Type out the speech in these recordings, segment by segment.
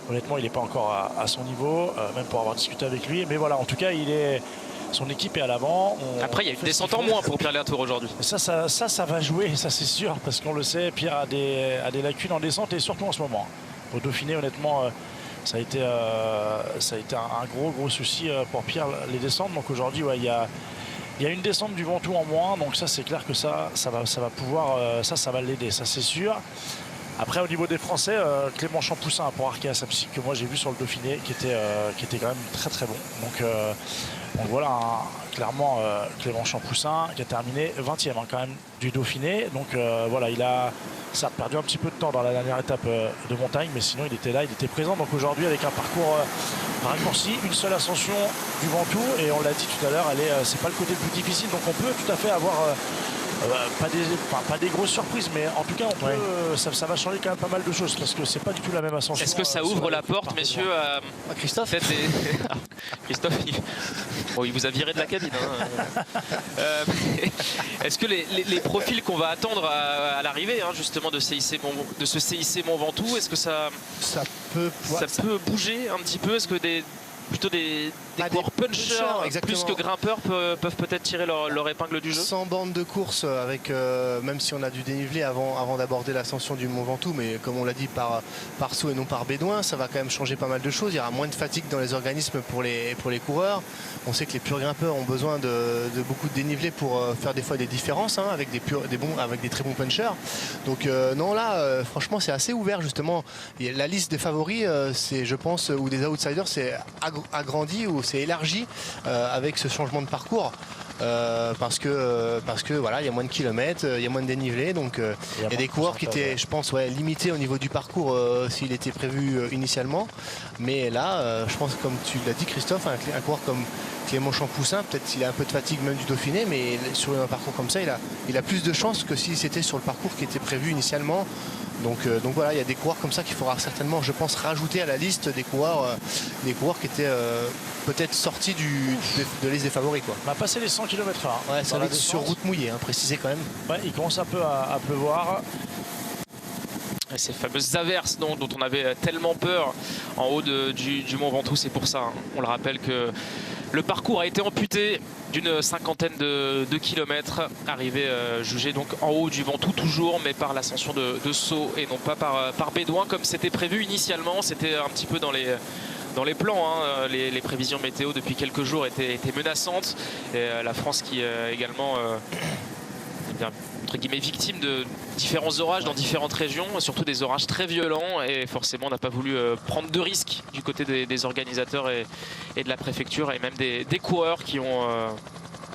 honnêtement, il n'est pas encore à son niveau, même pour avoir discuté avec lui. Mais voilà, en tout cas, son équipe est à l'avant. Après, il y a une descente en moins pour Pierre Latour aujourd'hui. Ça va jouer, ça c'est sûr, parce qu'on le sait, Pierre a des lacunes en descente et surtout en ce moment. Au Dauphiné, honnêtement, ça a été un gros souci pour Pierre, les descentes. Donc aujourd'hui, ouais, il y a une descente du Ventoux en moins, donc ça c'est clair que ça va pouvoir, ça va l'aider, ça c'est sûr. Après, au niveau des Français, Clément Champoussin pour Arkea Samsic, que moi j'ai vu sur le Dauphiné, qui était quand même très bon. Donc voilà, clairement Clément Champoussin qui a terminé 20e quand même du Dauphiné. Donc voilà, il a certes perdu un petit peu de temps dans la dernière étape de montagne, mais sinon il était là, il était présent. Donc aujourd'hui, avec un parcours raccourci, une seule ascension du Ventoux, et on l'a dit tout à l'heure, c'est pas le côté le plus difficile, donc on peut tout à fait avoir pas des grosses surprises, mais en tout cas ça va changer quand même pas mal de choses, parce que c'est pas du tout la même ascension. Est-ce que ça ouvre la porte, messieurs, à Christophe Christophe, il vous a viré de la cabine. Est-ce que les profils qu'on va attendre à l'arrivée, justement, de ce CIC Mont Ventoux, est-ce que ça peut bouger un petit peu? Est-ce que plutôt des coureurs punchers plus que grimpeurs peuvent peut-être tirer leur épingle du jeu? Sans bande de course, avec même si on a du dénivelé avant d'aborder l'ascension du Mont Ventoux, mais comme on l'a dit par saut et non par bédouin, ça va quand même changer pas mal de choses. Il y aura moins de fatigue dans les organismes pour les coureurs. On sait que les purs grimpeurs ont besoin de beaucoup de dénivelé pour faire des fois des différences, avec des très bons punchers. Donc non, là franchement c'est assez ouvert justement. La liste des favoris, c'est, je pense, ou des outsiders, c'est agrandi ou c'est élargi avec ce changement de parcours. Parce que voilà, il y a moins de kilomètres, il y a moins de dénivelé, donc il y a des coureurs qui étaient, je pense, limités au niveau du parcours s'il était prévu initialement. Mais là, je pense, comme tu l'as dit, Christophe, un coureur comme Clément Champoussin, peut-être s'il a un peu de fatigue même du Dauphiné, mais sur un parcours comme ça, il a plus de chances que s'il c'était sur le parcours qui était prévu initialement. Donc voilà, il y a des coureurs comme ça qu'il faudra certainement, je pense, rajouter à la liste des coureurs qui étaient peut-être sortis de liste des favoris, quoi. On va passer les 100 km/h. Ouais, ça va être sur route mouillée, préciser quand même. Ouais, il commence un peu à pleuvoir. Et ces fameuses averses dont on avait tellement peur en haut du Mont Ventoux, c'est pour ça. On le rappelle que le parcours a été amputé d'une cinquantaine de kilomètres, arrivé jugé donc en haut du Ventoux toujours, mais par l'ascension de Sceaux et non pas par bédouin comme c'était prévu initialement. C'était un petit peu dans les plans, les prévisions météo depuis quelques jours étaient menaçantes. Et la France qui également entre guillemets victime de différents orages dans différentes régions, surtout des orages très violents, et forcément on n'a pas voulu prendre de risques du côté des organisateurs et de la préfecture, et même des coureurs qui ont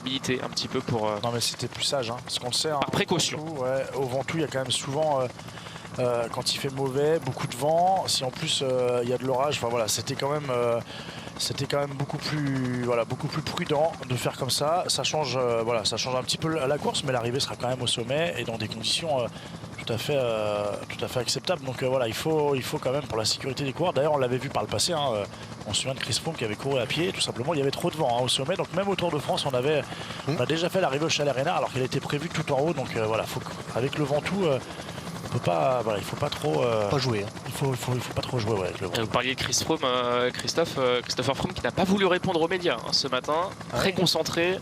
milité un petit peu pour... Non mais c'était plus sage, parce qu'on le sait. Par précaution. Au Ventoux, il y a quand même souvent... quand il fait mauvais, beaucoup de vent, si en plus il y a de l'orage, enfin voilà, c'était quand même beaucoup plus prudent de faire comme ça. Ça change un petit peu la course, mais l'arrivée sera quand même au sommet et dans des conditions tout à fait acceptables. Donc voilà, il faut quand même, pour la sécurité des coureurs. D'ailleurs, on l'avait vu par le passé. On se souvient de Chris Froome qui avait couru à pied. Tout simplement, il y avait trop de vent au sommet. Donc même au Tour de France, on a déjà fait l'arrivée au Chalet Reynard alors qu'elle était prévue tout en haut. Donc voilà, avec le Ventoux. Il faut pas trop jouer. Il faut pas trop jouer. Ouais, vous parliez de Chris Froome, Christopher Froome, qui n'a pas voulu répondre aux médias ce matin, très concentré,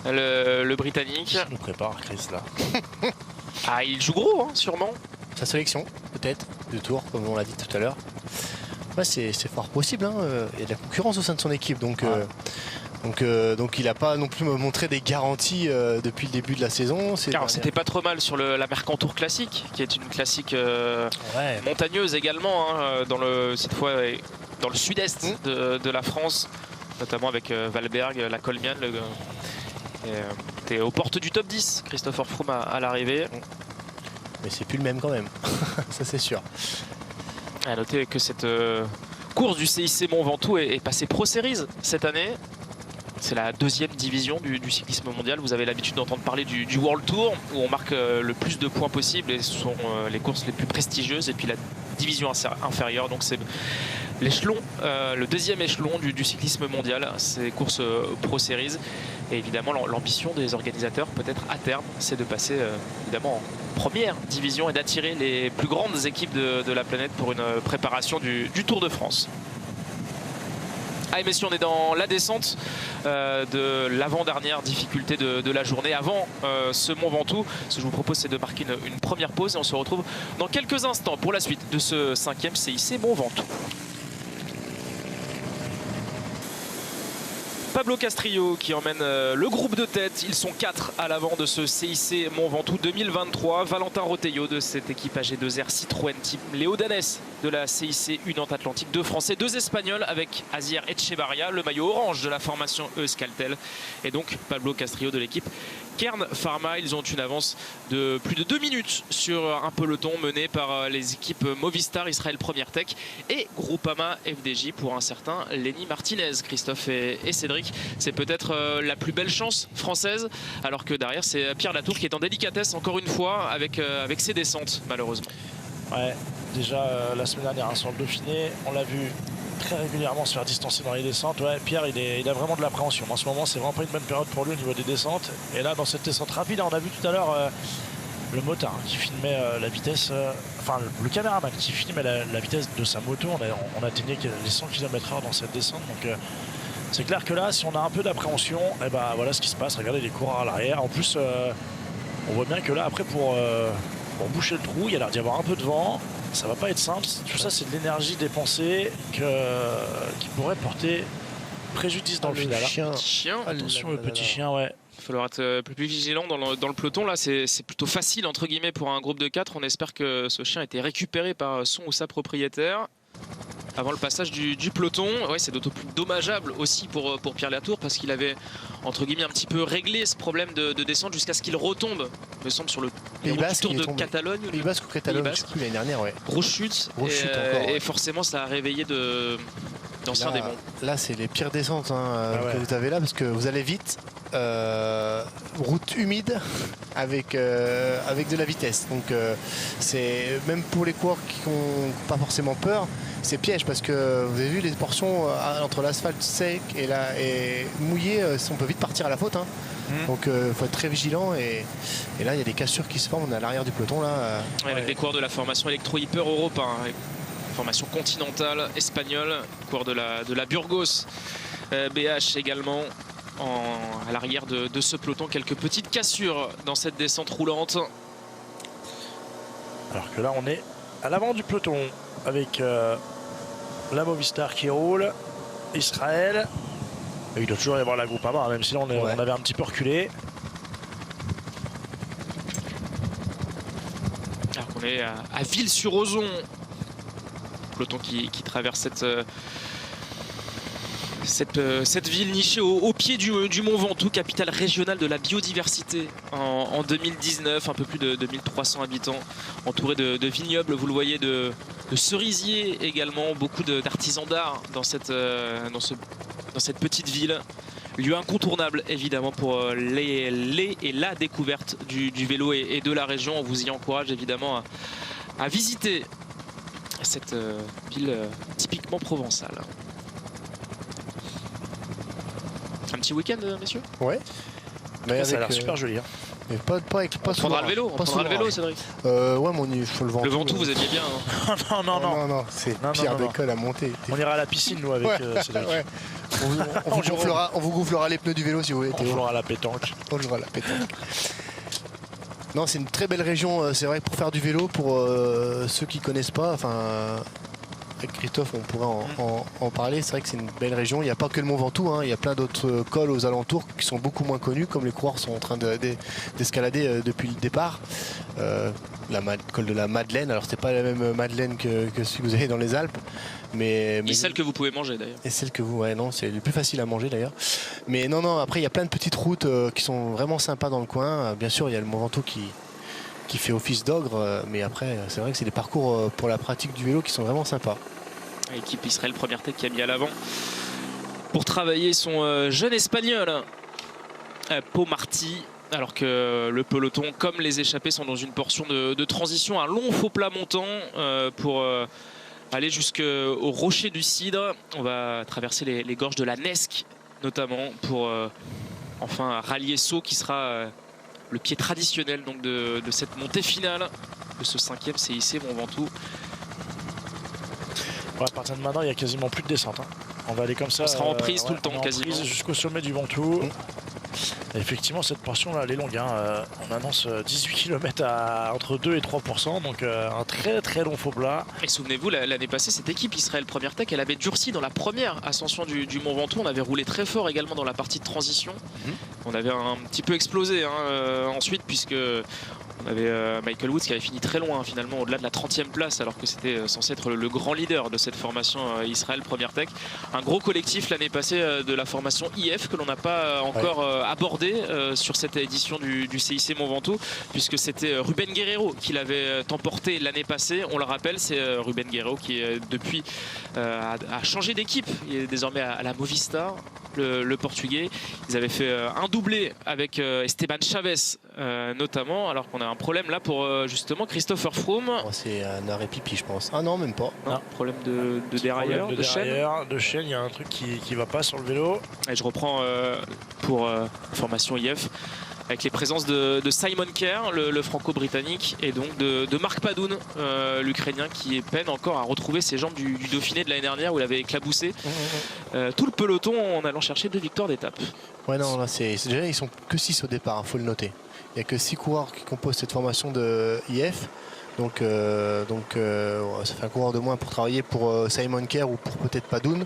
le Britannique. Il nous prépare, Chris, là. Il joue gros, sûrement. Sa sélection, peut-être, de Tour, comme on l'a dit tout à l'heure. C'est fort possible. Il y a de la concurrence au sein de son équipe, donc il n'a pas non plus montré des garanties depuis le début de la saison. Alors c'était pas trop mal sur la Mercantour classique, qui est une classique montagneuse également, cette fois dans le sud-est de la France, notamment avec Valberg, la Colmiane. T'es aux portes du top 10, Christopher Froome à l'arrivée. Mais c'est plus le même quand même, ça c'est sûr. À noter que cette course du CIC Mont Ventoux est passée Pro Series cette année. C'est la deuxième division du cyclisme mondial. Vous avez l'habitude d'entendre parler du World Tour, où on marque le plus de points possible, et ce sont les courses les plus prestigieuses. Et puis la division inférieure, donc c'est l'échelon, le deuxième échelon du cyclisme mondial, ces courses Pro Series. Et évidemment, l'ambition des organisateurs, peut-être à terme, c'est de passer évidemment en première division et d'attirer les plus grandes équipes de la planète pour une préparation du Tour de France. Allez messieurs, on est dans la descente de l'avant-dernière difficulté de la journée avant ce Mont Ventoux. Ce que je vous propose, c'est de marquer une première pause et on se retrouve dans quelques instants pour la suite de ce 5e CIC Mont Ventoux. Pablo Castrillo qui emmène le groupe de tête. Ils sont 4 à l'avant de ce CIC Mont Ventoux 2023. Valentin Rotello de cette équipe AG2R Citroën Team. Léo Danès de la CIC Unant Atlantique. 2 Français, 2 Espagnols avec Asier Echevarria, le maillot orange de la formation Euskaltel. Et donc Pablo Castrillo de l'équipe Kern Pharma. Ils ont une avance de plus de 2 minutes sur un peloton mené par les équipes Movistar, Israël Première Tech et Groupama FDJ pour un certain Lenny Martinez. Christophe et Cédric, c'est peut-être la plus belle chance française, alors que derrière c'est Pierre Latour qui est en délicatesse encore une fois avec ses descentes malheureusement. Ouais, déjà la semaine dernière sur le Dauphiné, on l'a vu très régulièrement se faire distancer dans les descentes. Ouais, Pierre il a vraiment de l'appréhension. En ce moment c'est vraiment pas une bonne période pour lui au niveau des descentes. Et là dans cette descente rapide, on a vu tout à l'heure le motard qui filmait la vitesse, enfin le caméraman qui filmait la vitesse de sa moto. On atteignait les 100 km/h dans cette descente. Donc c'est clair que là, si on a un peu d'appréhension, et ben voilà ce qui se passe. Regardez les coureurs à l'arrière. En plus, on voit bien que là, après, pour boucher le trou, il y a l'air d'y avoir un peu de vent. Ça va pas être simple. Tout ça, c'est de l'énergie dépensée qui pourrait porter préjudice dans le final. Chien. Attention, le petit chien, ouais. Il va falloir être plus vigilant dans le peloton. Là, c'est plutôt facile, entre guillemets, pour un groupe de 4. On espère que ce chien a été récupéré par son ou sa propriétaire avant le passage du peloton. Ouais, c'est d'autant plus dommageable aussi pour Pierre Latour parce qu'il avait entre guillemets un petit peu réglé ce problème de descente jusqu'à ce qu'il retombe, me semble, sur le Tour de Catalogne. Pays Basque ou Catalogne, l'année dernière, ouais. Grosse chute. Et forcément ça a réveillé d'anciens démons. Là c'est les pires descentes que vous avez là parce que vous allez vite, route humide avec de la vitesse. Donc c'est même pour les coureurs qui n'ont pas forcément peur, c'est piège parce que vous avez vu les portions entre l'asphalte sec et mouillé, on peut vite partir à la faute. Donc il faut être très vigilant et là il y a des cassures qui se forment. On est à l'arrière du peloton là. Avec des coureurs de la formation Electro Hyper Europe, formation continentale espagnole, coureur de la Burgos BH également. À l'arrière de ce peloton, quelques petites cassures dans cette descente roulante. Alors que là on est à l'avant du peloton avec la Movistar qui roule, Israël, et il doit toujours y avoir la Groupama, même si là on avait un petit peu reculé. Alors qu'on est à Ville-sur-Ozon, peloton qui traverse cette ville nichée au pied du Mont Ventoux, capitale régionale de la biodiversité en 2019, un peu plus de 2300 habitants, entouré de vignobles, vous le voyez, de cerisiers également, beaucoup d'artisans d'art dans cette petite ville. Lieu incontournable évidemment pour la découverte du vélo et de la région. On vous y encourage évidemment à visiter cette ville typiquement provençale. Un petit week-end, messieurs? Ouais. Mais ça a l'air super joli. Mais pas on prendra le vélo, Cédric. Ouais, mais il faut le Ventoux. Le Ventoux, vous aimiez bien. Non, c'est pire d'école à monter. On ira à la piscine, nous, avec Cédric. Ouais. On vous gonflera les pneus du vélo si vous voulez. On jouera à la pétanque. Non, c'est une très belle région, c'est vrai, pour faire du vélo, pour ceux qui connaissent pas. Enfin, avec Christophe, on pourrait en parler. C'est vrai que c'est une belle région. Il n'y a pas que le Mont Ventoux, il y a plein d'autres cols aux alentours qui sont beaucoup moins connus, comme les coureurs sont en train d'escalader depuis le départ. Col de la Madeleine, alors c'est pas la même Madeleine que celui que vous avez dans les Alpes, mais celle que vous pouvez manger d'ailleurs. Et celle que c'est le plus facile à manger d'ailleurs. Mais non, après il y a plein de petites routes qui sont vraiment sympas dans le coin. Bien sûr, il y a le Mont Ventoux qui fait office d'ogre, mais après c'est vrai que c'est des parcours pour la pratique du vélo qui sont vraiment sympas. L'équipe Israël Première Tech qui a mis à l'avant pour travailler son jeune espagnol Pau Martí, alors que le peloton comme les échappés sont dans une portion de transition, un long faux plat montant pour aller jusqu'au rocher du Cidre. On va traverser les gorges de la Nesque notamment pour enfin rallier Sceaux qui sera le pied traditionnel donc de cette montée finale de ce 5e CIC Mont Ventoux. Ouais, à partir de maintenant, il n'y a quasiment plus de descente. Hein. On va aller comme ça. On sera en prise tout le temps quasiment. Jusqu'au sommet du Ventoux. Et effectivement, cette portion-là, elle est longue. Hein. On annonce 18 km à entre 2 et 3%. Donc un très très long faux plat. Et souvenez-vous, l'année passée, cette équipe Israël Première Tech, elle avait durci dans la première ascension du Mont Ventoux. On avait roulé très fort également dans la partie de transition. On avait un petit peu explosé ensuite, puisque on avait Michael Woods qui avait fini très loin finalement au-delà de la 30e place, alors que c'était censé être le grand leader de cette formation Israël Première Tech. Un gros collectif l'année passée de la formation IF que l'on n'a pas encore abordé sur cette édition du CIC Mont Ventoux, puisque c'était Ruben Guerrero qui l'avait emporté l'année passée. On le rappelle, c'est Ruben Guerrero qui depuis a changé d'équipe. Il est désormais à la Movistar, le portugais. Ils avaient fait un doublé avec Esteban Chavez notamment, alors qu'on a un problème là pour justement Christopher Froome. Oh, c'est un arrêt pipi, je pense. Ah non, même pas. Non, problème de dérailleur, de chaîne. De chaîne, il y a un truc qui va pas sur le vélo. Et je reprends pour formation IF avec les présences de Simon Kerr, le franco-britannique, et donc de Marc Padoun, l'Ukrainien, qui peine encore à retrouver ses jambes du Dauphiné de l'année dernière où il avait éclaboussé tout le peloton en allant chercher 2 victoires d'étape. Ouais, non, là c'est déjà, ils sont que 6 au départ, faut le noter. Il n'y a que 6 coureurs qui composent cette formation de IF. Donc ça fait un coureur de moins pour travailler pour Simon Kerr ou pour peut-être Padoun. Mais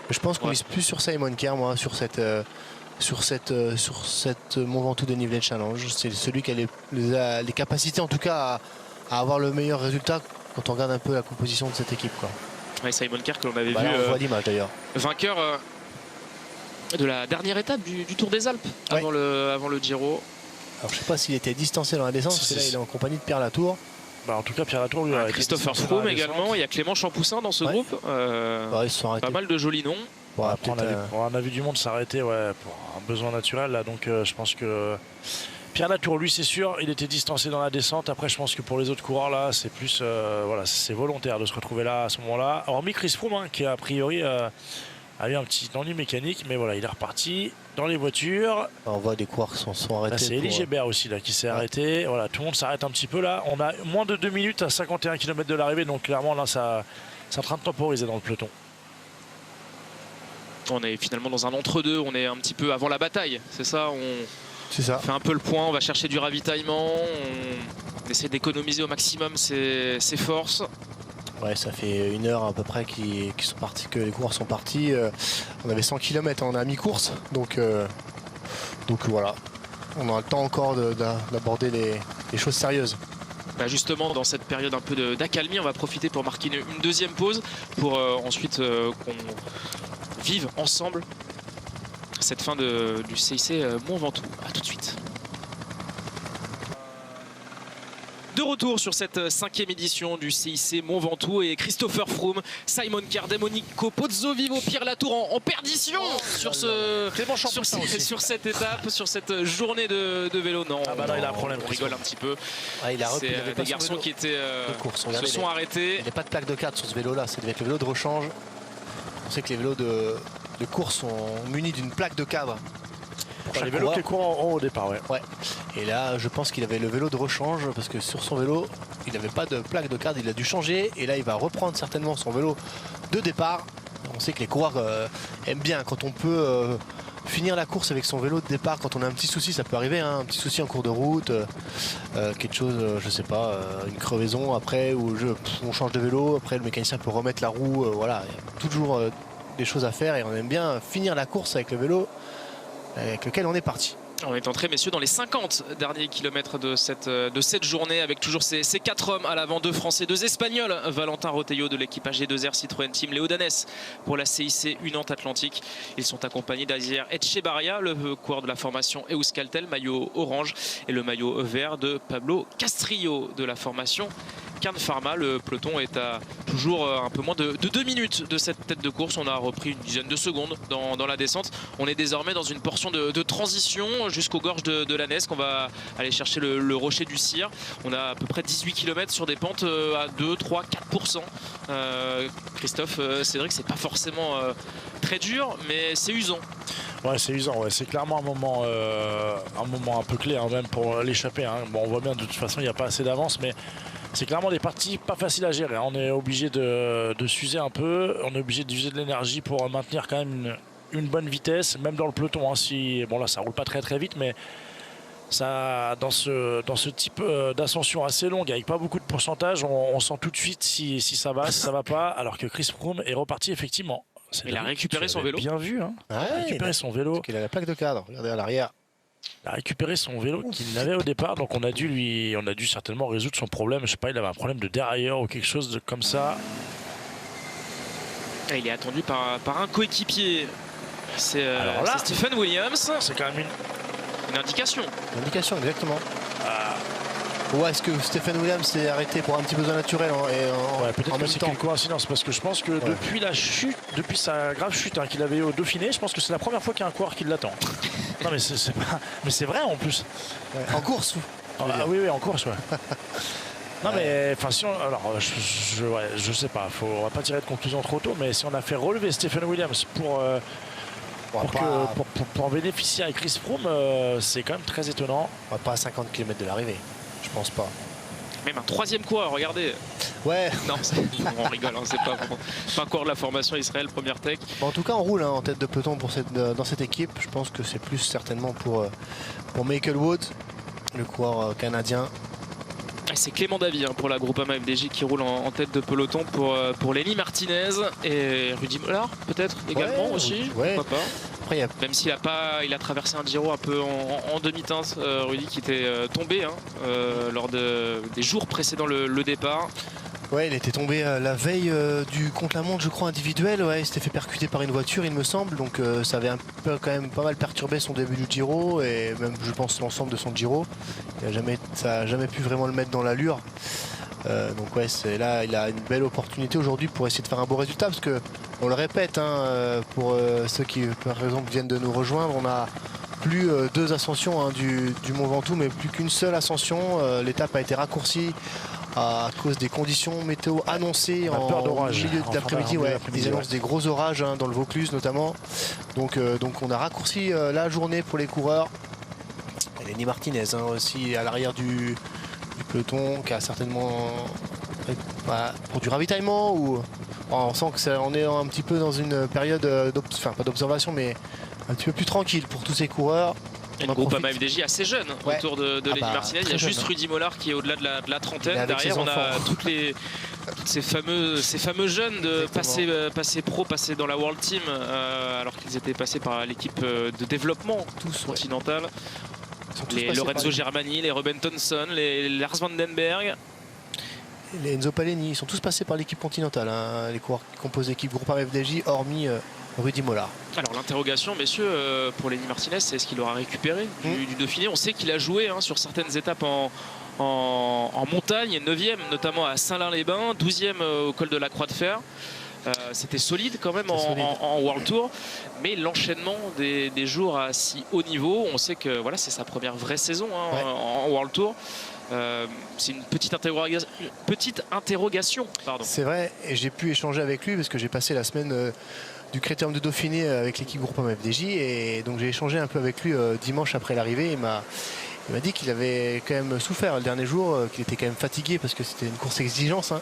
je pense qu'on mise plus sur Simon Kerr, moi, sur cette Mont Ventoux dénivelé challenge. C'est celui qui a les capacités en tout cas à avoir le meilleur résultat quand on regarde un peu la composition de cette équipe, quoi. Ouais, Simon Kerr que l'on avait vu on voit l'image d'ailleurs, vainqueur de la dernière étape du Tour des Alpes avant le Giro. Alors je sais pas s'il était distancé dans la descente, parce que là il est en compagnie de Pierre Latour. En tout cas, Pierre Latour lui Christopher Froome également. Il y a Clément Champoussin dans ce groupe. Ils se sont arrêtés. Pas mal de jolis noms. Après, on a vu du monde s'arrêter pour un besoin naturel là, donc je pense que Pierre Latour, lui, c'est sûr, il était distancé dans la descente. Après, je pense que pour les autres coureurs là, c'est plus c'est volontaire de se retrouver là à ce moment-là. Hormis Chris Froome, qui a priori a eu un petit ennui mécanique, mais voilà, il est reparti dans les voitures. On voit des coureurs qui sont arrêtés. C'est Elie Gébert aussi là qui s'est arrêté. Voilà, tout le monde s'arrête un petit peu là. On a moins de 2 minutes à 51 km de l'arrivée, donc clairement là, c'est en train de temporiser dans le peloton. On est finalement dans un entre-deux, on est un petit peu avant la bataille, c'est ça, c'est ça. On fait un peu le point, on va chercher du ravitaillement, on essaie d'économiser au maximum ses forces. Ouais, ça fait 1 heure à peu près qu'ils sont partis, que les coureurs sont partis. On avait 100 km en mi-course, donc voilà, on a le temps encore d'aborder les choses sérieuses. Bah justement, dans cette période un peu d'accalmie, on va profiter pour marquer une deuxième pause pour ensuite qu'on vive ensemble cette fin du CIC Mont Ventoux. A tout de suite. De retour sur cette 5e édition du CIC Mont Ventoux et Christopher Froome, Simon Kerr, Demonico Pozzovivo, Pierre Latour en perdition sur cette étape, sur cette journée de vélo. Non, il a un problème. On rigole un petit peu. Il a repris, des garçons qui étaient se sont arrêtés. Il n'y a pas de plaque de cadre sur ce vélo là, ça devait être le vélo de rechange. On sait que les vélos de course sont munis d'une plaque de cadre. Les vélos qui courent en haut au départ, ouais. Et là, je pense qu'il avait le vélo de rechange parce que sur son vélo, il n'avait pas de plaque de cadre, il a dû changer. Et là, il va reprendre certainement son vélo de départ. On sait que les coureurs aiment bien quand on peut finir la course avec son vélo de départ. Quand on a un petit souci, ça peut arriver, hein, un petit souci en cours de route, quelque chose, je sais pas, une crevaison après, ou on change de vélo. Après, le mécanicien peut remettre la roue. Voilà, il y a toujours des choses à faire et on aime bien finir la course avec le vélo avec lequel on est parti. On est entré, messieurs, dans les 50 derniers kilomètres de cette journée, avec toujours ces 4 hommes à l'avant, 2 Français, 2 Espagnols. Valentin Rotello de l'équipage G2R Citroën Team, Léo Danès pour la CIC Nantes Atlantique. Ils sont accompagnés d'Azier Etchebarria, le coureur de la formation Euskaltel, maillot orange, et le maillot vert de Pablo Castrillo de la formation Cairn Pharma. Le peloton est à toujours un peu moins de 2 minutes de cette tête de course. On a repris une dizaine de secondes dans la descente. On est désormais dans une portion de transition jusqu'aux gorges de la Nesque. On va aller chercher le rocher du Cire. On a à peu près 18 km sur des pentes à 2, 3, 4%. Christophe, Cédric, c'est pas forcément très dur, mais c'est usant. Ouais, c'est usant, ouais. C'est clairement un moment un peu clé hein, même pour l'échapper. Hein. Bon, on voit bien de toute façon il n'y a pas assez d'avance, mais c'est clairement des parties pas faciles à gérer. Hein. On est obligé de s'user un peu, on est obligé d'user de l'énergie pour maintenir quand même une bonne vitesse, même dans le peloton. Hein, bon là ça roule pas très très vite, mais ça, dans ce type d'ascension assez longue avec pas beaucoup de pourcentage, on sent tout de suite si ça va, si ça va pas, alors que Chris Froome est reparti effectivement. Il a récupéré son vélo. Bien vu, hein. Il a récupéré son vélo. Parce qu'il a la plaque de cadre, regardez à l'arrière. Il a récupéré son vélo qu'il avait au départ, donc on a dû certainement résoudre son problème. Je sais pas, il avait un problème de dérailleur ou quelque chose comme ça. Et il est attendu par un coéquipier. C'est Stephen Williams. C'est quand même une indication. Une indication, exactement. Ou est-ce que Stephen Williams s'est arrêté pour un petit besoin naturel peut-être que c'est une coïncidence parce que je pense que depuis la chute, depuis sa grave chute qu'il avait eu au Dauphiné, je pense que c'est la première fois qu'il y a un coureur qui l'attend. Non mais c'est vrai en plus. Ouais. En course oui, en course, ouais. Non mais enfin si je sais pas, on va pas tirer de conclusion trop tôt, mais si on a fait relever Stephen Williams pour en bénéficier avec Chris Froome, c'est quand même très étonnant. On va pas à 50 km de l'arrivée. Je pense pas. Même un troisième coureur, regardez. Ouais. Non, on rigole, hein, c'est pas un coureur de la formation Israël Première Tech. En tout cas, on roule en tête de peloton dans cette équipe. Je pense que c'est plus certainement pour Michael Wood, le coureur canadien. C'est Clément Davy pour la Groupama FDJ qui roule en tête de peloton pour Lenny Martinez et Rudy Mollard peut-être également aussi. Ouais. Pourquoi pas. Après, même s'il a traversé un Giro un peu en demi-teinte, Rudy qui était tombé lors des jours précédant le départ. Ouais, il était tombé la veille du contre-la-montre, je crois, individuel. Ouais, il s'était fait percuter par une voiture, il me semble. Donc ça avait un peu quand même pas mal perturbé son début du Giro et même, je pense, l'ensemble de son Giro. Ça n'a jamais pu vraiment le mettre dans l'allure. Donc ouais, là, il a une belle opportunité aujourd'hui pour essayer de faire un beau résultat parce que, on le répète, pour ceux qui, par exemple, viennent de nous rejoindre, on a plus 2 ascensions du Mont Ventoux, mais plus qu'une seule ascension. L'étape a été raccourcie à cause des conditions météo annoncées en milieu d'après-midi. Ils annoncent des gros orages dans le Vaucluse notamment. Donc on a raccourci la journée pour les coureurs. Et Lenny Martinez aussi à l'arrière du peloton qui a certainement pour du ravitaillement ou on sent qu'on est un petit peu dans une période pas d'observation mais un petit peu plus tranquille pour tous ces coureurs. Une Groupama FDJ assez jeune autour de Lenny Martinez. Il y a juste Rudy Mollard qui est au-delà de la trentaine. Derrière, on a toutes ces fameux jeunes passés pro, passés dans la World Team, alors qu'ils étaient passés par l'équipe de développement continentale. Les Lorenzo Germani, les Ruben Thompson, les Lars van den Berg. Les Enzo Paleni, ils sont tous passés par l'équipe continentale, les coureurs qui composent l'équipe Groupama FDJ, hormis Rudy Mollard. Alors l'interrogation, messieurs, pour Lenny Martinez, c'est est-ce qu'il aura récupéré du Dauphiné? On sait qu'il a joué sur certaines étapes en montagne, 9e notamment à Saint-Lin-les-Bains, 12e au col de la Croix de Fer. C'était solide quand même en World Tour, mais l'enchaînement des jours à si haut niveau, on sait que c'est sa première vraie saison en World Tour. C'est une petite interrogation. C'est vrai, et j'ai pu échanger avec lui parce que j'ai passé la semaine du Critérium de Dauphiné avec l'équipe Groupama FDJ et donc j'ai échangé un peu avec lui dimanche après l'arrivée. Il m'a dit qu'il avait quand même souffert le dernier jour, qu'il était quand même fatigué parce que c'était une course exigeante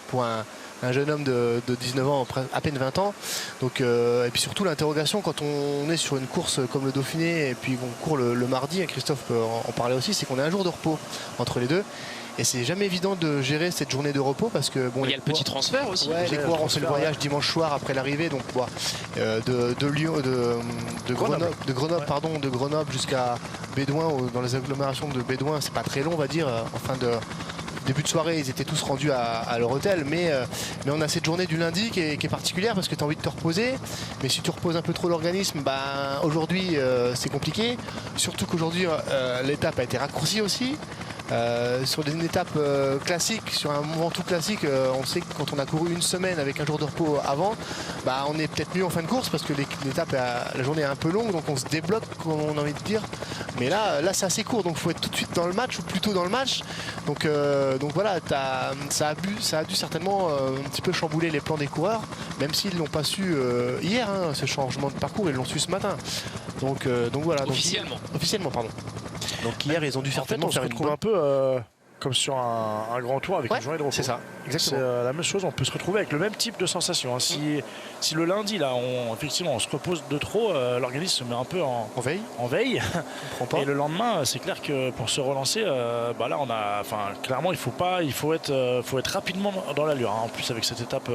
pour un jeune homme de 19 ans, à peine 20 ans. Donc, et puis surtout l'interrogation quand on est sur une course comme le Dauphiné et puis on court le mardi, Christophe peut en parler aussi, c'est qu'on a un jour de repos entre les deux. Et c'est jamais évident de gérer cette journée de repos parce que il y a le petit transfert aussi. Les coureurs ont fait le voyage dimanche soir après l'arrivée, donc de Lyon, de Grenoble jusqu'à Bédouin, dans les agglomérations de Bédouin, c'est pas très long, on va dire. En fin de début de soirée, ils étaient tous rendus à leur hôtel, mais on a cette journée du lundi qui est particulière parce que tu as envie de te reposer, mais si tu reposes un peu trop l'organisme, aujourd'hui c'est compliqué, surtout qu'aujourd'hui l'étape a été raccourcie aussi. Sur une étape classique, sur un Mont Ventoux classique, on sait que quand on a couru une semaine avec un jour de repos avant, bah, on est peut-être mieux en fin de course parce que la journée est un peu longue, donc on se débloque, comme on a envie de dire. Mais là c'est assez court, donc il faut être tout de suite dans le match ou plutôt dans le match. Donc voilà, ça a dû certainement un petit peu chambouler les plans des coureurs, même s'ils ne l'ont pas su hier, hein, ce changement de parcours, ils l'ont su ce matin. Donc voilà. Officiellement, pardon. Donc hier, ils ont dû certainement faire une retrouve un peu comme sur un grand tour avec une journée de repos. C'est ça, exactement. C'est la même chose, on peut se retrouver avec le même type de sensation. Hein. Si le lundi, là, effectivement, on se repose de trop, l'organisme se met un peu en veille. Et le lendemain, c'est clair que pour se relancer, là, clairement, il faut être rapidement dans l'allure. Hein. En plus, avec cette étape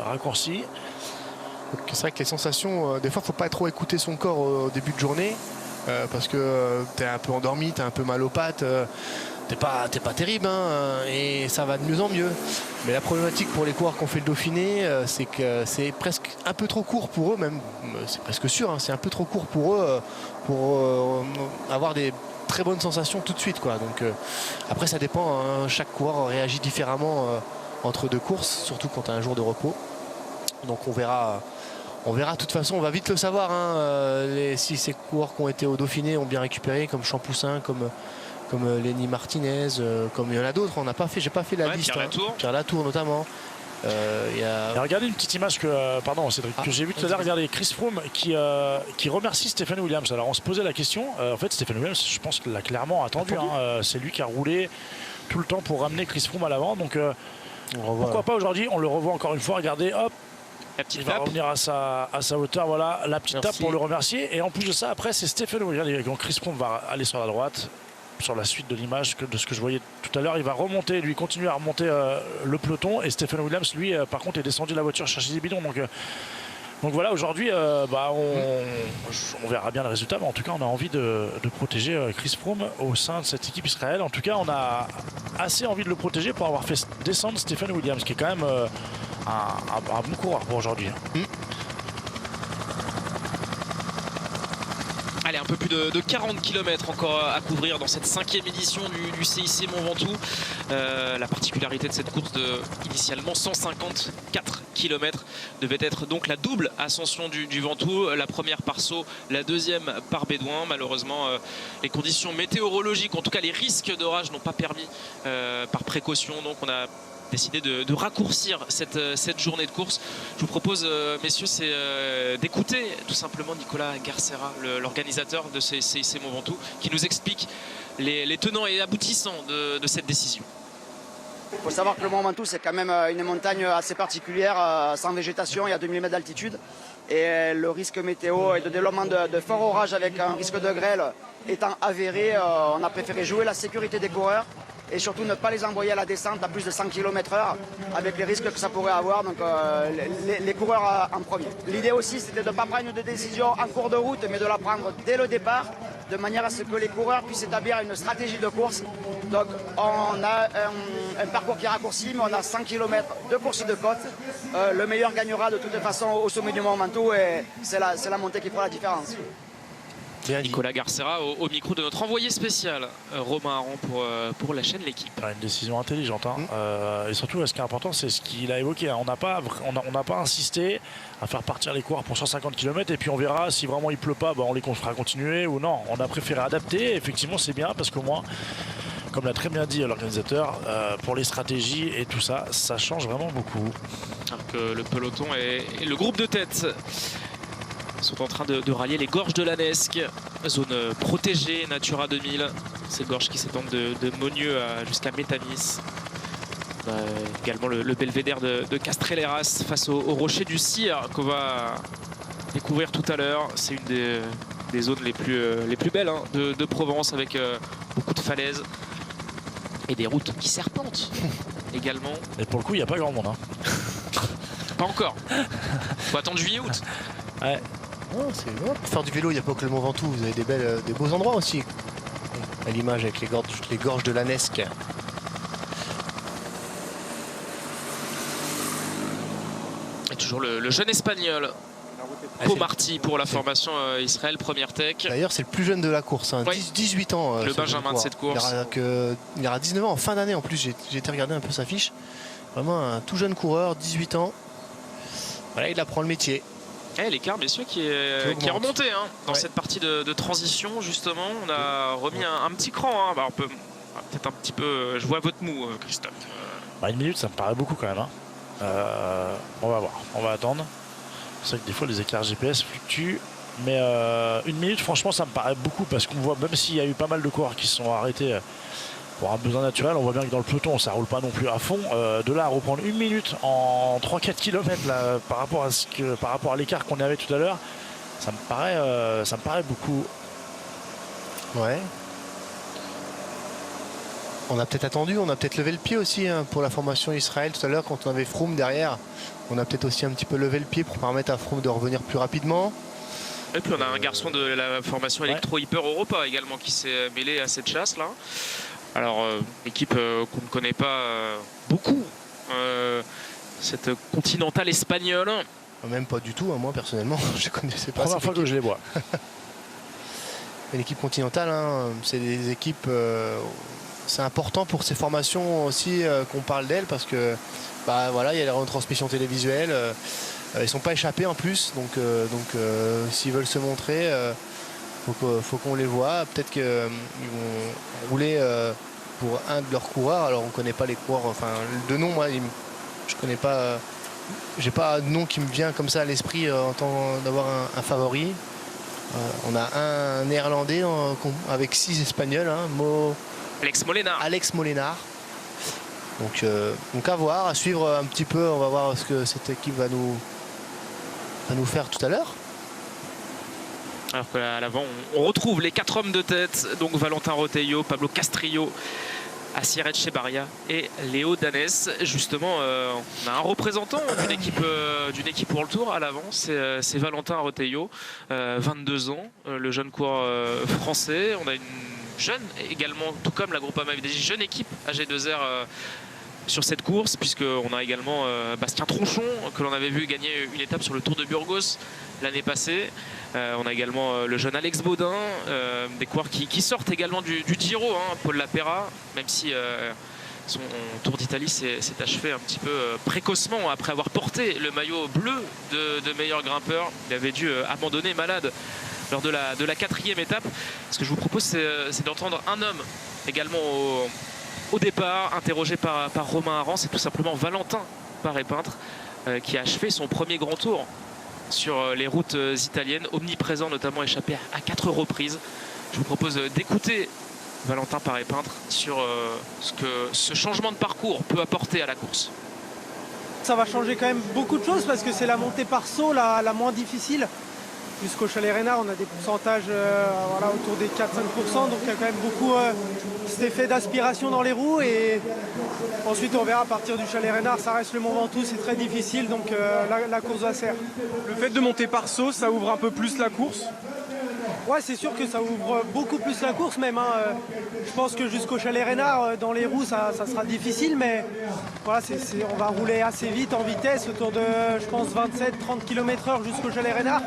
raccourcie. C'est vrai que les sensations, des fois, il ne faut pas trop écouter son corps au début de journée. Parce que tu es un peu endormi, tu as un peu mal aux pattes, t'es pas terrible, hein, et ça va de mieux en mieux. Mais la problématique pour les coureurs qui ont fait le Dauphiné, c'est que c'est presque un peu trop court pour eux, même c'est presque sûr, hein, c'est un peu trop court pour eux pour avoir des très bonnes sensations tout de suite, quoi. Donc après ça dépend, hein, chaque coureur réagit différemment entre deux courses, surtout quand tu as un jour de repos. Donc on verra. De toute façon, on va vite le savoir, hein, si ces coureurs qui ont été au Dauphiné ont bien récupéré, comme Champoussin, comme Lenny Martinez, comme il y en a d'autres. J'ai pas fait la liste. Pierre Latour notamment. Regardez une petite image que j'ai vue tout à l'heure. Regardez Chris Froome qui remercie Stephen Williams. Alors on se posait la question. En fait, Stephen Williams, je pense qu'il l'a clairement attendu. Hein. C'est lui qui a roulé tout le temps pour ramener Chris Froome à l'avant. Donc pourquoi pas aujourd'hui, on le revoit encore une fois. Regardez, hop. Il va revenir à sa hauteur, voilà, la petite tape pour le remercier. Et en plus de ça, après, c'est Stephen Williams. Donc Chris Froome va aller sur la droite, sur la suite de l'image de ce que je voyais tout à l'heure. Il va remonter, lui, continuer à remonter le peloton. Et Stephen Williams, lui, par contre, est descendu de la voiture chercher des bidons. Donc voilà, aujourd'hui, on verra bien le résultat. Mais en tout cas, on a envie de protéger Chris Froome au sein de cette équipe Israël. En tout cas, on a assez envie de le protéger pour avoir fait descendre Stephen Williams, qui est quand même un bon coureur pour aujourd'hui. Allez, un peu plus de 40 km encore à couvrir dans cette 5e édition du CIC Mont Ventoux. La particularité de cette course initialement 154 km devait être donc la double ascension du Ventoux. La première par Sceaux, la deuxième par Bédouin. Malheureusement, les conditions météorologiques, en tout cas les risques d'orage, n'ont pas permis par précaution. Donc on a décidé de raccourcir cette journée de course. Je vous propose, messieurs, c'est d'écouter tout simplement Nicolas Garcera, l'organisateur de ces CIC Mont Ventoux, qui nous explique les tenants et aboutissants de cette décision. Il faut savoir que le Mont Ventoux, c'est quand même une montagne assez particulière, sans végétation et à 2000 mètres d'altitude. Et le risque météo et de développement de forts orages avec un risque de grêle étant avéré, on a préféré jouer la sécurité des coureurs et surtout ne pas les envoyer à la descente à plus de 100 km/h avec les risques que ça pourrait avoir, donc les coureurs en premier. L'idée aussi, c'était de ne pas prendre de décision en cours de route, mais de la prendre dès le départ, de manière à ce que les coureurs puissent établir une stratégie de course. Donc on a un parcours qui est raccourci, mais on a 100 km de course de côte. Le meilleur gagnera de toute façon au sommet du Mont Ventoux et c'est la montée qui fera la différence. Nicolas Garcera au micro de notre envoyé spécial Romain Aron pour la chaîne L'Équipe. Une décision intelligente, hein. Et surtout ce qui est important, c'est ce qu'il a évoqué, hein. On n'a pas insisté à faire partir les coureurs pour 150 km et puis on verra si vraiment il pleut pas, on les fera continuer ou non. On a préféré adapter. Effectivement, c'est bien parce qu'au moins, comme l'a très bien dit l'organisateur, pour les stratégies et tout ça, ça change vraiment beaucoup. Alors que le peloton et le groupe de tête sont en train de rallier les gorges de l'Anesque, zone protégée Natura 2000. Ces gorges qui s'étendent de Monieux jusqu'à Métamis. Également le belvédère de Castrel-Erras face au rocher du Cire qu'on va découvrir tout à l'heure. C'est une des zones les plus belles, hein, de Provence, avec beaucoup de falaises et des routes qui serpentent également. Et pour le coup, il n'y a pas grand monde, hein. Pas encore. Faut attendre juillet-août. Ouais. Oh, pour faire du vélo, il n'y a pas que le Mont Ventoux, vous avez des beaux endroits aussi. À l'image avec les gorges de l'Anesque. Et toujours le jeune espagnol Pomarty pour la formation Israël, première tech. D'ailleurs, c'est le plus jeune de la course, hein. 18 ans. Le Benjamin de cette course. Il aura 19 ans en fin d'année en plus. J'ai été regarder un peu sa fiche. Vraiment un tout jeune coureur, 18 ans. Voilà, il apprend le métier. L'écart, messieurs, qui est remonté hein, dans cette partie de transition, justement. On a remis un petit cran. Hein. Bah, on peut peut-être un petit peu. Je vois votre mou, Christophe. Une minute, ça me paraît beaucoup quand même. Hein. On va voir, on va attendre. C'est vrai que des fois les écarts GPS fluctuent, mais 1 minute, franchement, ça me paraît beaucoup parce qu'on voit, même s'il y a eu pas mal de coureurs qui se sont arrêtés pour un besoin naturel, on voit bien que dans le peloton, ça roule pas non plus à fond. De là à reprendre 1 minute en 3-4 km là, par rapport à l'écart qu'on avait tout à l'heure, ça me paraît beaucoup. Ouais. On a peut-être attendu, on a peut-être levé le pied aussi hein, pour la formation Israël tout à l'heure quand on avait Froome derrière. On a peut-être aussi un petit peu levé le pied pour permettre à Froome de revenir plus rapidement. Et puis on a un garçon de la formation Electro Hyper Europa également qui s'est mêlé à cette chasse là. Alors équipe qu'on ne connaît pas beaucoup, cette continentale espagnole. Même pas du tout, hein, moi personnellement, je ne connaissais pas. Première fois que je les vois. L'équipe continentale, hein, c'est des équipes... c'est important pour ces formations aussi qu'on parle d'elles parce que voilà, il y a les retransmissions télévisuelles, ils sont pas échappés en plus, donc s'ils veulent se montrer, faut qu'on les voit. Peut-être qu'ils vont rouler pour un de leurs coureurs. Alors on connaît pas les coureurs, enfin de nom, moi je connais pas, j'ai pas de nom qui me vient comme ça à l'esprit en tant d'avoir un favori. On a un néerlandais avec 6 espagnols, hein, Alex Molenaar. Donc à voir, à suivre un petit peu. On va voir ce que cette équipe va nous faire tout à l'heure. Alors qu'à l'avant, on retrouve les 4 hommes de tête. Donc Valentin Rotello, Pablo Castrillo, Asier Etxebarria et Léo Danès. Justement, on a un représentant d'une équipe World Tour à l'avant. C'est Valentin Rotello, 22 ans, le jeune coureur français. On a une jeune également, tout comme la Groupama FDJ, jeune équipe AG2R sur cette course, puisqu'on a également Bastien Tronchon, que l'on avait vu gagner une étape sur le Tour de Burgos l'année passée. On a également le jeune Alex Baudin, des coureurs qui sortent également du Giro, hein, Paul Lapera, même si son Tour d'Italie s'est achevé un petit peu précocement après avoir porté le maillot bleu de meilleur grimpeur. Il avait dû abandonner malade lors de la 4e étape. Ce que je vous propose, c'est d'entendre un homme également au départ, interrogé par Romain Aran. C'est tout simplement Valentin Paré-Peintre qui a achevé son premier grand tour sur les routes italiennes, omniprésent, notamment échappé à 4 reprises. Je vous propose d'écouter Valentin Paré-Peintre sur ce que ce changement de parcours peut apporter à la course. Ça va changer quand même beaucoup de choses parce que c'est la montée par saut la moins difficile. Jusqu'au Chalet Reynard, on a des pourcentages autour des 4-5%, donc il y a quand même beaucoup cet effet d'aspiration dans les roues. Et ensuite, on verra à partir du Chalet Reynard, ça reste le Mont Ventoux, c'est très difficile, donc la course va serre. Le fait de monter par saut, ça ouvre un peu plus la course? Ouais, c'est sûr que ça ouvre beaucoup plus la course même. Je pense que jusqu'au Chalet Reynard, dans les roues, ça sera difficile, mais voilà, on va rouler assez vite en vitesse, autour de, je pense, 27-30 km/h jusqu'au Chalet Reynard.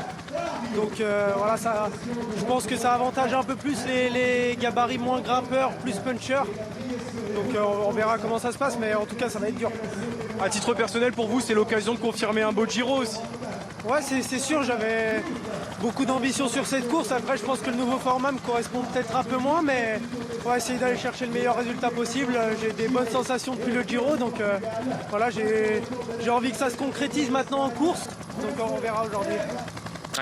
Donc je pense que ça avantage un peu plus les gabarits moins grimpeurs, plus punchers. Donc on verra comment ça se passe, mais en tout cas, ça va être dur. À titre personnel, pour vous, c'est l'occasion de confirmer un beau Giro aussi? Ouais, c'est sûr, j'avais beaucoup d'ambition sur cette course. Après, je pense que le nouveau format me correspond peut-être un peu moins, mais on va essayer d'aller chercher le meilleur résultat possible. J'ai des bonnes sensations depuis le Giro, donc j'ai envie que ça se concrétise maintenant en course. Donc on verra aujourd'hui.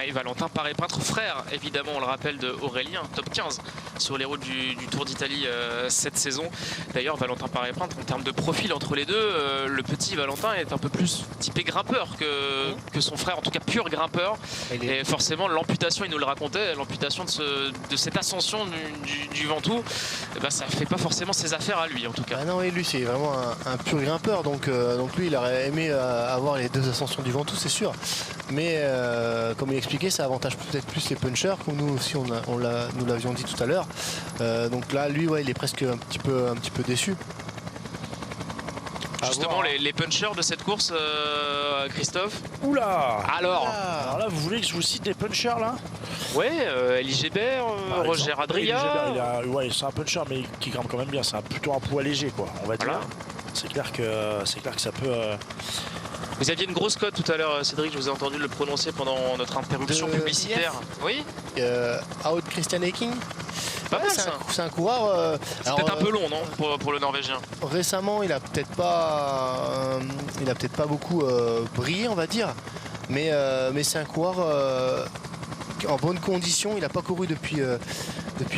Et Valentin Paré-Peintre, frère, évidemment, on le rappelle, de Aurélien, top 15 sur les routes du Tour d'Italie cette saison. D'ailleurs, Valentin Paré-Peintre, en termes de profil entre les deux, le petit Valentin est un peu plus typé grimpeur que son frère, en tout cas pur grimpeur. Et forcément, l'amputation, il nous le racontait, l'amputation de cette ascension du Ventoux, ça ne fait pas forcément ses affaires à lui, en tout cas. Ah non, et lui, c'est vraiment un pur grimpeur, donc lui, il aurait aimé avoir les 2 ascensions du Ventoux, c'est sûr. Mais comme il expliquait, ça avantage peut-être plus les punchers, comme nous aussi nous l'avions dit tout à l'heure. Donc là, lui, ouais, il est presque un petit peu déçu. Justement, les punchers de cette course, Christophe. Oula. Alors là, vous voulez que je vous cite des punchers là? Ouais, Elie Gébert, Roger Adria. Ouais, c'est un puncher mais qui grimpe quand même bien. C'est plutôt un poids léger, quoi, on va dire. Voilà. C'est clair que ça peut. Vous aviez une grosse cote tout à l'heure, Cédric, je vous ai entendu le prononcer pendant notre interruption publicitaire. Oui. Out Christian Eking. Pas mal, ça. C'est un coureur. C'est peut-être un peu long, non, pour le Norvégien. Récemment, il a peut-être pas beaucoup brillé, on va dire. Mais c'est un coureur en bonne condition. Il n'a pas couru depuis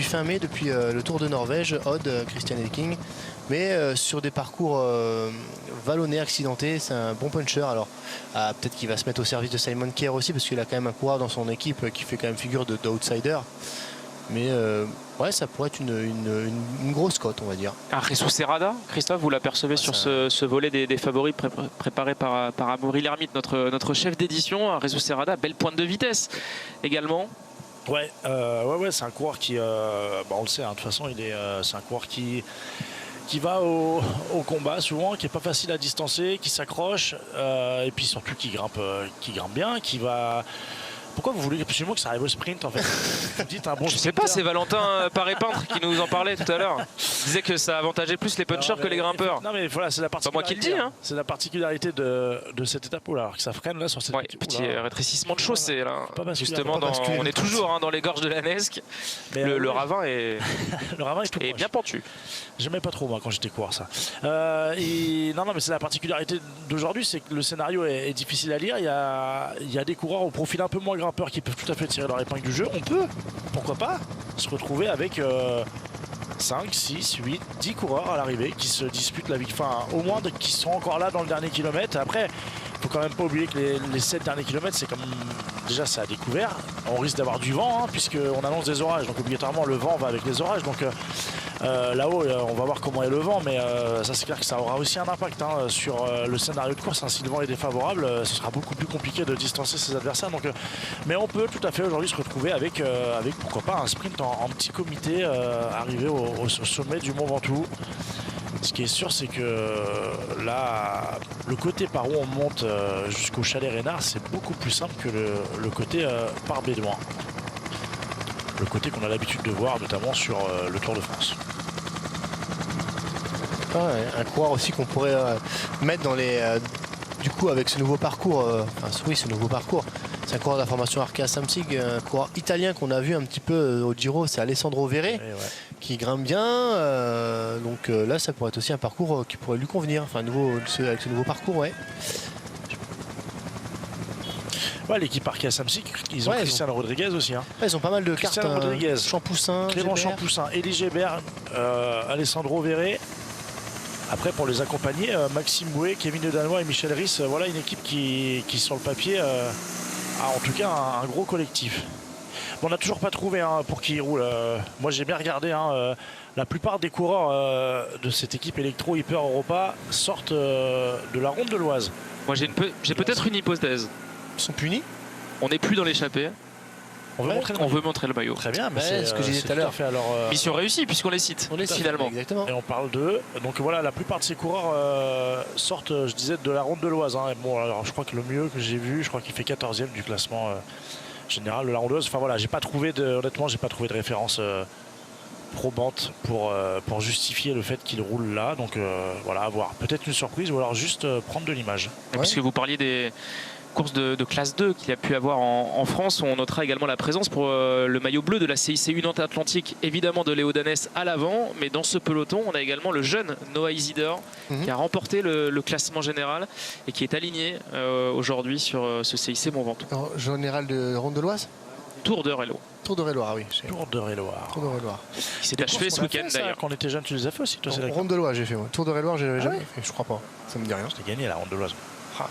fin mai, depuis le Tour de Norvège, Odd Christian Eking. Mais sur des parcours vallonnés, accidentés, c'est un bon puncher. Alors peut-être qu'il va se mettre au service de Simon Kerr aussi, parce qu'il a quand même un coureur dans son équipe qui fait quand même figure d'outsider. Mais ouais, ça pourrait être une grosse cote, on va dire. Jesus Serrada, Christophe, vous l'apercevez sur ce volet des favoris préparé par Amaury Lermite, notre chef d'édition. Jesus Serrada, belle pointe de vitesse également. Ouais, c'est un coureur qui, on le sait, hein, de toute façon, c'est un coureur qui va au combat souvent, qui est pas facile à distancer, qui s'accroche, et puis surtout qui grimpe bien, qui va. Pourquoi vous voulez absolument que ça arrive au sprint en fait? Vous dites un bon Je sais pas, c'est Valentin Paré-Peintre qui nous en parlait tout à l'heure. Il disait que ça avantageait plus les punchers que les grimpeurs. Non mais voilà, c'est la particularité. Pas moi qui le dis, hein. C'est la particularité de cette étape là, alors que ça freine là sur cette étape. Petit rétrécissement de chaussée là. Justement, on est toujours dans les gorges de la Nesque. Le ravin est le ravin est tout bien pentu. J'aimais pas trop moi quand j'étais coureur ça. Non mais c'est la particularité d'aujourd'hui, c'est que le scénario est difficile à lire. Il y a des coureurs au profil un peu moins grimpeurs qui peuvent tout à fait tirer leur épingle du jeu. On peut, pourquoi pas, se retrouver avec 5, 6, 8, 10 coureurs à l'arrivée qui se disputent la vie, enfin au moins qui sont encore là dans le dernier kilomètre. Après, faut quand même pas oublier que les 7 derniers kilomètres, c'est comme déjà c'est à découvert. On risque d'avoir du vent, hein, puisqu'on annonce des orages, donc obligatoirement le vent va avec les orages. Donc là-haut, on va voir comment est le vent, mais ça c'est clair que ça aura aussi un impact sur le scénario de course. Hein. Si le vent est défavorable, ce sera beaucoup plus compliqué de distancer ses adversaires. Donc, mais on peut tout à fait aujourd'hui se retrouver avec pourquoi pas un sprint en petit comité arrivé au sommet du Mont Ventoux. Ce qui est sûr, c'est que là, le côté par où on monte jusqu'au chalet Reynard, c'est beaucoup plus simple que le côté par Bédouin. Le côté qu'on a l'habitude de voir, notamment sur le Tour de France. Un coureur aussi qu'on pourrait mettre dans les... du coup, avec ce nouveau parcours, ce nouveau parcours, c'est un coureur de la formation Arkea Samsic, un coureur italien qu'on a vu un petit peu au Giro, c'est Alessandro Verre, qui grimpe bien. Donc là, ça pourrait être aussi un parcours qui pourrait lui convenir, enfin avec ce nouveau parcours, ouais. Ouais, l'équipe Arkea Samsic, ils ont Cristiano Rodriguez aussi. Hein. Ouais, ils ont pas mal de cartes. Cristiano Rodriguez, Champoussin, Clément Champoussin, Elie Gébert, Alessandro Verre. Après, pour les accompagner, Maxime Bouet, Kevin Le Danois et Michel Risse, voilà une équipe qui sur le papier, a en tout cas un gros collectif. Bon, on n'a toujours pas trouvé pour qui il roule. Moi, j'ai bien regardé. La plupart des coureurs de cette équipe Electro Hyper Europa sortent de la Ronde de l'Oise. Moi, j'ai peut-être une hypothèse. Ils sont punis. On n'est plus dans l'échappée. On veut montrer le maillot. Très bien, mais c'est ce que j'ai dit tout à l'heure. Mission réussie puisqu'on les cite finalement. Exactement. Et on parle d'eux. Donc voilà, la plupart de ces coureurs sortent, je disais, de la Ronde de l'Oise. Hein. Bon, alors je crois que le mieux que j'ai vu, je crois qu'il fait 14e du classement général de la Ronde de l'Oise. Enfin voilà, honnêtement, j'ai pas trouvé de référence probante pour justifier le fait qu'il roule là. Donc voilà, à voir. Peut-être une surprise ou alors juste prendre de l'image. Puisque vous parliez des course de classe 2 qu'il y a pu avoir en France, on notera également la présence pour le maillot bleu de la CIC Nantes Atlantique, évidemment de Léo Danès à l'avant, mais dans ce peloton on a également le jeune Noah Isidore qui a remporté le classement général et qui est aligné aujourd'hui sur ce CIC Mont Ventoux. Général de Ronde de l'Oise, Tour d'Eure-et-Loire. Tour d'Eure-et-Loire, oui. Tour d'Eure-et-Loire. Tour d'Eure-et-Loire. Qui s'est achevé ce week-end d'ailleurs. Quand on était jeune, tu les as fait aussi, toi? Ronde de l'Oise, j'ai fait. Ouais. Tour d'Eure-et-Loire, j'ai jamais fait. Je crois pas. Ça me dit rien. J'ai gagné la Ronde de l'Oise. Ah,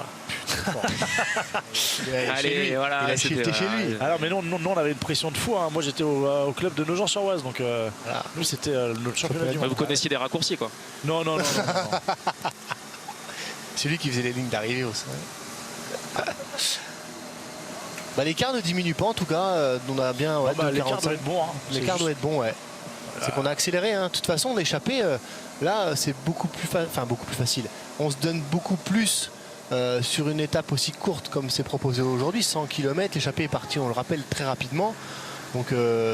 Allez, voilà, il a shifté chez lui. Alors, mais non, on avait une pression de fou. Hein. Moi, j'étais au club de Nogent-sur-Oise, donc voilà. Nous, c'était notre championnat du monde. Vous connaissiez des raccourcis, quoi? Non. C'est lui qui faisait les lignes d'arrivée aussi. L'écart ne diminue pas, en tout cas. On a bien. L'écart doit être bon. Hein. L'écart doit être bon, ouais. C'est qu'on a accéléré. Hein. De toute façon, l'échappée, là, c'est beaucoup plus facile. On se donne beaucoup plus sur une étape aussi courte comme c'est proposé aujourd'hui. 100 km, l'échappée est partie, on le rappelle, très rapidement. Donc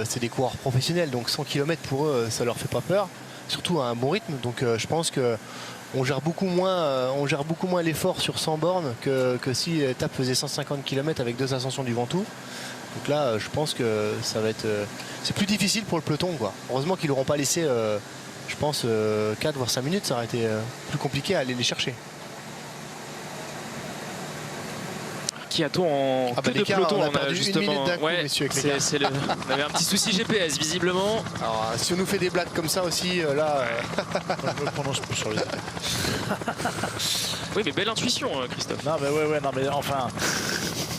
c'est des coureurs professionnels. Donc 100 km pour eux, ça leur fait pas peur. Surtout à un bon rythme. Donc je pense que on gère beaucoup moins l'effort sur 100 bornes que si l'étape faisait 150 km avec 2 ascensions du Ventoux. Donc là, je pense que ça va être... c'est plus difficile pour le peloton, quoi. Heureusement qu'ils n'auront pas laissé, je pense, 4 voire 5 minutes. Ça aurait été plus compliqué à aller les chercher. Qui a-t-on en queue de peloton? On a perdu justement... une minute d'un coup, messieurs, avec l'écart. On avait un petit souci GPS, visiblement. Alors, si on nous fait des blagues comme ça aussi, là... Je me prononce plus sur les idées. Oui, mais belle intuition, Christophe. Non, mais ouais, non, mais enfin...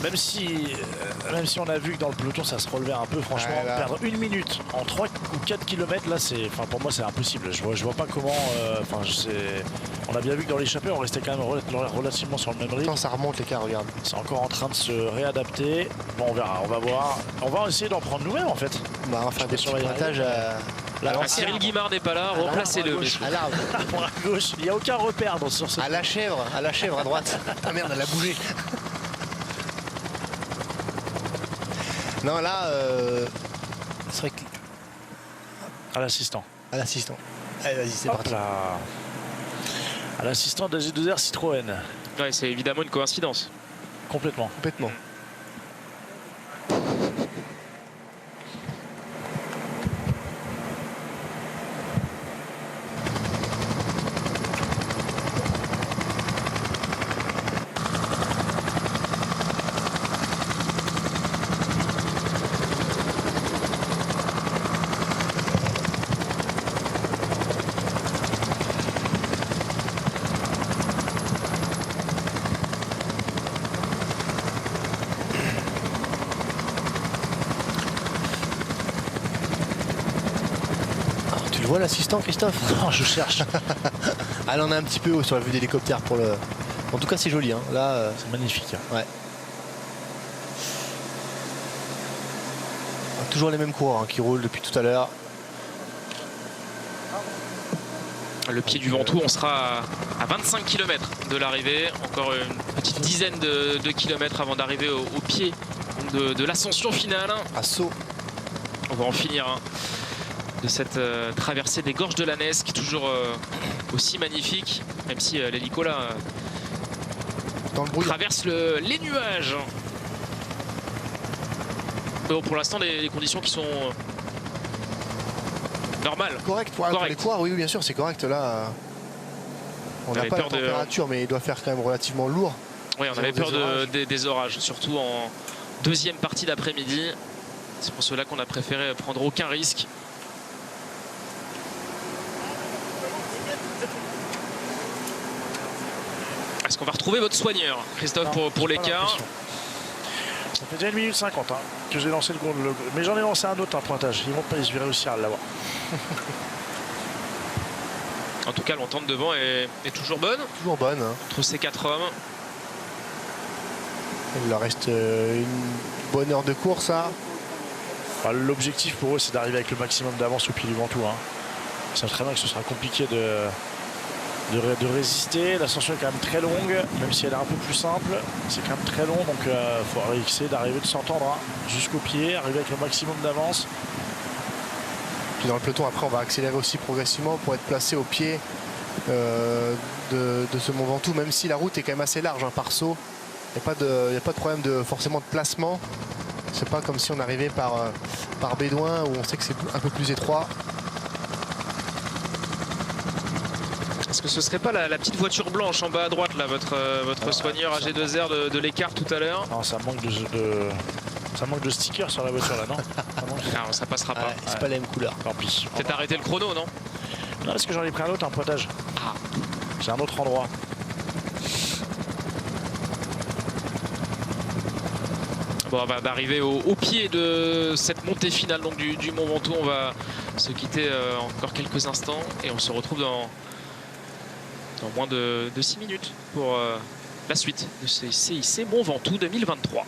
Même si on a vu que dans le peloton ça se relevait un peu, franchement, ouais, perdre 1 minute en 3 ou 4 km, là, pour moi c'est impossible. Je vois pas comment. On a bien vu que dans l'échappée on restait quand même relativement sur le même rythme. Ça remonte l'écart, regarde. C'est encore en train de se réadapter. Bon, on verra, on va voir. On va essayer d'en prendre nous-mêmes en fait. Bah, enfin, des petits pointages Cyril Guimard n'est pas là, remplacez-le. À l'arbre. À gauche, il n'y a aucun repère sur cette. À la chèvre à droite. Ah merde, elle a bougé. Non, là, c'est vrai que... À l'assistant. Allez, vas-y, c'est parti. Là. À l'assistant de AG2R Citroën. Ouais, c'est évidemment une coïncidence. Complètement. Tu le vois l'assistant, Christophe? Non, je cherche. Ah, là, on est un petit peu haut sur la vue d'hélicoptère pour le... En tout cas, c'est joli. Hein. Là, c'est magnifique. Ouais. Toujours les mêmes coureurs qui roulent depuis tout à l'heure. Le pied du Ventoux, on sera à 25 km de l'arrivée. Encore une petite dizaine de kilomètres avant d'arriver au pied de l'ascension finale. À saut. On va en finir de cette traversée des gorges de la Nesse qui est toujours aussi magnifique, même si l'hélico là dans le brouillard traverse les nuages. Bon, pour l'instant, les conditions qui sont normales. Correct pour les coureurs, oui, bien sûr, c'est correct. Là, on n'a pas la température, mais il doit faire quand même relativement lourd. Oui, on avait peur des orages, surtout en deuxième partie d'après-midi. C'est pour cela qu'on a préféré prendre aucun risque. Est-ce qu'on va retrouver votre soigneur, Christophe, pour l'écart? Ça fait déjà 1 minute 50 que j'ai lancé le mais j'en ai lancé un autre, un pointage. Ils vont pas y réussir à l'avoir. En tout cas, l'entente devant est toujours bonne. Toujours bonne. Hein. Entre ces 4 hommes. Il leur reste une bonne heure de course. Hein. Enfin, l'objectif pour eux, c'est d'arriver avec le maximum d'avance au pied du Ventoux. Hein. Ils savent très bien que ce sera compliqué de résister. L'ascension est quand même très longue, même si elle est un peu plus simple. C'est quand même très long, donc il faut essayer d'arriver de s'entendre jusqu'au pied, arriver avec le maximum d'avance. Puis dans le peloton, après, on va accélérer aussi progressivement pour être placé au pied de ce Mont Ventoux, même si la route est quand même assez large par saut. Il n'y a pas de problème forcément de placement. C'est pas comme si on arrivait par Bédouin où on sait que c'est un peu plus étroit. Est-ce que ce serait pas la petite voiture blanche en bas à droite, là, votre soigneur AG2R de l'écart tout à l'heure? Non, ça manque ça manque de stickers sur la voiture là, non? Non, ça passera pas. C'est pas la même couleur. Tant pis. Peut-être arrêter le chrono, non? Non, parce que j'en ai pris un autre, un pointage. Ah. C'est un autre endroit. Bon, on va arriver au pied de cette montée finale donc du Mont Ventoux. On va se quitter encore quelques instants et on se retrouve dans moins de 6 minutes pour la suite de ce CIC Mont Ventoux 2023.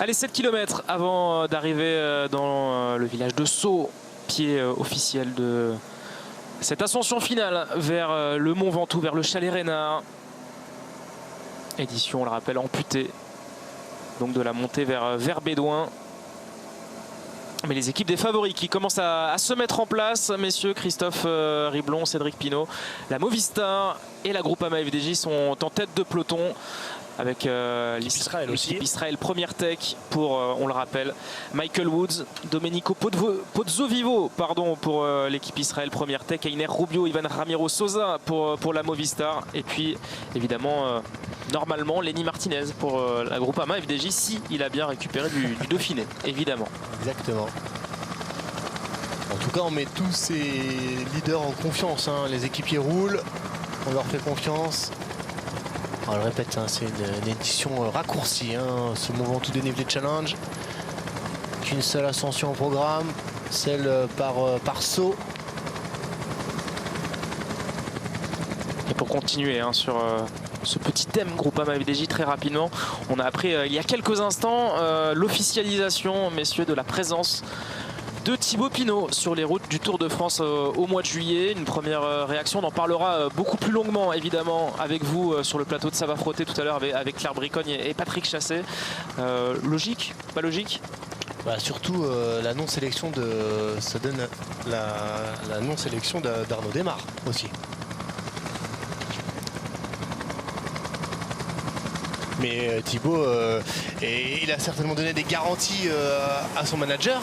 Allez, 7 km avant d'arriver dans le village de Sceaux, pied officiel de cette ascension finale vers le Mont Ventoux, vers le Chalet Reynard. Édition, on le rappelle, amputée donc de la montée vers Bédouin. Mais les équipes des favoris qui commencent à se mettre en place, messieurs, Christophe Riblon, Cédric Pinault, la Movistar et la Groupama FDJ sont en tête de peloton avec l'équipe Israël Première Tech pour, on le rappelle, Michael Woods, Domenico Pozzovivo pour l'équipe Israël Première Tech, Einer Rubio, Ivan Ramiro Sosa pour la Movistar et puis évidemment normalement Lenny Martinez pour la Groupama FDJ si il a bien récupéré du Dauphiné, évidemment. Exactement. En tout cas, on met tous ces leaders en confiance, hein. Les équipiers roulent, on leur fait confiance. Alors, je le répète, hein, c'est une édition raccourcie, hein, ce Mont Ventoux dénivelé challenge. Qu'une seule ascension au programme, celle par Sceaux. Et pour continuer hein, sur ce petit thème Groupama FDJ très rapidement, on a appris il y a quelques instants l'officialisation, messieurs, de la présence de Thibaut Pinot sur les routes du Tour de France au mois de juillet. Une première réaction, on en parlera beaucoup plus longuement évidemment avec vous sur le plateau de Ça va frotter tout à l'heure avec Claire Bricogne et Patrick Chassé. Logique, pas logique? Bah, surtout la non-sélection ça donne la non-sélection d'Arnaud Démare aussi. Mais Thibaut, il a certainement donné des garanties à son manager,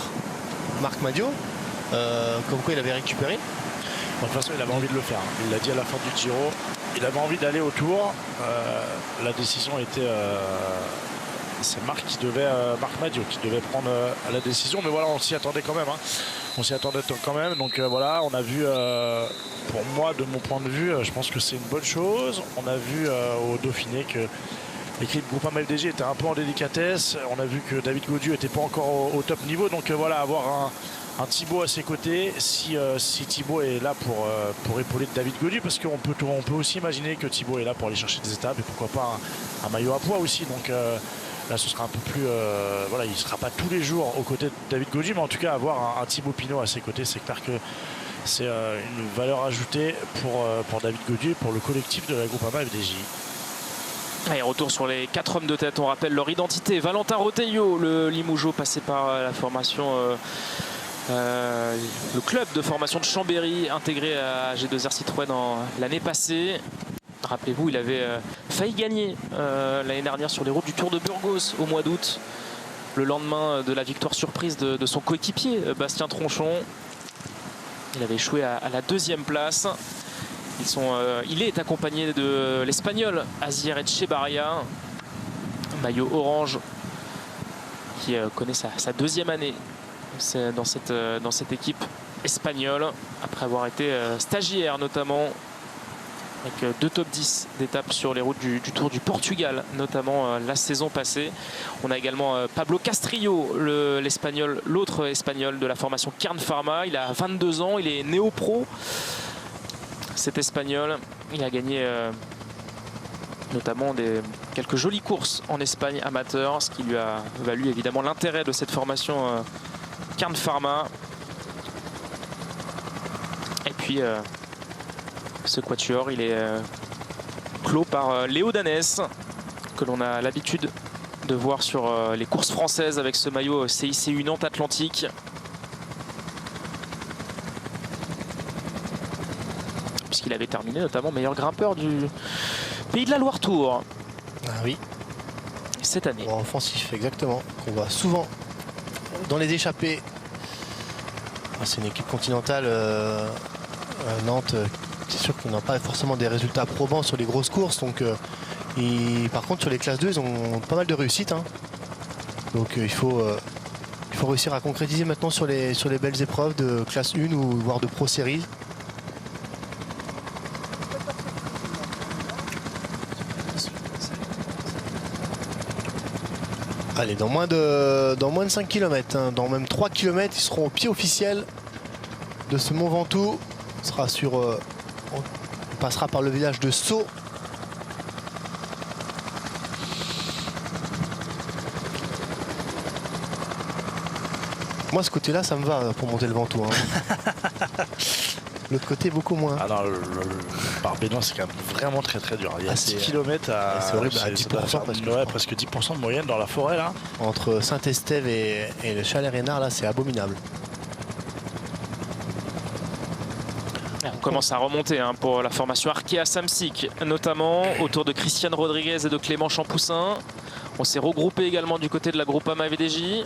Marc Madiot, comme quoi il avait récupéré. De toute façon, il avait envie de le faire. Il l'a dit à la fin du Giro. Il avait envie d'aller au Tour. La décision était... c'est Marc Madiot qui devait prendre la décision. Mais voilà, on s'y attendait quand même. Hein. On s'y attendait quand même. Donc voilà, on a vu, pour moi, de mon point de vue, je pense que c'est une bonne chose. On a vu au Dauphiné que l'équipe Groupama FDJ était un peu en délicatesse. On a vu que David Gaudu n'était pas encore au top niveau. Donc voilà, avoir un Thibaut à ses côtés, si Thibaut est là pour épauler David Gaudu, parce qu'on peut aussi imaginer que Thibaut est là pour aller chercher des étapes et pourquoi pas un maillot à poids aussi. Donc là, ce sera un peu plus... voilà, il ne sera pas tous les jours aux côtés de David Gaudu, mais en tout cas, avoir un Thibaut Pinot à ses côtés, c'est clair que c'est une valeur ajoutée pour David Gaudu et pour le collectif de la Groupama FDJ. Allez, retour sur les 4 hommes de tête, on rappelle leur identité. Valentin Roteillot, le Limougeot passé par la formation, le club de formation de Chambéry, intégré à G2R Citroën l'année passée. Rappelez-vous, il avait failli gagner l'année dernière sur les routes du Tour de Burgos au mois d'août, le lendemain de la victoire surprise de son coéquipier Bastien Tronchon. Il avait échoué à la 2e place. Il est accompagné de l'Espagnol Asier Echevarria, maillot orange, qui connaît sa 2e année dans cette équipe espagnole, après avoir été stagiaire notamment, avec 2 top 10 d'étapes sur les routes du Tour du Portugal, notamment la saison passée. On a également Pablo Castrillo, l'Espagnol, l'autre Espagnol de la formation Kern Pharma. Il a 22 ans, il est néo-pro. Cet Espagnol, il a gagné notamment quelques jolies courses en Espagne amateur, ce qui lui a valu évidemment l'intérêt de cette formation Kern Pharma. Et puis ce quatuor, il est clos par Léo Danès, que l'on a l'habitude de voir sur les courses françaises avec ce maillot CICU Nantes Atlantique. Puisqu'il avait terminé notamment meilleur grimpeur du Pays de la Loire Tour. Ah oui. Cette année. Bon, offensif, exactement. On voit souvent dans les échappées. C'est une équipe continentale. Nantes, c'est sûr qu'ils n'ont pas forcément des résultats probants sur les grosses courses. Donc, par contre, sur les classes 2, ils ont pas mal de réussite. Hein. Donc, il faut réussir à concrétiser maintenant sur les belles épreuves de classe 1 ou voire de Pro Series. Allez, dans moins de 5 km, hein, dans même 3 km, ils seront au pied officiel de ce Mont Ventoux. On passera par le village de Sceaux. Moi, ce côté-là, ça me va pour monter le Ventoux. Hein. L'autre côté, beaucoup moins. Ah non, par Bédouin, c'est quand même vraiment très très dur. Il y a 6 km c'est horrible, à 10%, presque 10% de moyenne dans la forêt là. Entre Saint-Estève et le Chalet-Reynard, là, c'est abominable. On commence à remonter hein, pour la formation Arkea Samsic, notamment autour de Christian Rodriguez et de Clément Champoussin. On s'est regroupé également du côté de la Groupama VDJ.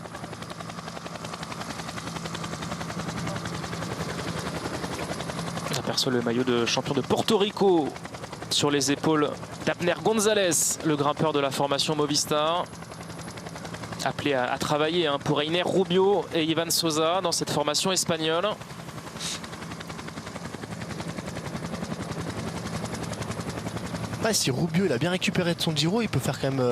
On aperçoit le maillot de champion de Porto Rico sur les épaules d'Abner González, le grimpeur de la formation Movistar. Appelé à travailler hein, pour Einer Rubio et Ivan Sosa dans cette formation espagnole. Ouais, si Rubio il a bien récupéré de son Giro, il peut faire quand même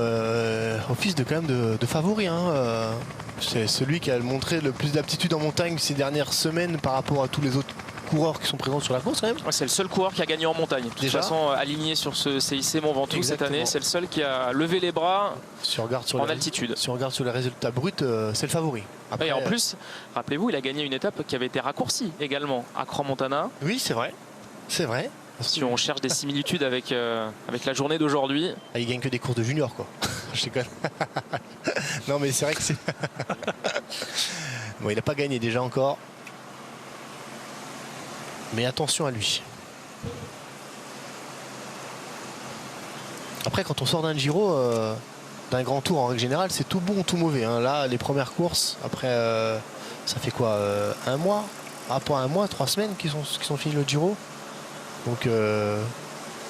office de, de favori. Hein. C'est celui qui a montré le plus d'aptitude en montagne ces dernières semaines par rapport à tous les autres coureurs qui sont présents sur la course quand même. Ouais, c'est le seul coureur qui a gagné en montagne. De toute façon, aligné sur ce CIC Mont Ventoux cette année, c'est le seul qui a levé les bras en altitude. Si on regarde sur les résultats bruts, c'est le favori. Après, et en plus, rappelez-vous, il a gagné une étape qui avait été raccourcie également à Crans-Montana. Oui, c'est vrai. C'est vrai. Si on cherche des similitudes avec la journée d'aujourd'hui. Ah, il gagne que des courses de junior, quoi. Je déconne. Non, mais c'est vrai que c'est... Bon, il n'a pas gagné déjà encore. Mais attention à lui. Après, quand on sort d'un Giro, d'un grand tour en règle générale, c'est tout bon ou tout mauvais. Hein. Là, les premières courses, après, ça fait quoi un mois? Ah, pas un mois, 3 semaines qui sont finis le Giro. Donc,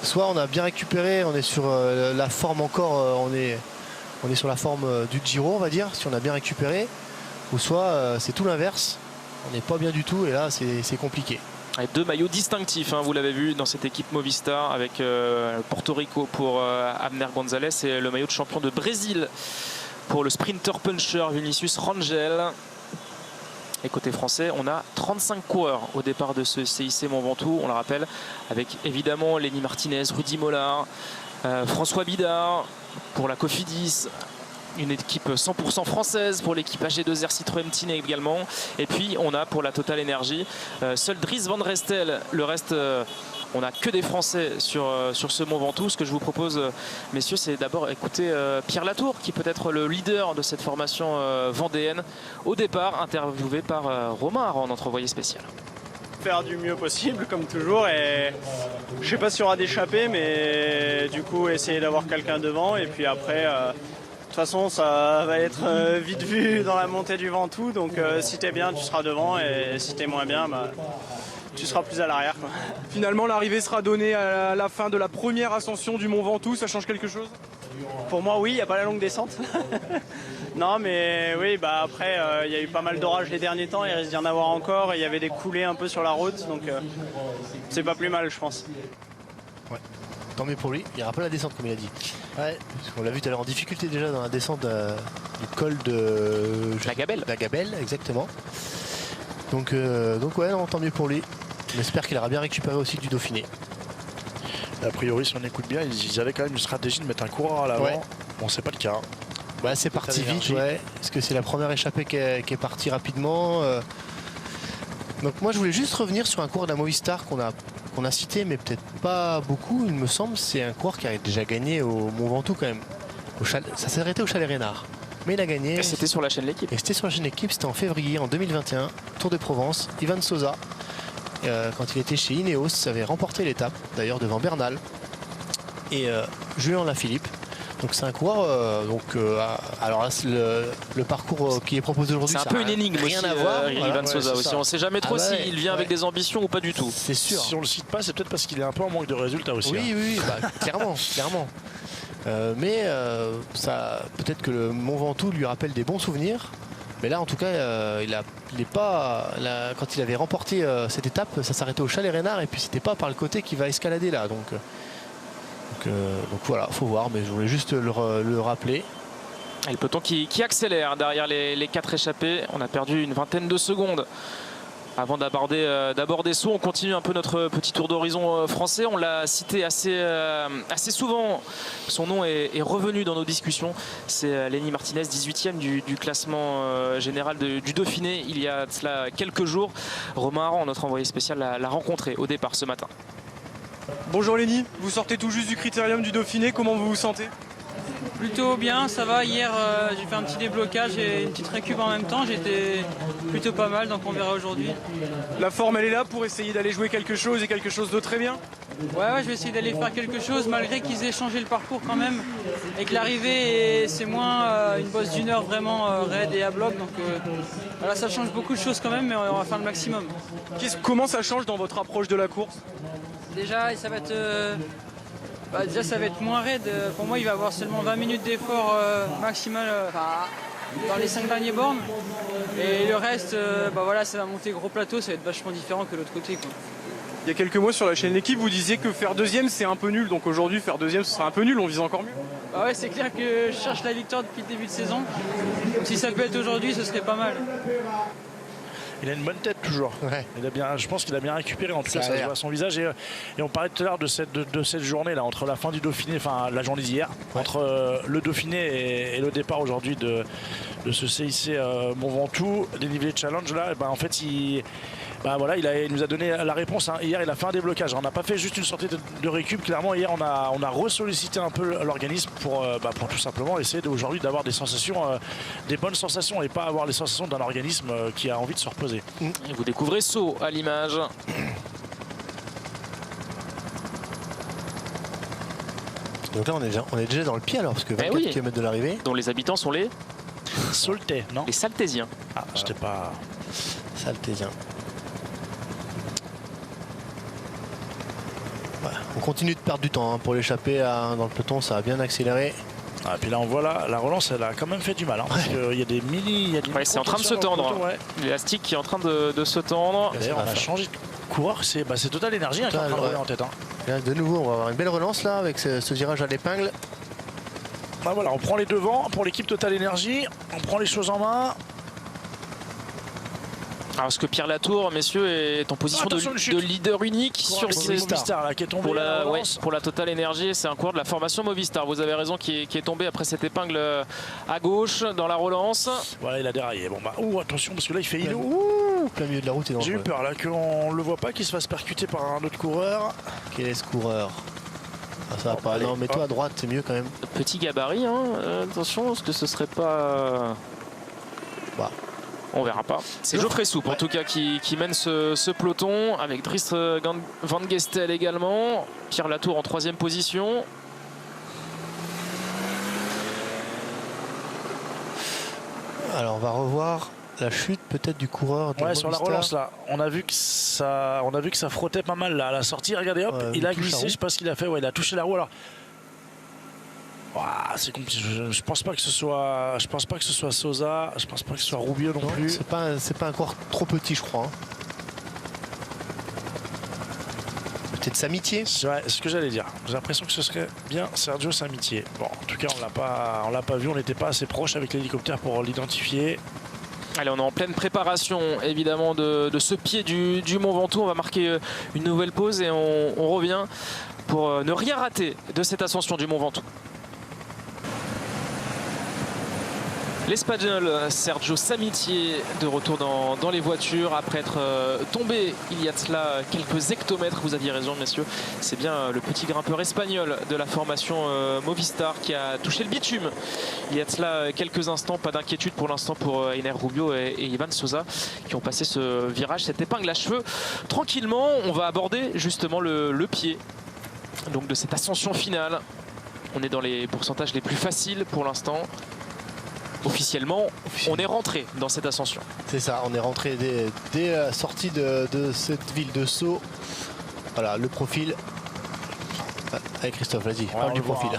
soit on a bien récupéré, on est sur la forme encore, on est sur la forme du Giro, on va dire, si on a bien récupéré. Ou soit c'est tout l'inverse, on n'est pas bien du tout et là, c'est compliqué. Et 2 maillots distinctifs, hein, vous l'avez vu dans cette équipe Movistar avec Porto Rico pour Abner González et le maillot de champion de Brésil pour le sprinter puncher Vinicius Rangel. Et côté français, on a 35 coureurs au départ de ce CIC Mont Ventoux, on le rappelle, avec évidemment Lenny Martinez, Rudy Mollard, François Bidard pour la Cofidis. Une équipe 100% française pour l'équipe AG2R Citroën Team également. Et puis on a pour la Total Energy seul Dries Van Restel. Le reste, on n'a que des Français sur ce Mont Ventoux. Ce que je vous propose, messieurs, c'est d'abord écouter Pierre Latour, qui peut être le leader de cette formation vendéenne. Au départ, interviewé par Romain Aran, notre envoyé spécial. Faire du mieux possible comme toujours et je sais pas s'il y aura d'échappée, mais du coup essayer d'avoir quelqu'un devant et puis après... De toute façon, ça va être vite vu dans la montée du Ventoux. Donc si t'es bien, tu seras devant. Et si t'es moins bien, bah, tu seras plus à l'arrière. Finalement, l'arrivée sera donnée à la fin de la première ascension du Mont Ventoux. Ça change quelque chose? Pour moi, oui, il n'y a pas la longue descente. Non, mais oui, bah, après, il y a eu pas mal d'orages les derniers temps. Il risque d'y en avoir encore. Il y avait des coulées un peu sur la route. Donc c'est pas plus mal, je pense. Ouais. Tant mieux pour lui, il rappelle la descente comme il a dit. Ouais, on l'a vu tout à l'heure en difficulté déjà dans la descente du col de la Gabelle, exactement. Donc ouais, non, tant mieux pour lui. On espère qu'il aura bien récupéré aussi du Dauphiné. A priori, si on écoute bien, ils avaient quand même une stratégie de mettre un coureur à l'avant. Ouais. Bon, c'est pas le cas. Ouais, c'est parti vite, ouais. Parce que c'est la première échappée qui est partie rapidement. Donc moi, je voulais juste revenir sur un coureur de la Movistar qu'on a cité, mais peut-être pas beaucoup, il me semble. C'est un coureur qui a déjà gagné au Mont Ventoux quand même. Ça s'est arrêté au Chalet-Reynard. Mais il a gagné. Et c'était sur la chaîne L'équipe. Et c'était sur la chaîne L'équipe, c'était en février, en 2021. Tour de Provence, Ivan Sosa. Quand il était chez Ineos, avait remporté l'étape, d'ailleurs devant Bernal. Et Julien Lafilippe. Donc c'est un coureur, alors là le parcours qui est proposé aujourd'hui, c'est un peu une énigme rien aussi, à voir. Ivan Sosa aussi. On ne sait jamais trop s'il vient avec des ambitions ou pas du tout. C'est sûr. Si on le cite pas, c'est peut-être parce qu'il est un peu en manque de résultats aussi. Oui, bah, clairement. Mais ça, peut-être que le Mont Ventoux lui rappelle des bons souvenirs. Mais là, en tout cas, quand il avait remporté cette étape, ça s'arrêtait au Chalet-Reynard et puis c'était pas par le côté qu'il va escalader là. Donc voilà, faut voir, mais je voulais juste le rappeler. Et le peloton qui accélère derrière les 4 échappés. On a perdu une vingtaine de secondes Avant d'aborder Sceaux, on continue un peu notre petit tour d'horizon français. On l'a cité assez souvent. Son nom est revenu dans nos discussions. C'est Lenny Martinez, 18e du classement général du Dauphiné. Il y a cela quelques jours. Romain Aran, notre envoyé spécial, l'a rencontré au départ ce matin. Bonjour Lenny, vous sortez tout juste du Critérium du Dauphiné, comment vous vous sentez? Plutôt bien, ça va. Hier, j'ai fait un petit déblocage et une petite récup en même temps. J'étais plutôt pas mal, donc on verra aujourd'hui. La forme, elle est là pour essayer d'aller jouer quelque chose et quelque chose de très bien? Ouais, je vais essayer d'aller faire quelque chose, malgré qu'ils aient changé le parcours quand même. Et que l'arrivée, c'est moins une bosse d'une heure vraiment raide et à bloc. Donc voilà, ça change beaucoup de choses quand même, mais on va faire le maximum. Comment ça change dans votre approche de la course? Déjà, ça va être... déjà ça va être moins raide. Pour moi il va y avoir seulement 20 minutes d'effort maximal dans les 5 derniers bornes. Et le reste, voilà, ça va monter gros plateau, ça va être vachement différent que l'autre côté, quoi. Il y a quelques mois sur la chaîne L'équipe, vous disiez que faire deuxième c'est un peu nul. Donc aujourd'hui faire deuxième ce sera un peu nul, on vise encore mieux. Bah ouais, c'est clair que je cherche la victoire depuis le début de saison. Donc si ça peut être aujourd'hui, ce serait pas mal. Il a une bonne tête toujours. Ouais. Je pense qu'il a bien récupéré. En tout cas, ça se voit à son visage. Et on parlait tout à l'heure de cette journée là, entre la fin du Dauphiné, enfin la journée d'hier, entre le Dauphiné et le départ aujourd'hui de ce CIC Mont Ventoux, dénivelé challenge là. Et ben, en fait, il nous a donné la réponse. Hein. Hier, il a fait un déblocage. On n'a pas fait juste une sortie de récup. Clairement, hier, on a ressollicité un peu l'organisme pour tout simplement essayer aujourd'hui d'avoir des sensations, des bonnes sensations et pas avoir les sensations d'un organisme qui a envie de se reposer. Et vous découvrez Sceaux à l'image. Donc là, on est déjà dans le pied alors, parce que 24 km de l'arrivée. Dont les habitants sont les Saultais, non? Les Saltésiens. Ah, j'étais pas... Saltésien. Ouais, on continue de perdre du temps pour l'échapper dans le peloton, ça a bien accéléré. Ah, puis là on voit la relance, elle a quand même fait du mal. Hein, parce qu'il y a des mini. C'est en train de se tendre. L'élastique qui est en train de se tendre. D'ailleurs, on a changé de coureur. C'est Total Energy qui est en train de rouler en tête. Hein. Là, de nouveau, on va avoir une belle relance là avec ce virage à l'épingle. Bah voilà, on prend les devants pour l'équipe Total Energy. On prend les choses en main. Alors, est-ce que Pierre Latour, messieurs, est en position de leader unique sur ces Movistar là, qui est tombé pour la Total Energy? C'est un coureur de la formation Movistar. Vous avez raison, qui est tombé après cette épingle à gauche dans la relance. Voilà, il a déraillé. Bon bah, attention parce que là il fait plein milieu de la route. J'ai eu peur là qu'on le voit pas, qu'il se fasse percuter par un autre coureur. Quel est ce coureur? Ça va pas. Non, mets-toi à droite, c'est mieux quand même. Petit gabarit, hein. Attention, est-ce que ce serait pas... On verra pas. C'est Geoffrey Soupe en tout cas qui mène ce peloton avec Dries Van Gestel également. Pierre Latour en 3e position. Alors on va revoir la chute peut-être du coureur de sur la relance là. On a vu que ça frottait pas mal là à la sortie. Regardez hop, il a glissé, je sais pas ce qu'il a fait. Ouais, il a touché la roue alors. C'est compliqué. Je pense pas que ce soit Sosa, je pense pas que ce soit Rubio non plus. C'est pas un coureur trop petit, je crois. Hein. Peut-être Samitier. Ouais, c'est ce que j'allais dire. J'ai l'impression que ce serait bien Sergio Samitier. Bon, en tout cas, on l'a pas vu, on n'était pas assez proche avec l'hélicoptère pour l'identifier. Allez, on est en pleine préparation évidemment de ce pied du Mont Ventoux. On va marquer une nouvelle pause et on revient pour ne rien rater de cette ascension du Mont Ventoux. L'Espagnol Sergio Samitier de retour dans les voitures après être tombé il y a de cela quelques hectomètres. Vous aviez raison, messieurs, c'est bien le petit grimpeur espagnol de la formation Movistar qui a touché le bitume il y a de cela quelques instants. Pas d'inquiétude pour l'instant pour Einer Rubio et Ivan Sosa qui ont passé ce virage, cette épingle à cheveux. Tranquillement, on va aborder justement le pied donc de cette ascension finale. On est dans les pourcentages les plus faciles pour l'instant. Officiellement, on est rentré dans cette ascension. C'est ça, on est rentré dès la sortie de cette ville de Sceaux. Voilà, le profil. Allez Christophe, vas-y, parle du profil.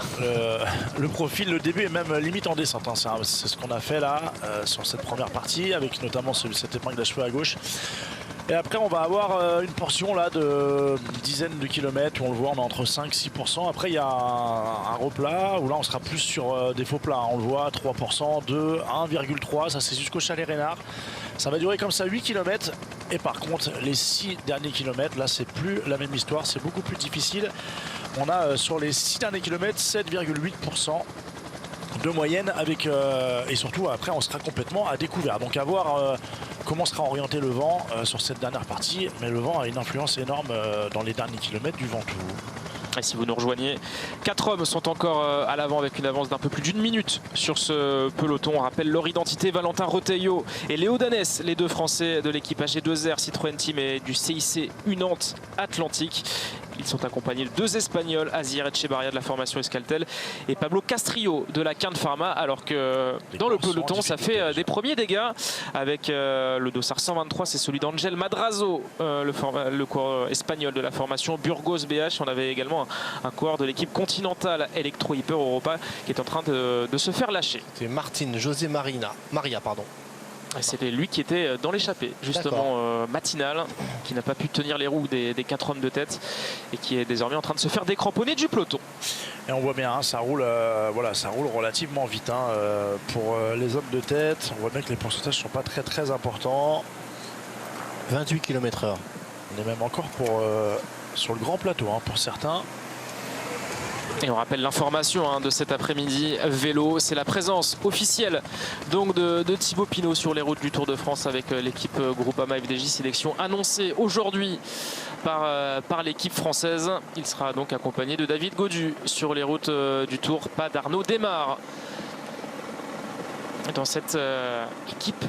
Le profil, le début est même limite en descente. Hein. C'est ce qu'on a fait là sur cette première partie, avec notamment cette épingle à cheveux à gauche. Et après on va avoir une portion là de dizaines de kilomètres où on le voit, on est entre 5-6%. Après il y a un replat où là on sera plus sur des faux plats. On le voit 3%, 2, 1,3, ça c'est jusqu'au Chalet Reynard. Ça va durer comme ça 8 km. Et par contre les 6 derniers kilomètres, là c'est plus la même histoire, c'est beaucoup plus difficile. On a sur les 6 derniers kilomètres 7,8% de moyenne avec et surtout après on sera complètement à découvert. Donc à voir comment sera orienté le vent sur cette dernière partie, mais le vent a une influence énorme dans les derniers kilomètres du Ventoux. Et si vous nous rejoignez, 4 hommes sont encore à l'avant avec une avance d'un peu plus d'1 minute sur ce peloton. On rappelle leur identité, Valentin Retailleau et Léo Danès, les deux Français de l'équipe AG2R Citroën Team et du CIC Unantes Atlantique. Ils sont accompagnés de 2 Espagnols, Asier Echevarria de la formation Euskaltel et Pablo Castrillo de la Quinte Pharma, alors que dans le peloton ça fait des premiers dégâts avec le dossard 123, c'est celui d'Angel Madrazo, le coureur espagnol de la formation Burgos BH. On avait également un coureur de l'équipe continentale Electro Hyper Europa qui est en train de se faire lâcher. C'est José Maria, pardon. C'était lui qui était dans l'échappée justement matinale, qui n'a pas pu tenir les roues des 4 hommes de tête et qui est désormais en train de se faire décramponner du peloton. Et on voit bien, hein, ça roule relativement vite pour les hommes de tête. On voit bien que les pourcentages ne sont pas très importants. 28 km/h. On est même encore sur le grand plateau pour certains. Et on rappelle l'information de cet après-midi vélo, c'est la présence officielle donc de Thibaut Pinot sur les routes du Tour de France avec l'équipe Groupama FDJ Sélection annoncée aujourd'hui par l'équipe française. Il sera donc accompagné de David Gaudu sur les routes du Tour, pas d'Arnaud Desmar dans cette équipe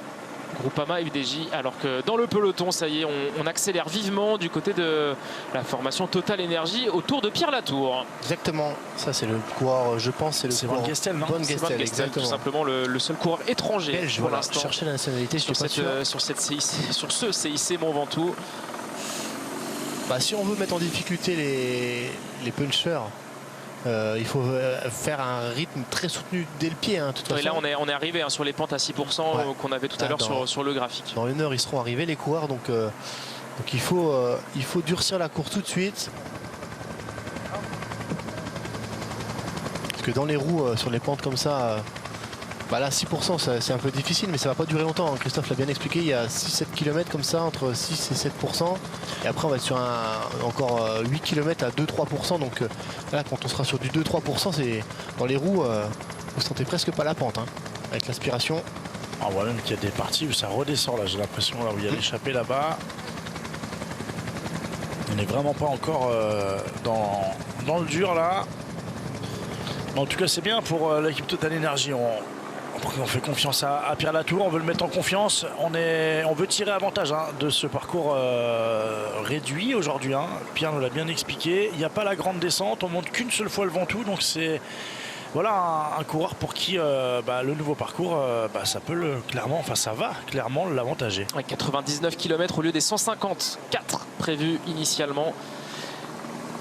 Groupama FDJ, alors que dans le peloton, ça y est, on accélère vivement du côté de la formation Total Energy autour de Pierre Latour. Exactement, ça c'est le coureur, je pense, c'est le coureur Van Gestel, non? Van Gestel, exactement. Tout simplement le seul coureur étranger belge, pour voilà, l'instant. Chercher la nationalité sur ce CIC Mont Ventoux. Si on veut mettre en difficulté les punchers, il faut faire un rythme très soutenu dès le pied. De toute façon. Et là on est arrivé sur les pentes à 6% qu'on avait tout à l'heure sur le graphique. Dans 1 heure ils seront arrivés les coureurs, donc il faut durcir la course tout de suite. Parce que dans les roues, sur les pentes comme ça, là 6% c'est un peu difficile, mais ça va pas durer longtemps. Christophe l'a bien expliqué, il y a 6-7 km comme ça, entre 6 et 7%. Et après on va être sur encore 8 km à 2-3%. Donc là quand on sera sur du 2-3%, c'est dans les roues, vous sentez presque pas la pente avec l'aspiration. On voit même qu'il y a des parties où ça redescend là, j'ai l'impression, là où il y a l'échappée là-bas. On n'est vraiment pas encore dans le dur là. Mais en tout cas c'est bien pour l'équipe Total Energy. On fait confiance à Pierre Latour, on veut le mettre en confiance, on veut tirer avantage de ce parcours réduit aujourd'hui. Pierre nous l'a bien expliqué, il n'y a pas la grande descente, on monte qu'une seule fois le Ventoux, donc c'est un coureur pour qui le nouveau parcours, ça va clairement l'avantager. 99 km au lieu des 154 prévus initialement.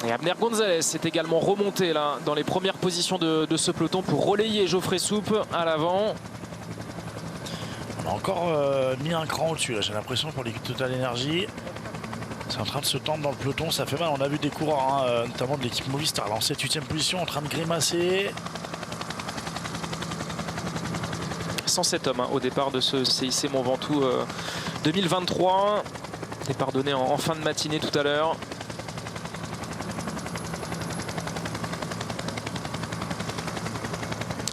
Et Abner Gonzalez est également remonté là dans les premières positions de ce peloton pour relayer Geoffrey Soupe à l'avant. On a encore mis un cran au-dessus, j'ai l'impression, pour l'équipe Total Energy. C'est en train de se tendre dans le peloton, ça fait mal. On a vu des coureurs, notamment de l'équipe Movistar, là en 7-8e position, en train de grimacer. 107 hommes au départ de ce CIC Mont Ventoux 2023. Départ donné en fin de matinée tout à l'heure.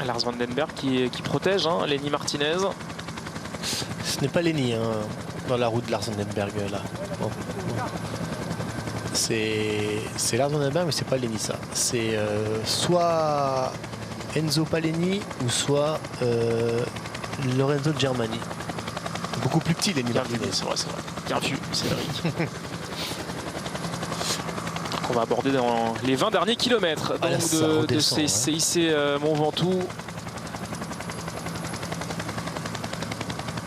Lars Vandenberg qui protège Lenny Martinez. Ce n'est pas Lenny dans la route de Lars Vandenberg là. Bon. C'est Lars Vandenberg, mais c'est pas Lenny ça. C'est soit Enzo Paleni ou soit Lorenzo Germani. Beaucoup plus petit Lenny Martinez. C'est vrai. Bien vu, Cédric. On va aborder dans les 20 derniers kilomètres de ces CIC Mont Ventoux.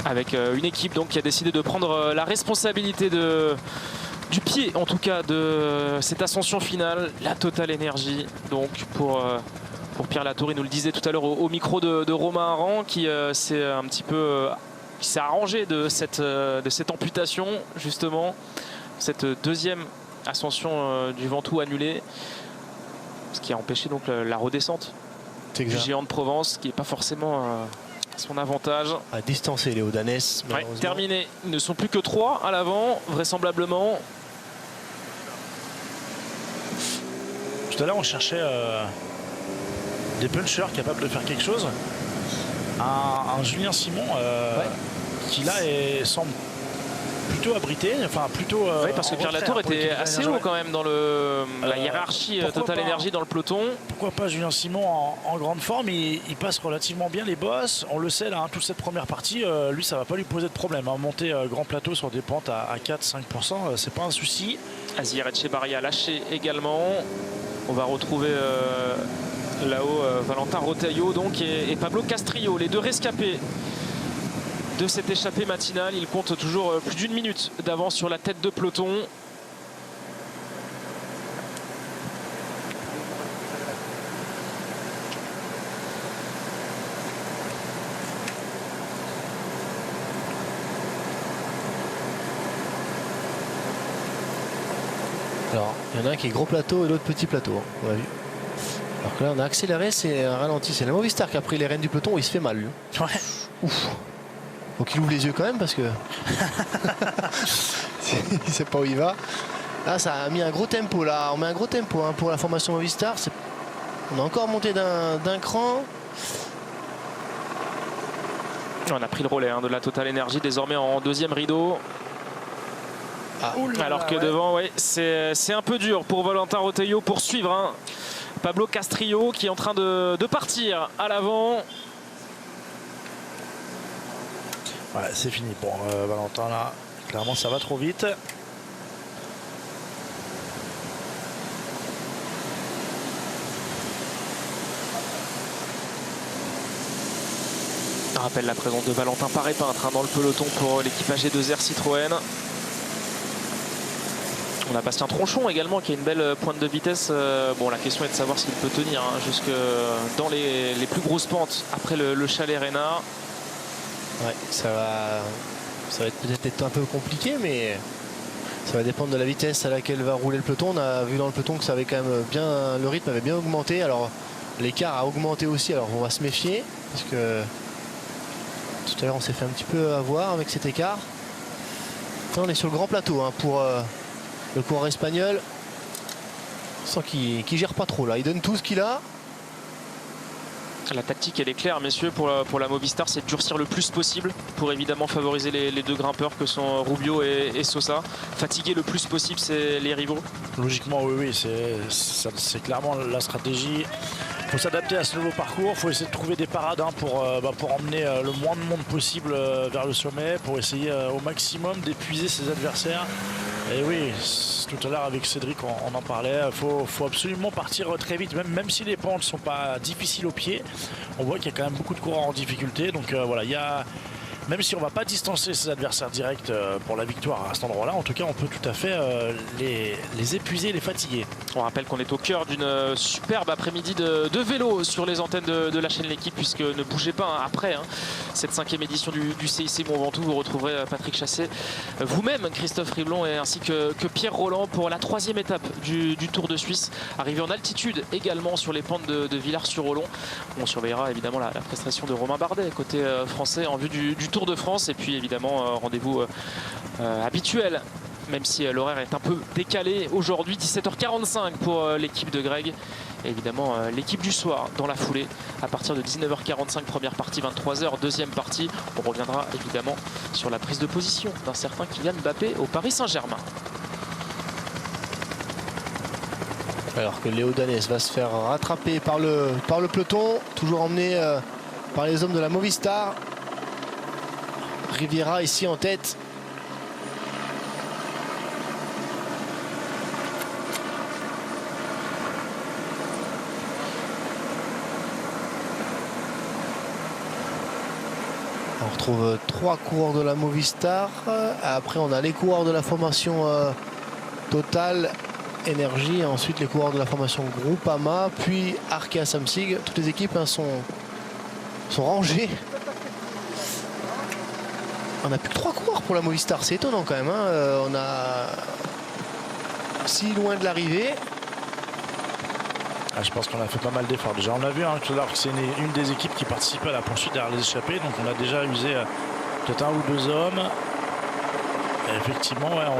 Avec une équipe qui a décidé de prendre la responsabilité du pied, en tout cas, de cette ascension finale, la Total Energy. Donc pour Pierre Latour, il nous le disait tout à l'heure au micro de Romain Aran, qui s'est un petit peu qui s'est arrangé de cette amputation, justement. Cette deuxième ascension du Ventoux annulée, ce qui a empêché donc la redescente du géant de Provence, qui n'est pas forcément à son avantage. À distancer Léo Danès. Ouais, terminé. Ils ne sont plus que 3 à l'avant, vraisemblablement. Tout à l'heure, on cherchait des punchers capables de faire quelque chose. Un Julien Simon qui là semble plutôt abrité, enfin plutôt. Oui, parce que Pierre Latour était assez haut quand même dans la hiérarchie Total Energy dans le peloton. Pourquoi pas Julien Simon en grande forme, il passe relativement bien les bosses. On le sait là, toute cette première partie, lui ça va pas lui poser de problème. Monter grand plateau sur des pentes à 4-5%, c'est pas un souci. Azir Etchebarria lâché également. On va retrouver là-haut Valentin Rotaillot donc, et Pablo Castrillo, les deux rescapés de cette échappée matinale. Ils comptent toujours plus d'1 minute d'avance sur la tête de peloton. Alors, il y en a un qui est gros plateau et l'autre petit plateau, on a vu. Alors que là, on a accéléré, c'est un ralenti. C'est la Movistar qui a pris les rênes du peloton, il se fait mal, lui. Ouais. Ouf. Faut qu'il ouvre les yeux quand même parce que il sait pas où il va. Là, ça a mis un gros tempo. Là, on met un gros tempo pour la formation Movistar. On a encore monté d'un cran. On a pris le relais de la Total Energy, désormais en deuxième rideau. Alors que devant, c'est un peu dur pour Valentin Rotaillot pour suivre Pablo Castrillo qui est en train de partir à l'avant. Ouais, c'est fini pour Valentin là. Clairement, ça va trop vite. On rappelle la présence de Valentin Paré-Peintre dans le peloton pour l'équipage G2R Citroën. On a Bastien Tronchon également qui a une belle pointe de vitesse. Bon, la question est de savoir s'il peut tenir jusque dans les plus grosses pentes après le Chalet Reynard. Ouais, ça va être peut-être un peu compliqué, mais ça va dépendre de la vitesse à laquelle va rouler le peloton. On a vu dans le peloton que ça avait quand même bien, le rythme avait bien augmenté. Alors l'écart a augmenté aussi. Alors on va se méfier parce que tout à l'heure on s'est fait un petit peu avoir avec cet écart. Là, on est sur le grand plateau pour le coureur espagnol. Sans qu'il gère pas trop là. Il donne tout ce qu'il a. La tactique elle est claire messieurs pour la Movistar, c'est de durcir le plus possible pour évidemment favoriser les deux grimpeurs que sont Rubio et Sosa. Fatiguer le plus possible c'est les rivaux. Logiquement oui, c'est clairement la stratégie. Il faut s'adapter à ce nouveau parcours, il faut essayer de trouver des parades pour emmener le moins de monde possible vers le sommet, pour essayer au maximum d'épuiser ses adversaires. Et oui, tout à l'heure avec Cédric on en parlait, il faut absolument partir très vite, même si les pentes ne sont pas difficiles au pied. On voit qu'il y a quand même beaucoup de coureurs en difficulté, donc voilà, même si on ne va pas distancer ses adversaires directs pour la victoire à cet endroit-là, en tout cas on peut tout à fait les épuiser, les fatiguer. On rappelle qu'on est au cœur d'une superbe après-midi de vélo sur les antennes de la chaîne L'Équipe, puisque ne bougez pas après cette 5e édition du CIC Mont Ventoux. Vous retrouverez Patrick Chassé, vous-même Christophe Riblon ainsi que Pierre Rolland pour la 3e étape du Tour de Suisse. Arrivé en altitude également sur les pentes de Villars-sur-Olon. On surveillera évidemment la prestation de Romain Bardet côté français en vue du Tour de France, et puis évidemment rendez-vous habituel, même si l'horaire est un peu décalé aujourd'hui, 17h45 pour l'équipe de Greg, et évidemment l'équipe du soir dans la foulée à partir de 19h45, première partie, 23h, deuxième partie. On reviendra évidemment sur la prise de position d'un certain Kylian Mbappé au Paris Saint-Germain. Alors que Léo Danès va se faire rattraper par le peloton, toujours emmené par les hommes de la Movistar. Riviera ici en tête. On retrouve 3 coureurs de la Movistar. Après on a les coureurs de la formation Total Energy, et ensuite les coureurs de la formation Groupama, puis Arkea Samsic. Toutes les équipes sont rangées. On n'a plus que 3 coureurs pour la Movistar, c'est étonnant quand même. Hein. On a si loin de l'arrivée. Je pense qu'on a fait pas mal d'efforts. Déjà, on a vu tout à l'heure que c'est une des équipes qui participait à la poursuite derrière les échappés. Donc on a déjà usé peut-être 1 ou 2 hommes. Et effectivement, ouais, alors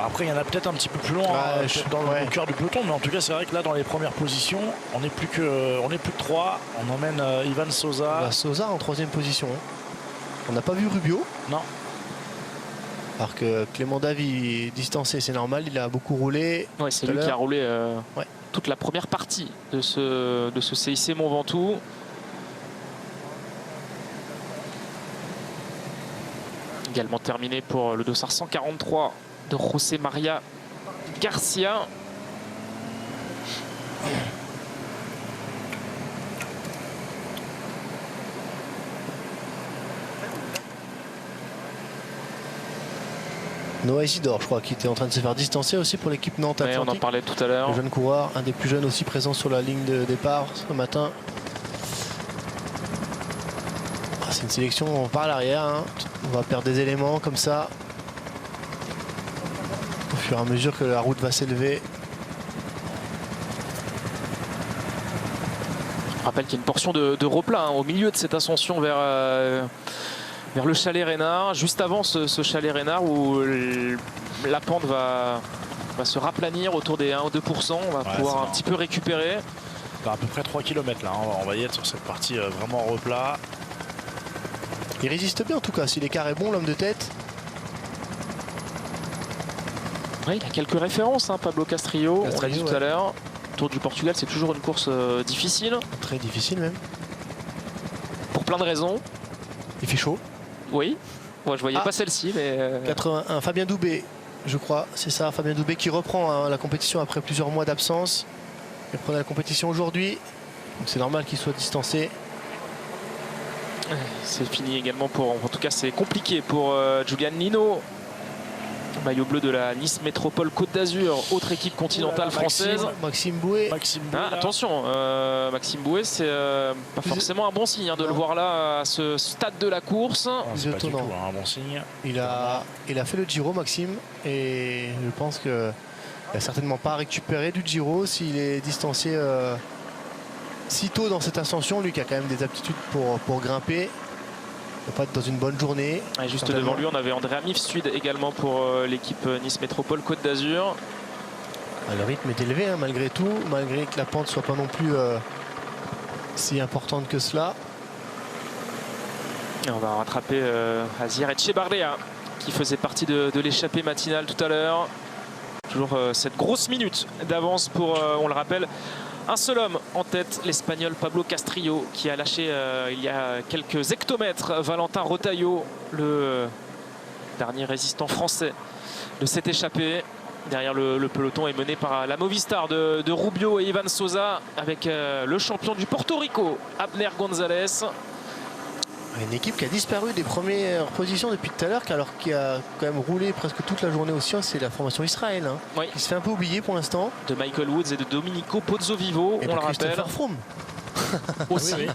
après, il y en a peut-être un petit peu plus loin au cœur du peloton. Mais en tout cas, c'est vrai que là, dans les premières positions, on n'est plus que 3. On emmène Ivan Sosa. Sosa en 3e position. On n'a pas vu Rubio. Non. Alors que Clément Davy est distancé, c'est normal, il a beaucoup roulé. Ouais, c'est lui qui a roulé toute la première partie de ce CIC Mont Ventoux. Également terminé pour le dossard 143 de José María Garcia. Noah Isidore, je crois, qui était en train de se faire distancer aussi pour l'équipe Nantes Atlantique. On en parlait tout à l'heure. Le jeune coureur, un des plus jeunes aussi présents sur la ligne de départ ce matin. C'est une sélection par l'arrière. Hein. On va perdre des éléments comme ça. Au fur et à mesure que la route va s'élever. Je rappelle qu'il y a une portion de replat au milieu de cette ascension vers le chalet Reynard, juste avant ce chalet Reynard où la pente va se raplanir autour des 1 ou 2%. On va pouvoir un petit peu récupérer. À peu près 3 km là, on va y être sur cette partie vraiment en replat. Il résiste bien en tout cas, si l'écart est bon, l'homme de tête. Oui, il a quelques références, Pablo Castrillo, on l'a dit tout à l'heure. Tour du Portugal, c'est toujours une course difficile. Très difficile même. Pour plein de raisons. Il fait chaud. Oui, moi je voyais pas celle-ci, mais... 81, Fabien Doubé, je crois, c'est ça, Fabien Doubé qui reprend la compétition après plusieurs mois d'absence. Il reprend la compétition aujourd'hui, donc c'est normal qu'il soit distancé. C'est fini également en tout cas c'est compliqué pour Julian Nino. Maillot bleu de la Nice Métropole Côte d'Azur, autre équipe continentale française. Maxime Bouet. Attention, Maxime Bouet, c'est pas forcément un bon signe de le voir là à ce stade de la course. C'est pas du tout un bon signe. Il a fait le Giro, Maxime, et je pense qu'il n'a certainement pas récupéré du Giro s'il est distancié si tôt dans cette ascension. Lui qui a quand même des aptitudes pour grimper. Il va pas être dans une bonne journée. Et juste devant lui, on avait Andrea Mifsud également pour l'équipe Nice Métropole Côte d'Azur. Le rythme est élevé malgré tout, malgré que la pente soit pas non plus si importante que cela. Et on va rattraper Asier Etxebarria qui faisait partie de l'échappée matinale tout à l'heure. Toujours cette grosse minute d'avance pour, on le rappelle, un seul homme en tête, l'Espagnol Pablo Castrillo, qui a lâché il y a quelques hectomètres Valentin Rotaillot, le dernier résistant français de cette échappée. Derrière le peloton est mené par la Movistar de Rubio et Ivan Sosa, avec le champion du Porto Rico, Abner González. Une équipe qui a disparu des premières positions depuis tout à l'heure, alors qui a quand même roulé presque toute la journée aussi, c'est la formation Israël, qui se fait un peu oublier pour l'instant. De Michael Woods et de Domenico Pozzovivo, et on le rappelle. Christopher Froome. Aussi. Oui.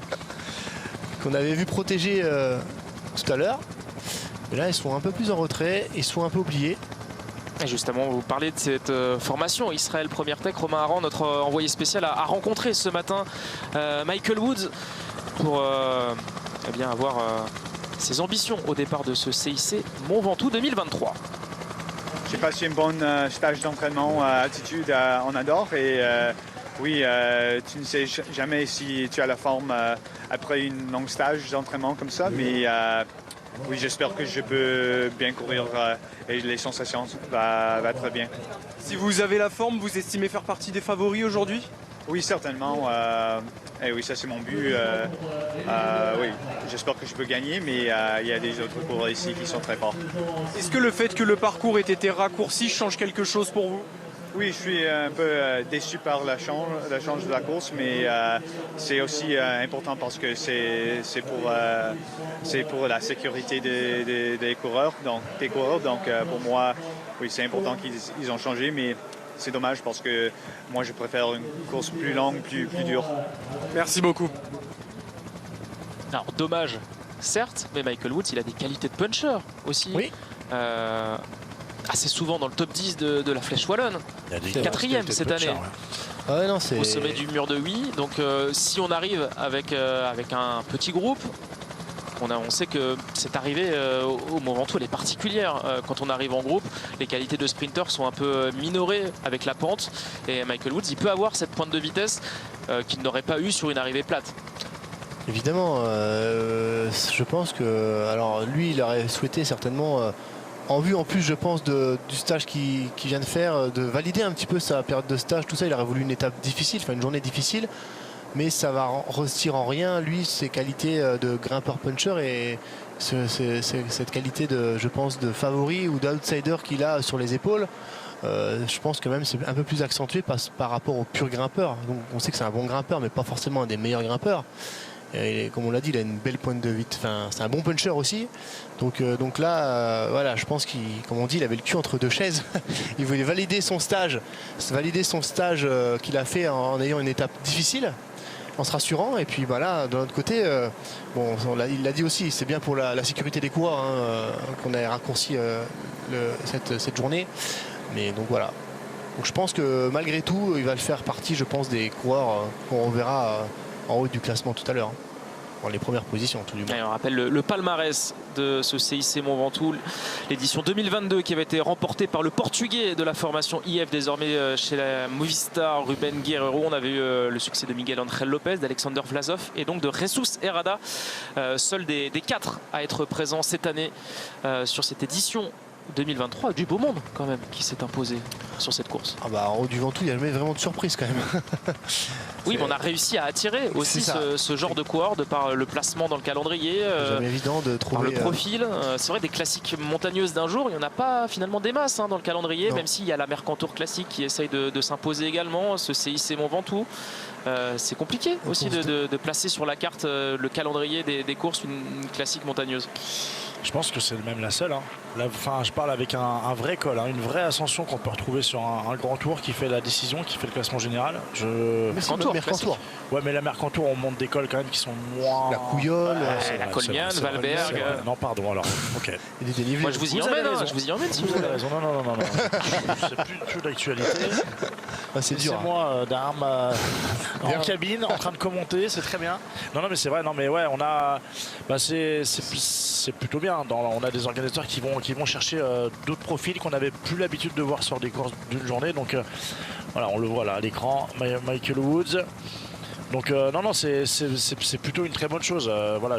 Qu'on avait vu protéger tout à l'heure. Mais là, ils sont un peu plus en retrait, ils sont un peu oubliés. Et justement, vous parlez de cette formation Israël Première Tech. Romain Aran, notre envoyé spécial, a rencontré ce matin Michael Woods pour avoir ses ambitions au départ de ce CIC Mont Ventoux 2023. J'ai passé un bon stage d'entraînement altitude en Andorre et oui, tu ne sais jamais si tu as la forme après une longue stage d'entraînement comme ça, mais oui, j'espère que je peux bien courir et les sensations vont très bien. Si vous avez la forme, vous estimez faire partie des favoris aujourd'hui ? Oui, certainement. Et oui, ça c'est mon but. Oui, j'espère que je peux gagner, mais il y a des autres coureurs ici qui sont très forts. Est-ce que le fait que le parcours ait été raccourci change quelque chose pour vous ? Oui, je suis un peu déçu par la change de la course, mais c'est aussi important parce que c'est pour la sécurité des coureurs. Donc pour moi, oui, c'est important qu'ils ont changé, mais c'est dommage parce que moi je préfère une course plus longue, plus dure. Merci beaucoup. Alors dommage certes, mais Michael Woods, il a des qualités de puncher aussi. Oui. Assez souvent dans le top 10 de la Flèche Wallonne. Il y a des 4e cette année. Ouais, non, Au sommet du mur de oui. Donc si on arrive avec un petit groupe, on sait que cette arrivée au Mont Ventoux elle est particulière. Quand on arrive en groupe, les qualités de sprinter sont un peu minorées avec la pente. Et Michael Woods, il peut avoir cette pointe de vitesse qu'il n'aurait pas eu sur une arrivée plate. Évidemment, je pense que, alors lui, il aurait souhaité certainement, en vue en plus, je pense, du stage qu'il vient de faire, de valider un petit peu sa période de stage, tout ça. Il aurait voulu une étape difficile, enfin une journée difficile, mais ça va retire en rien, lui, ses qualités de grimpeur puncher et cette qualité de, je pense, de favori ou d'outsider qu'il a sur les épaules. Je pense que même c'est un peu plus accentué par rapport au pur grimpeur. Donc on sait que c'est un bon grimpeur, mais pas forcément un des meilleurs grimpeurs. Et comme on l'a dit, il a une belle pointe de vite. Enfin, c'est un bon puncher aussi. Donc là, voilà, je pense comme on dit, il avait le cul entre deux chaises. Il voulait valider son stage qu'il a fait en ayant une étape difficile, en se rassurant. Et puis voilà, de l'autre côté, bon, il l'a dit aussi, c'est bien pour la sécurité des coureurs qu'on ait raccourci cette journée. Mais donc voilà. Donc je pense que malgré tout, il va le faire partie, je pense, des coureurs qu'on reverra en haut du classement tout à l'heure, dans les premières positions tout du moins. Et on rappelle le palmarès de ce CIC Mont Ventoux, l'édition 2022 qui avait été remportée par le portugais de la formation IF, désormais chez la Movistar, Ruben Guerrero. On avait eu le succès de Miguel Angel Lopez, d'Alexander Vlasov et donc de Jesus Herrada, seul des 4 à être présents cette année sur cette édition 2023, du beau monde quand même qui s'est imposé sur cette course. Ah bah, en haut du Ventoux, il n'y a jamais vraiment de surprise quand même. Oui, mais on a réussi à attirer aussi ce genre de coureur de par le placement dans le calendrier, jamais évident de trouver par le profil. C'est vrai, des classiques montagneuses d'un jour, il n'y en a pas finalement des masses dans le calendrier, même s'il y a la Mercantour classique qui essaye de s'imposer également, ce CIC Mont Ventoux. C'est compliqué aussi de placer sur la carte le calendrier des courses une classique montagneuse. Je pense que c'est même la seule. Enfin, je parle avec un vrai col, une vraie ascension qu'on peut retrouver sur un grand tour qui fait la décision, qui fait le classement général. Mais c'est le Mercantour. Ouais, mais la Mercantour, on monte des cols quand même qui sont moins. La Couillole, la Colmiane, Valberg. Non, pardon, alors. Ok. Moi, je vous y emmène. Je vous y emmène si vous avez raison. Non. C'est plus du tout d'actualité. C'est dur. C'est moi d'armes en cabine, en train de commenter, c'est très bien. Non, mais c'est vrai. Non, mais ouais, on a. C'est plutôt bien. On a des organisateurs qui vont chercher d'autres profils qu'on n'avait plus l'habitude de voir sur des courses d'une journée. Donc voilà, on le voit là à l'écran, Michael Woods. Donc non, c'est plutôt une très bonne chose. Voilà,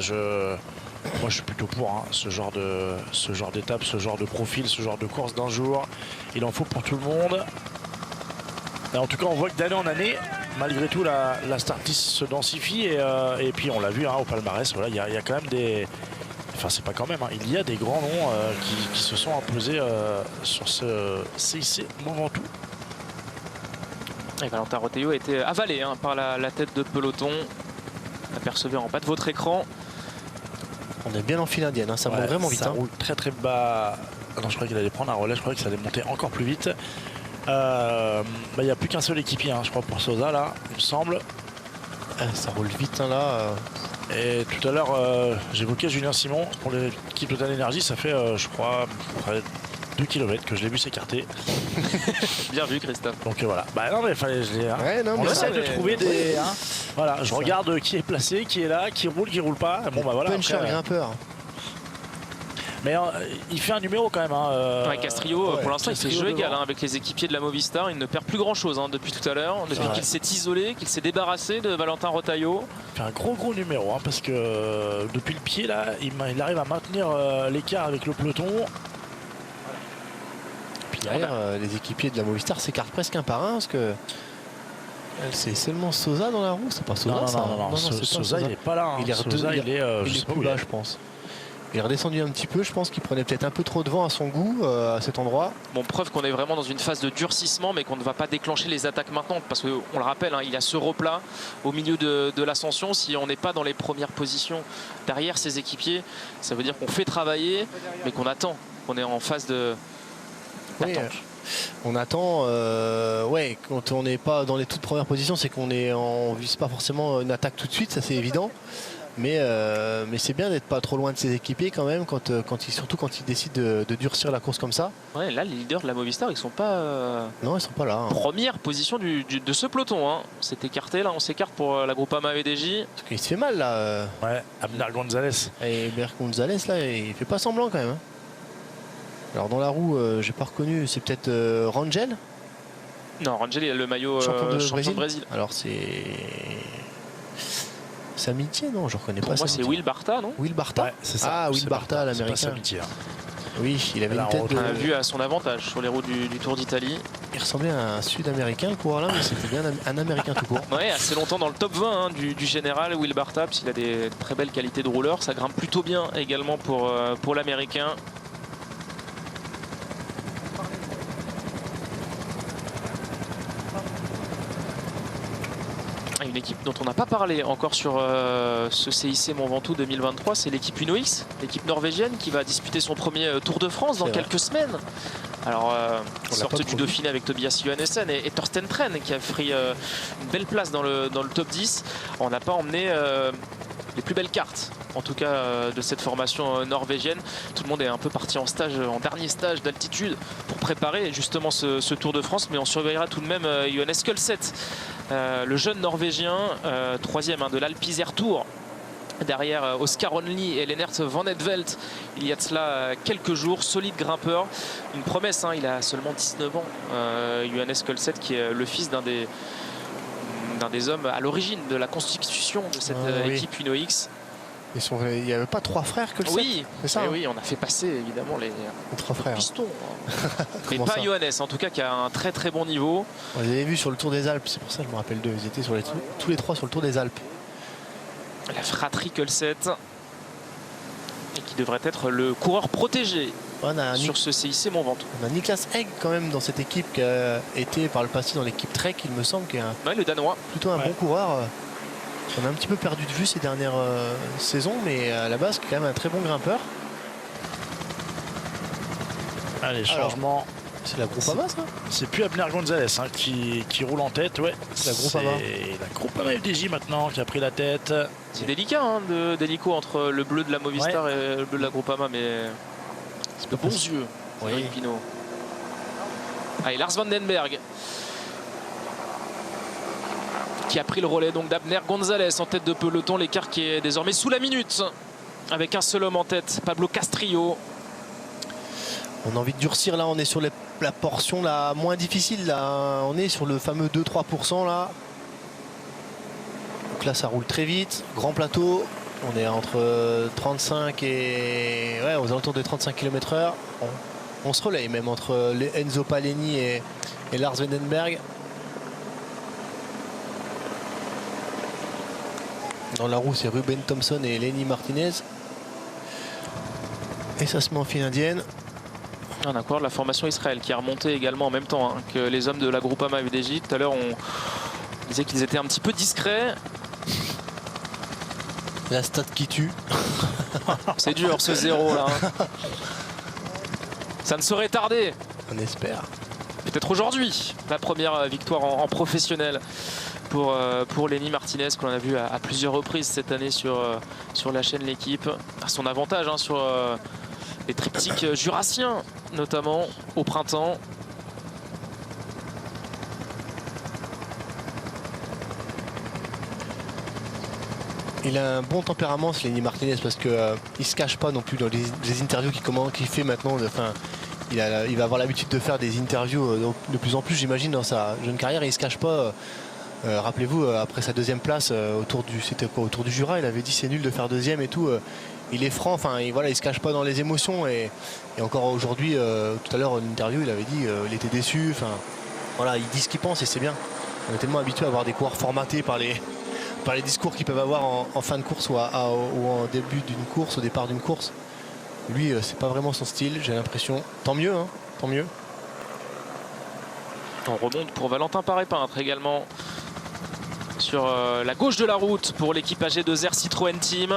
moi je suis plutôt pour ce genre d'étape, ce genre de profil, ce genre de course d'un jour. Il en faut pour tout le monde. Et en tout cas, on voit que d'année en année, malgré tout, la start list se densifie et puis on l'a vu au palmarès. Voilà, il y a quand même des. Enfin, c'est pas quand même. Il y a des grands noms qui se sont imposés sur ce CIC Mont Ventoux. Et Valentin Rotellot a été avalé par la tête de peloton. Apercevez en bas de votre écran. On est bien en file indienne, ça monte vraiment vite. Ça roule très très bas. Non, je crois qu'il allait prendre un relais, je crois que ça allait monter encore plus vite. Il n'y a plus qu'un seul équipier, je crois, pour Sosa là, il me semble. Ça roule vite là. Et tout à l'heure, j'évoquais Julien Simon pour l'équipe Total Energy. Ça fait, je crois, près 2 km que je l'ai vu s'écarter. Bien vu, Christophe. Donc voilà. Non, mais fallait. On essaie de trouver des. Voilà, je regarde qui est placé, qui est là, qui roule pas. Bon, voilà. Puncher grimpeur. Mais il fait un numéro quand même. Castrillo, pour l'instant, il fait jeu égal avec les équipiers de la Movistar. Il ne perd plus grand-chose depuis tout à l'heure, depuis qu'il s'est isolé, qu'il s'est débarrassé de Valentin Rotellot. Il fait un gros numéro parce que depuis le pied, là, il arrive à maintenir l'écart avec le peloton. Puis derrière, les équipiers de la Movistar s'écartent presque un par un parce que c'est seulement Sosa dans la roue, c'est pas Sosa. Non, Sosa, il n'est pas là. Il est plus bas, je pense. Il est redescendu un petit peu, je pense qu'il prenait peut-être un peu trop de vent à son goût à cet endroit. Bon, preuve qu'on est vraiment dans une phase de durcissement, mais qu'on ne va pas déclencher les attaques maintenant, parce qu'on le rappelle, il y a ce replat au milieu de l'ascension. Si on n'est pas dans les premières positions derrière ses équipiers, ça veut dire qu'on fait travailler, mais qu'on attend, qu'on est en phase de... Oui, On attend, ouais, quand on n'est pas dans les toutes premières positions, c'est qu'on ne vise pas forcément une attaque tout de suite, ça c'est évident. Mais c'est bien d'être pas trop loin de ses équipiers quand même, surtout quand ils décident de durcir la course comme ça. Ouais, là, les leaders de la Movistar, ils sont pas. Non, ils sont pas là. Hein. Première position de ce peloton. Hein. C'est écarté, là, on s'écarte pour la Groupama VDJ. Parce qu'il se fait mal là. Ouais, Abner Gonzalez. Et Abner Gonzalez là, il fait pas semblant quand même. Hein. Alors dans la roue, j'ai pas reconnu, c'est peut-être Rangel. Non, Rangel, il a le maillot champion de Brésil. Alors c'est. Samitié, non, je reconnais pas. Pour moi, c'est Will Barta, non? Will Barta, ouais, c'est ça. Ah, Will Barta, l'américain. Oui, il avait une tête. On a vu à son avantage sur les roues du Tour d'Italie. Il ressemblait à un Sud-Américain, le coureur là, mais c'était bien un Américain tout court. Ouais, assez longtemps dans le top 20 hein, du général, Will Barta, parce qu'il a des très belles qualités de rouleur. Ça grimpe plutôt bien également pour l'Américain. Une équipe dont on n'a pas parlé encore sur ce CIC Mont Ventoux 2023, c'est l'équipe Uno-X, l'équipe norvégienne qui va disputer son premier Tour de France dans quelques semaines. Alors, sorte du Dauphiné avec Tobias Johannessen et Thorsten Tren qui a pris une belle place dans le top 10. On n'a pas emmené les plus belles cartes, en tout cas de cette formation norvégienne. Tout le monde est un peu parti en dernier stage d'altitude pour préparer justement ce Tour de France, mais on surveillera tout de même Johannes Kølset, le jeune norvégien, troisième de l'Alpizère Tour. Derrière Oscar Only et Lennart Van Etvelt, il y a de cela quelques jours, solide grimpeur, une promesse, hein, il a seulement 19 ans, Johannes Kølset qui est le fils d'un des hommes à l'origine de la constitution de cette équipe Uno-X. Il n'y avait pas trois frères que le Oui, c'est ça, oui, on a fait passer évidemment les trois frères. Pistons. Mais pas Johannes, en tout cas, qui a un très très bon niveau. Vous avez vu sur le Tour des Alpes, c'est pour ça que je me rappelle d'eux. Ils étaient sur tous les trois sur le Tour des Alpes. La fratrie Kølset, et qui devrait être le coureur protégé sur ce CIC Mont Ventoux. On a Niklas Egg quand même dans cette équipe qui a été par le passé dans l'équipe Trek, il me semble, qui est le Danois. Plutôt un bon coureur. On a un petit peu perdu de vue ces dernières saisons, mais à la base, c'est quand même un très bon grimpeur. Allez, changement. C'est la Groupama, ça? C'est plus Abner Gonzalez hein, qui roule en tête. Ouais, c'est la Groupama. La Groupama FDJ maintenant qui a pris la tête. C'est délicat, hein, délicat entre le bleu de la Movistar et le bleu de la Groupama, mais c'est de bons yeux, Cédric Pinault. Allez, Lars Van Den Berg qui a pris le relais donc d'Abner Gonzalez en tête de peloton. L'écart qui est désormais sous la minute avec un seul homme en tête, Pablo Castrillo. On a envie de durcir là, on est sur la portion la moins difficile là. On est sur le fameux 2-3% là. Donc là ça roule très vite, grand plateau. On est entre 35 et aux alentours de 35 km/h. On se relaye même entre Enzo Paleni et Lars Van Den Berg. Dans la roue c'est Ruben Thompson et Lenny Martinez. Et ça se met en file indienne. On a encore de la formation Israël qui a remonté également en même temps que les hommes de la Groupama FDJ. Tout à l'heure on disait qu'ils étaient un petit peu discrets. La stat qui tue. C'est dur ce 0 là. Ça ne saurait tarder. On espère. Peut-être aujourd'hui la première victoire en professionnel pour Lenny Martinez, qu'on a vu à plusieurs reprises cette année sur la chaîne L'équipe. À son avantage sur les triptyques jurassiens, notamment au printemps. Il a un bon tempérament, ce Lenny Martinez, parce que il se cache pas non plus dans les interviews qu'il fait maintenant. Enfin, il va avoir l'habitude de faire des interviews de plus en plus, j'imagine, dans sa jeune carrière. Et il se cache pas. Rappelez-vous, après sa deuxième place autour du Jura, il avait dit c'est nul de faire deuxième et tout. Il est franc, enfin il se cache pas dans les émotions et encore aujourd'hui, tout à l'heure en interview, il avait dit il était déçu. Enfin voilà, il dit ce qu'il pense et c'est bien. On est tellement habitué à avoir des coureurs formatés par les discours qu'ils peuvent avoir en fin de course ou en début d'une course, au départ d'une course. Lui, c'est pas vraiment son style, j'ai l'impression. Tant mieux, hein, tant mieux. On remonte pour Valentin Paré-Peintre également sur la gauche de la route pour l'équipe AG2R Citroën Team.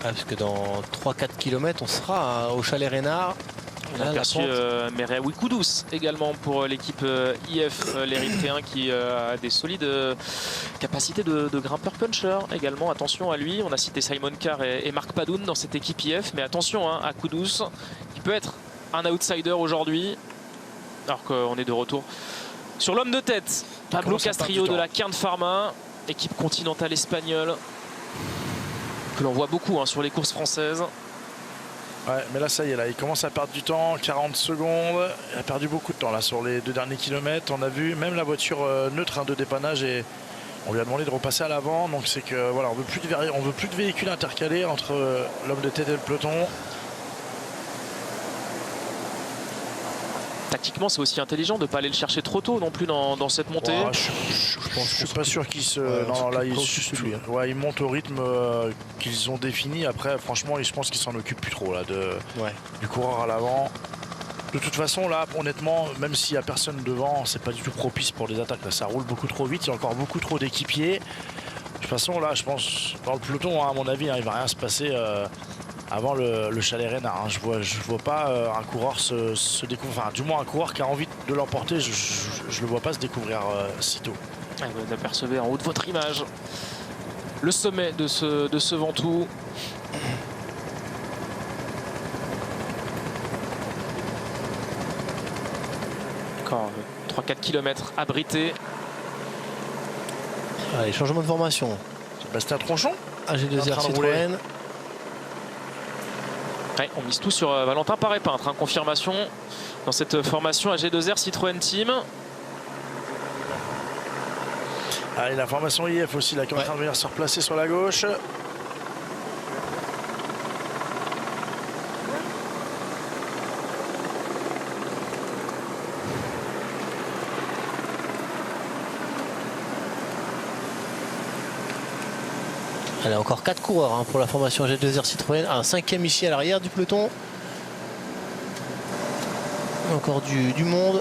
Parce que dans 3-4 km, on sera au Chalet Reynard. On a aperçu Merewi Kudus également pour l'équipe IF, l'Érythréen qui a des solides capacités de grimpeur-puncher également. Attention à lui, on a cité Simon Carr et Marc Padoun dans cette équipe IF, mais attention à Kudus qui peut être un outsider aujourd'hui, alors qu'on est de retour sur l'homme de tête, Pablo Castrillo de la Cairn Pharma, équipe continentale espagnole, que l'on voit beaucoup sur les courses françaises. Ouais, mais là, ça y est, là, il commence à perdre du temps, 40 secondes. Il a perdu beaucoup de temps là sur les 2 derniers kilomètres. On a vu même la voiture neutre de dépannage et on lui a demandé de repasser à l'avant. Donc c'est que voilà, on veut plus de véhicules intercalés entre l'homme de tête et le peloton. Tactiquement, c'est aussi intelligent de ne pas aller le chercher trop tôt non plus dans cette montée. Ouais, je suis pas sûr qu'il se. Non, là, il monte au rythme qu'ils ont défini. Après, franchement, je pense qu'il s'en occupe plus trop là, du coureur à l'avant. De toute façon, là, honnêtement, même s'il n'y a personne devant, c'est pas du tout propice pour des attaques. Là, ça roule beaucoup trop vite. Il y a encore beaucoup trop d'équipiers. De toute façon, là, je pense, dans le peloton, à mon avis, il va rien se passer. Avant le Chalet Reynard, je vois pas un coureur se découvrir, enfin du moins un coureur qui a envie de l'emporter, je le vois pas se découvrir si tôt. Vous apercevez en haut de votre image le sommet de ce Ventoux. Encore 3-4 km abrités. Allez, changement de formation. Sébastien Tronchon, AG2R Citroën. Ouais, on mise tout sur Valentin Paré-Peintre. Confirmation dans cette formation AG2R Citroën Team. Allez, la formation IF aussi, là, qui est en train de venir se replacer sur la gauche. Allez, encore 4 coureurs pour la formation G2R Citroën. Un 5e ici à l'arrière du peloton. Encore du monde.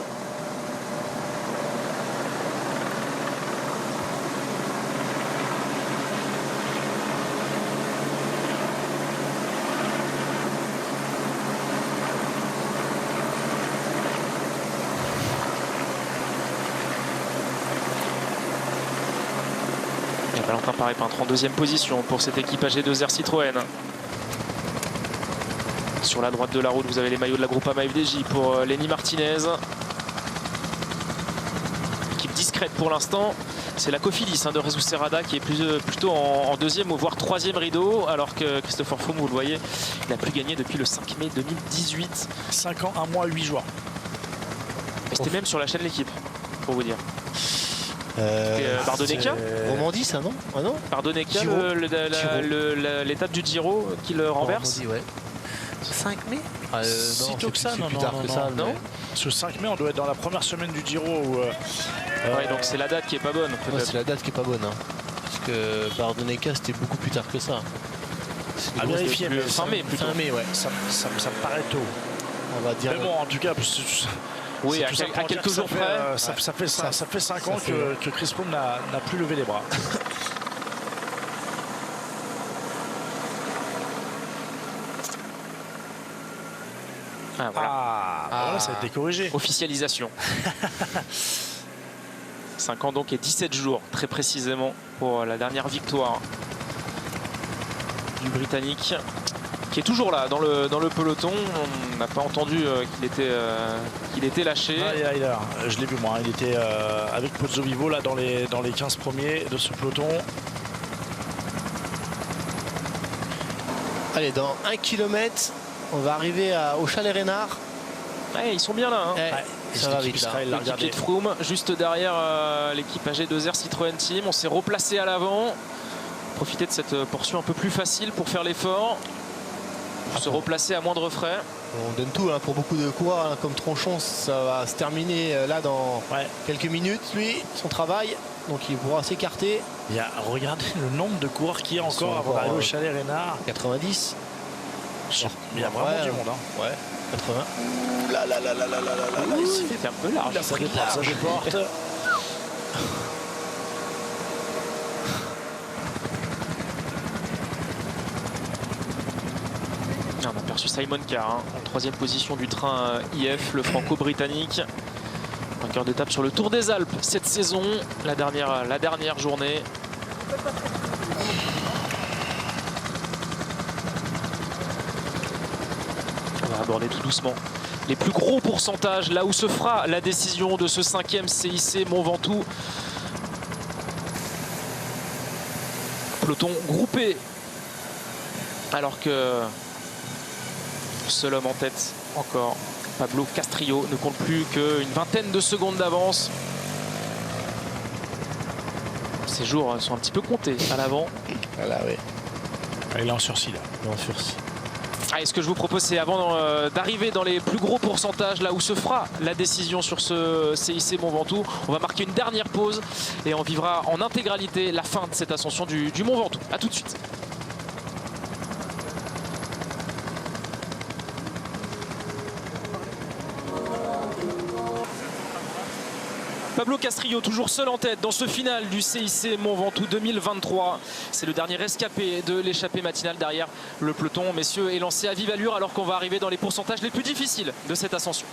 Valentin Paré-Peintre en 2e position pour cette équipe AG2R Citroën. Sur la droite de la route, vous avez les maillots de la Groupama FDJ pour Lenny Martinez. Équipe discrète pour l'instant. C'est la Cofidis de Jesus Serrada qui est plutôt en 2e ou voire 3e rideau, alors que Christopher Froome, vous le voyez, il n'a plus gagné depuis le 5 mai 2018. 5 ans, 1 mois, 8 jours. Et c'était même sur la chaîne L'équipe, pour vous dire. Bardonecchia Romandie, ça, non? Ah non, Bardonecchia, l'étape du Giro qu'il renverse. Romandie, ouais. 5 mai Si tôt que ça, non, plus tard que ça. Non. Ce 5 mai, on doit être dans la première semaine du Giro. Ouais, donc c'est la date qui est pas bonne. Ouais, c'est la date qui est pas bonne. Parce que Bardonecchia, c'était beaucoup plus tard que ça. À vérifier, mais fin mai plutôt. Fin mai, ouais. Ça me paraît tôt. On va dire. Mais bon, en tout cas, oui, à quelques jours près. Ça fait 5 ans que Chris Froome n'a plus levé les bras. Voilà, ça a été corrigé. Officialisation. 5 ans donc et 17 jours, très précisément, pour la dernière victoire du Britannique, qui est toujours là dans le peloton. On n'a pas entendu qu'il était lâché. Je l'ai vu moi, il était avec Pozzo Vivo là dans les 15 premiers de ce peloton. Allez, dans 1 km, on va arriver au Chalet Reynard. Ouais, ils sont bien là. Ça va vite là. L'équipe de Froome, juste derrière l'équipe AG2R Citroën Team. On s'est replacé à l'avant. Profiter de cette portion un peu plus facile pour faire l'effort. Se replacer à moindre frais. On donne tout pour beaucoup de coureurs comme Tronchon. Ça va se terminer là dans quelques minutes. Lui, son travail. Donc il pourra s'écarter. Regardez le nombre de coureurs qu'il y a encore avant d'arriver au Chalet Reynard. 90. Il y a vraiment du monde. Ouais, 80. Ouh là là là là là là là là. C'était un peu large. Ça déporte. On a aperçu Simon Carr en 3e position du train IF, le franco-britannique. Vainqueur d'étape sur le Tour des Alpes cette saison, la dernière journée. On va aborder tout doucement les plus gros pourcentages, là où se fera la décision de ce 5e CIC Mont Ventoux. Peloton groupé, alors que seul homme en tête encore, Pablo Castrillo, ne compte plus qu'une vingtaine de secondes d'avance. Ces jours sont un petit peu comptés à l'avant. Voilà, oui. Il est en sursis là. Il est en sursis. Et ce que je vous propose, c'est avant d'arriver dans les plus gros pourcentages, là où se fera la décision sur ce CIC Mont Ventoux, on va marquer une dernière pause et on vivra en intégralité la fin de cette ascension du Mont Ventoux. A tout de suite. Pablo Castrillo toujours seul en tête dans ce final du CIC Mont Ventoux 2023. C'est le dernier rescapé de l'échappée matinale. Derrière le peloton, messieurs, est lancé à vive allure alors qu'on va arriver dans les pourcentages les plus difficiles de cette ascension.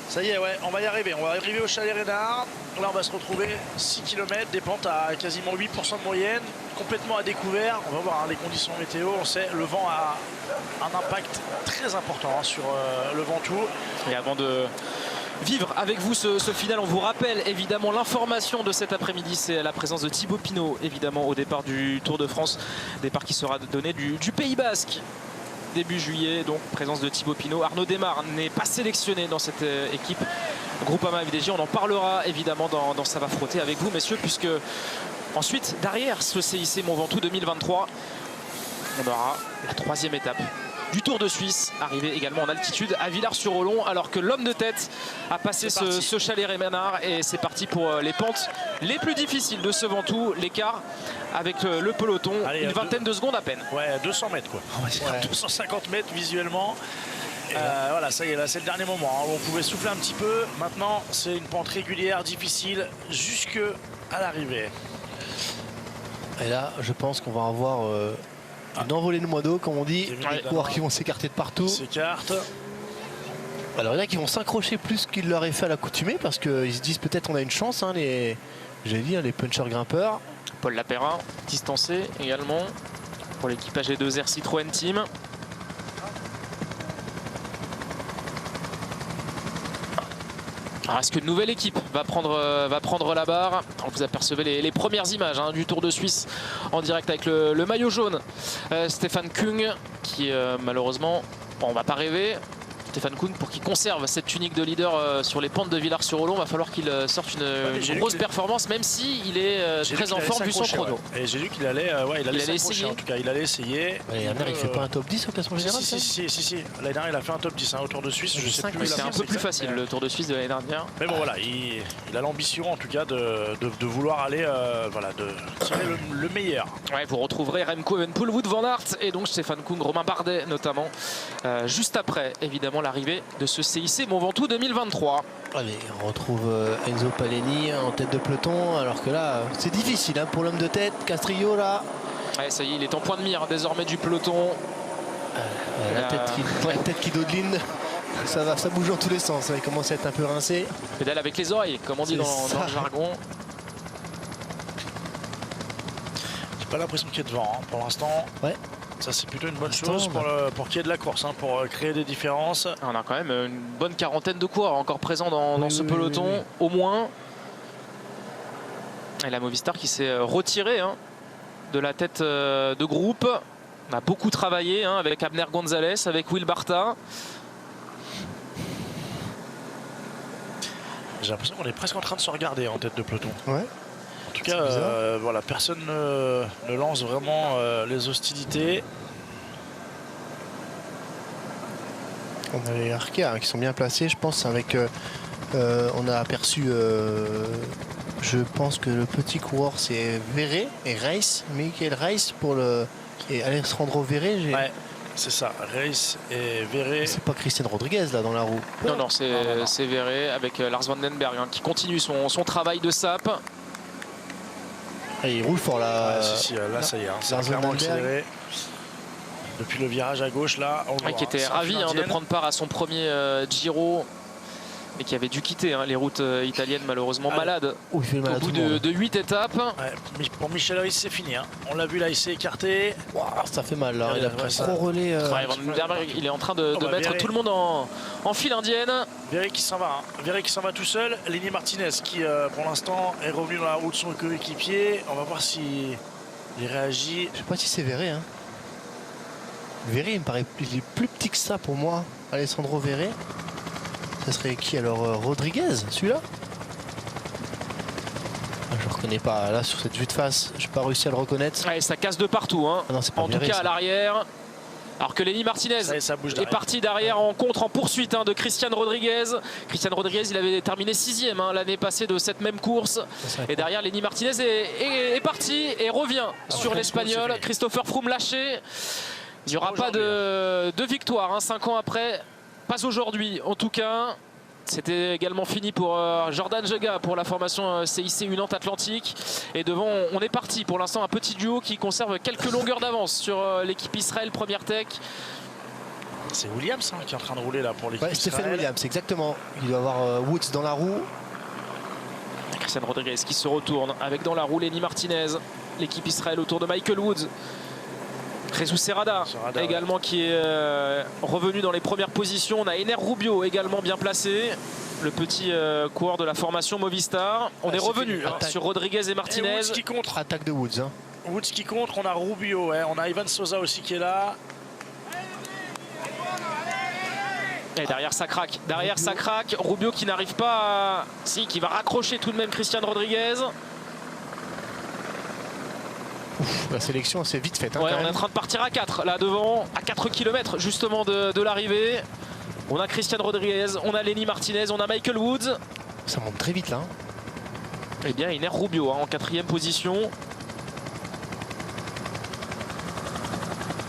Ça y est, ouais, on va y arriver. On va arriver au Chalet Reynard. Là, on va se retrouver 6 km, des pentes à quasiment 8% de moyenne, complètement à découvert. On va voir les conditions météo. On sait, le vent a un impact très important sur le Ventoux. Et avant de vivre avec vous ce final, on vous rappelle évidemment l'information de cet après-midi, c'est la présence de Thibaut Pinot évidemment au départ du Tour de France, départ qui sera donné du Pays Basque début juillet, donc présence de Thibaut Pinot. Arnaud Démare n'est pas sélectionné dans cette équipe Groupama FDJ, on en parlera évidemment dans Ça va frotter avec vous messieurs, puisque ensuite derrière ce CIC Mont Ventoux 2023 on aura la 3e étape du Tour de Suisse, arrivé également en altitude à Villars-sur-Olon, alors que l'homme de tête a passé ce Chalet Reynard et c'est parti pour les pentes les plus difficiles de ce Ventoux. L'écart avec le peloton, une vingtaine de secondes à peine. Ouais, 200 mètres quoi. On va dire 250 mètres visuellement. Voilà, ça y est, là c'est le dernier moment. Hein. On pouvait souffler un petit peu. Maintenant, c'est une pente régulière, difficile, jusque à l'arrivée. Et là, je pense qu'on va avoir une envolée de mois d'eau, comme on dit. Les coureurs qui vont s'écarter de partout. S'écartent. Alors il y en a qui vont s'accrocher plus qu'ils l'auraient fait à l'accoutumée, parce qu'ils se disent peut-être on a une chance, hein, les punchers grimpeurs. Paul Lapérin, distancé également pour l'équipe AG2R Citroën Team. Alors est-ce qu'une nouvelle équipe va prendre la barre? Vous apercevez les premières images du Tour de Suisse en direct avec le maillot jaune. Stefan Kung qui malheureusement, on va pas rêver. Stefan Kung, pour qu'il conserve cette tunique de leader sur les pentes de Villars-sur-Olon, va falloir qu'il sorte une grosse performance, même s'il est très en forme vu son chrono. Ouais. Et j'ai lu qu'il allait, il allait essayer. En tout cas, il allait essayer. L'année dernière, il fait pas un top 10 au classement général? Si. L'année dernière, il a fait un top 10 au Tour de Suisse. Je sais plus. C'est un peu plus facile le Tour de Suisse de l'année dernière. Mais bon, voilà, il a l'ambition en tout cas de vouloir aller, de tirer le meilleur. Ouais, vous retrouverez Remco Evenepoel, Wout van Aert et donc Stefan Kung, Romain Bardet notamment, juste après évidemment l'arrivée de ce CIC Mont Ventoux 2023. Allez, on retrouve Enzo Paleni en tête de peloton, alors que là c'est difficile pour l'homme de tête, Castrillo là. Ouais, ça y est, il est en point de mire désormais du peloton. La tête qui dodeline, ça bouge dans tous les sens, il commence à être un peu rincé. Pédale avec les oreilles, comme on dit dans le jargon. J'ai pas l'impression qu'il y ait de vent pour l'instant. Ouais. Ça c'est plutôt une bonne chose pour qu'il y ait de la course, pour créer des différences. On a quand même une bonne quarantaine de coureurs encore présents dans ce peloton, au moins. Et la Movistar qui s'est retirée de la tête de groupe. On a beaucoup travaillé avec Abner Gonzalez, avec Will Barta. J'ai l'impression qu'on est presque en train de se regarder en tête de peloton. Ouais. En tout cas, voilà, personne ne lance vraiment les hostilités. On a les Arkea qui sont bien placés, je pense, avec on a aperçu je pense que le petit coureur c'est Verret et Reis, Michael Reis et Alessandro Verret. Ouais, c'est ça, Reis et Verret. C'est pas Christian Rodriguez là dans la roue. Non, c'est Verret avec Lars Vandenberg qui continue son travail de sape. Et il roule fort là. Là ça y est, c'est clairement accéléré. depuis le virage à gauche là. On le voit, qui était ravi de prendre part à son premier Giro, mais qui avait dû quitter les routes italiennes malheureusement malade au bout de 8 étapes. Ouais, pour Michel Riss c'est fini. On l'a vu là, il s'est écarté. Wow, ça fait mal là, il a pris trop relais. Il est en train de mettre tout le monde en file indienne. Véry qui s'en va, Véry qui s'en va tout seul. Lenny Martinez qui pour l'instant est revenu dans la roue de son coéquipier. On va voir s'il réagit. Je sais pas si c'est Véry. Véry il me paraît plus petit que ça pour moi. Alessandro Véry. Ça serait qui alors? Rodriguez, celui-là? Je ne reconnais pas. Là, sur cette vue de face, je n'ai pas réussi à le reconnaître. Ouais, ça casse de partout. Ah non, pas en tout cas, à l'arrière. Alors que Lenny Martinez est parti derrière en poursuite de Christian Rodriguez. Christian Rodriguez, il avait terminé 6e l'année passée de cette même course. Et derrière, Lenny Martinez est parti et revient sur l'Espagnol. Christopher Froome lâché. Il n'y aura pas de victoire 5 ans après. Pas aujourd'hui en tout cas. C'était également fini pour Jordan Jega pour la formation CIC Nantes Atlantique. Et devant, on est parti pour l'instant un petit duo qui conserve quelques longueurs d'avance sur l'équipe Israël Première Tech. C'est Williams qui est en train de rouler là pour l'équipe Israël. Stephen Williams, exactement. Il doit avoir Woods dans la roue. Christian Rodriguez qui se retourne avec dans la roue Lenny Martinez. L'équipe Israël autour de Michael Woods. Jesus Serrada également qui est revenu dans les premières positions. On a Ener Rubio également bien placé, le petit coureur de la formation Movistar. On est revenu sur Rodriguez et Martinez. Et Woods qui contre. Attaque de Woods. Woods qui contre, on a Rubio, on a Ivan Sosa aussi qui est là. Et derrière ça craque, Rubio qui n'arrive pas qui va raccrocher tout de même Christian Rodriguez. Ouf, la sélection c'est vite faite. On est en train de partir à 4 là devant, à 4 km justement de l'arrivée. On a Christian Rodriguez, on a Lenny Martinez, on a Michael Woods. Ça monte très vite là. Eh bien Ener Rubio en 4e position.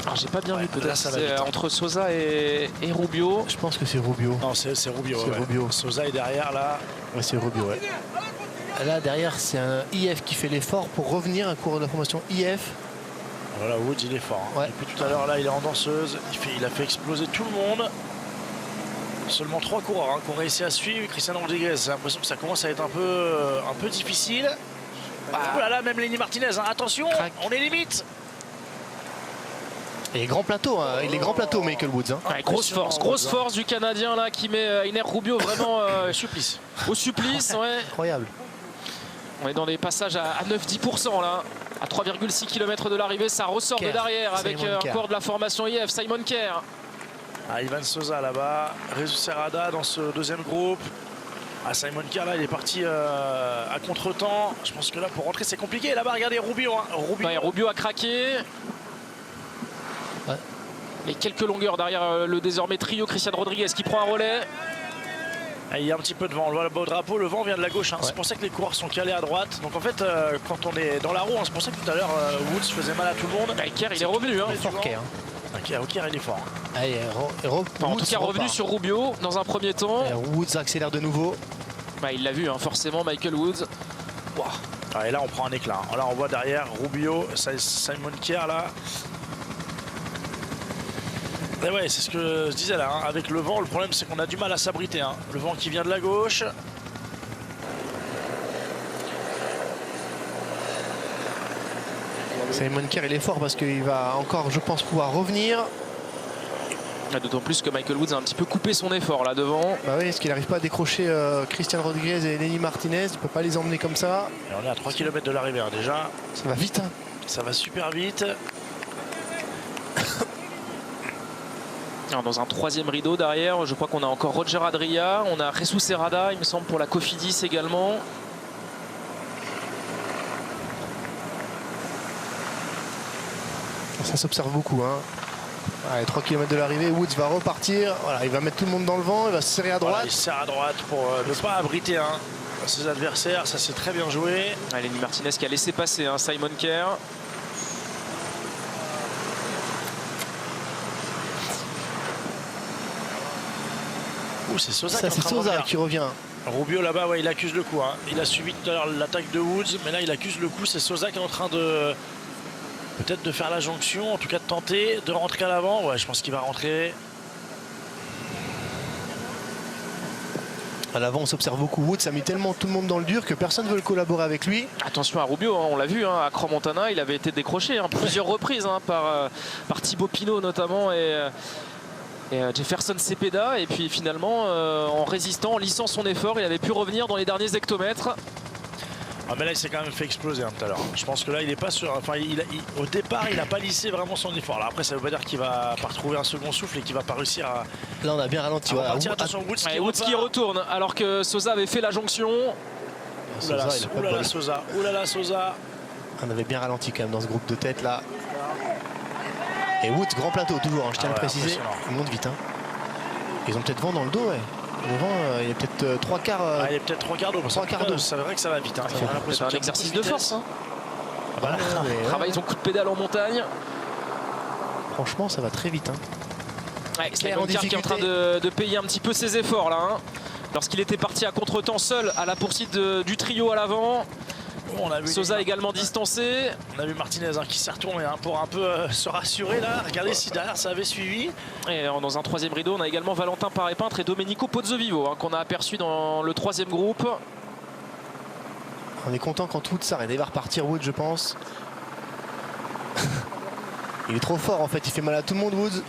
Alors j'ai pas bien vu, peut-être c'est entre Sosa et Rubio. Je pense que c'est Rubio. Non, c'est Rubio. Rubio. Sosa est derrière là. Ouais, c'est Rubio, ouais. Là derrière c'est un IF qui fait l'effort pour revenir, un coureur de la formation IF. Voilà, Woods il est fort. Ouais. Depuis tout à l'heure là il est en danseuse, il a fait exploser tout le monde. Seulement 3 coureurs qui ont réussi à suivre. Christian Rodriguez, j'ai l'impression que ça commence à être un peu difficile. Oh là là, même Lenny Martinez, attention, on est limite. Et grand plateau, il est grand plateau Michael Woods. Ouais, grosse force du Canadien là qui met Ener Rubio vraiment au supplice. Ouais. Incroyable. On est dans des passages à 9-10% là, à 3,6 km de l'arrivée. Ça ressort de derrière avec encore de la formation IF, Simon Kerr. Ivan Sosa là-bas, Jesus Serrada dans ce deuxième groupe. Simon Kerr là il est parti à contre-temps. Je pense que là pour rentrer c'est compliqué. Là-bas regardez Rubio. Rubio a craqué. Ouais. Et quelques longueurs derrière le désormais trio Christian Rodriguez qui prend un relais. Il y a un petit peu de vent, on voit le beau drapeau, le vent vient de la gauche. C'est pour ça que les coureurs sont calés à droite. Donc en fait, quand on est dans la roue, c'est pour ça que tout à l'heure, Woods faisait mal à tout le monde. Kerr, il est revenu. Fort Kerr. Kerr, il est fort. En tout cas, revenu sur Rubio dans un premier temps. Et Woods accélère de nouveau. Il l'a vu, forcément, Michael Woods. Wow. Et là, on prend un éclat. Là, on voit derrière Rubio, Simon Kerr là. Et ouais, c'est ce que je disais là, avec le vent, le problème c'est qu'on a du mal à s'abriter. Le vent qui vient de la gauche. Simon Kerr il est fort parce qu'il va encore, je pense, pouvoir revenir. D'autant plus que Michael Woods a un petit peu coupé son effort là devant. Bah oui, parce qu'il n'arrive pas à décrocher Christian Rodriguez et Lenny Martinez. Il ne peut pas les emmener comme ça. Et on est à 3 km de l'arrivée déjà. Ça va vite. Ça va super vite. Alors dans un 3e rideau derrière, je crois qu'on a encore Roger Adria, on a Jesus Serrada, il me semble, pour la Cofidis également. Ça s'observe beaucoup. Allez, 3 km de l'arrivée, Woods va repartir. Voilà, il va mettre tout le monde dans le vent, il va se serrer à droite. Voilà, il se serre à droite pour ne pas abriter ses adversaires. Ça c'est très bien joué. Lenny Martinez qui a laissé passer Simon Kerr. C'est Sosa, qui revient. Rubio là-bas, il accuse le coup. Il a suivi tout à l'heure l'attaque de Woods, mais là il accuse le coup. C'est Sosa qui est en train de Peut-être de faire la jonction, en tout cas de tenter de rentrer à l'avant. Ouais, je pense qu'il va rentrer. À l'avant, on s'observe beaucoup. Woods a mis tellement tout le monde dans le dur que personne ne veut collaborer avec lui. Attention à Rubio, hein, on l'a vu, hein, à Crans-Montana, il avait été décroché plusieurs reprises par Thibaut Pinot notamment et Jefferson Cepeda. Et puis finalement, en résistant, en lissant son effort, il avait pu revenir dans les derniers hectomètres. Ah mais là il s'est quand même fait exploser tout à l'heure. Je pense que là il est pas sûr. Enfin au départ il n'a pas lissé vraiment son effort. Là après ça veut pas dire qu'il va pas retrouver un second souffle et qu'il va pas réussir à. Là on a bien ralenti. Voilà. Attention Woods qui retourne alors que Sosa avait fait la jonction. Oulala Sosa. Oulala Sosa. On avait bien ralenti quand même dans ce groupe de tête là. Et Woods grand plateau toujours. Hein, je tiens à le préciser. Il monte vite. Hein. Ils ont peut-être vent dans le dos. Ouais. Le vent, il y a peut-être 3 quarts. Il y a peut-être 3 quarts d'eau. 3 quarts d'eau. C'est vrai que ça va vite. Hein. C'est un exercice de force. Hein. Voilà. Travaille son coup de pédale en montagne. Franchement, ça va très vite. Hein. Ouais, Simon Kier qui est en train de payer un petit peu ses efforts là. Hein. Lorsqu'il était parti à contre-temps seul à la poursuite du trio à l'avant. On a vu Sosa également distancé. On a vu Martinez qui s'est retourné pour un peu se rassurer là. Regardez si derrière ça avait suivi. Et dans un troisième rideau, on a également Valentin Paré-Peintre et Domenico Pozzovivo qu'on a aperçu dans le troisième groupe. On est content quand Woods s'arrête. Il va repartir Woods, je pense. Il est trop fort en fait. Il fait mal à tout le monde, Woods.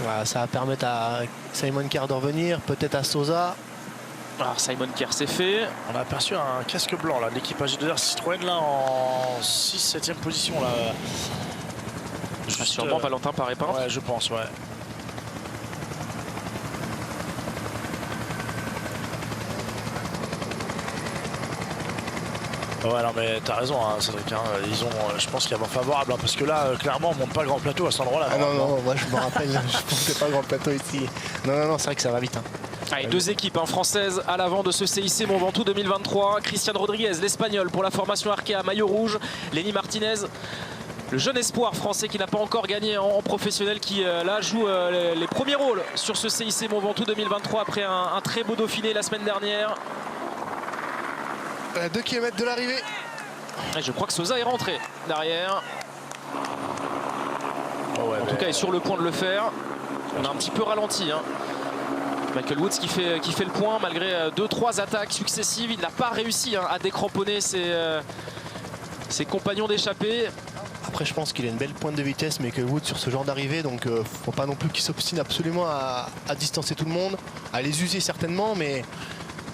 Voilà, ça va permettre à Simon Kier de revenir, peut-être à Sosa. Alors Simon Kier c'est fait. On a aperçu un casque blanc là, l'équipage de Citroën là en 6-7e position là. Sûrement Valentin Paré-Peintre. Ouais, je pense, ouais. Ouais, non mais t'as raison, hein, Cédric. Hein, ils ont, je pense qu'il y a vent favorable, hein, parce que là, clairement, on monte pas grand plateau à cet endroit-là. Ah non, moi je me rappelle, je montais pas grand plateau ici. Non, c'est vrai que ça va vite. Hein. Allez, deux équipes françaises à l'avant de ce CIC Mont Ventoux 2023. Christian Rodriguez, l'Espagnol, pour la formation Arkea, maillot rouge. Lenny Martinez, le jeune espoir français qui n'a pas encore gagné en professionnel, qui là joue les premiers rôles sur ce CIC Mont Ventoux 2023 après un très beau Dauphiné la semaine dernière. 2 km de l'arrivée. Je crois que Sosa est rentré derrière. En tout cas, il est sur le point de le faire. On a un petit peu ralenti. Hein. Michael Woods qui fait le point malgré 2-3 attaques successives. Il n'a pas réussi à décramponner ses compagnons d'échappée. Après, je pense qu'il a une belle pointe de vitesse, mais que Woods sur ce genre d'arrivée, donc faut pas non plus qu'il s'obstine absolument à distancer tout le monde, à les user certainement, mais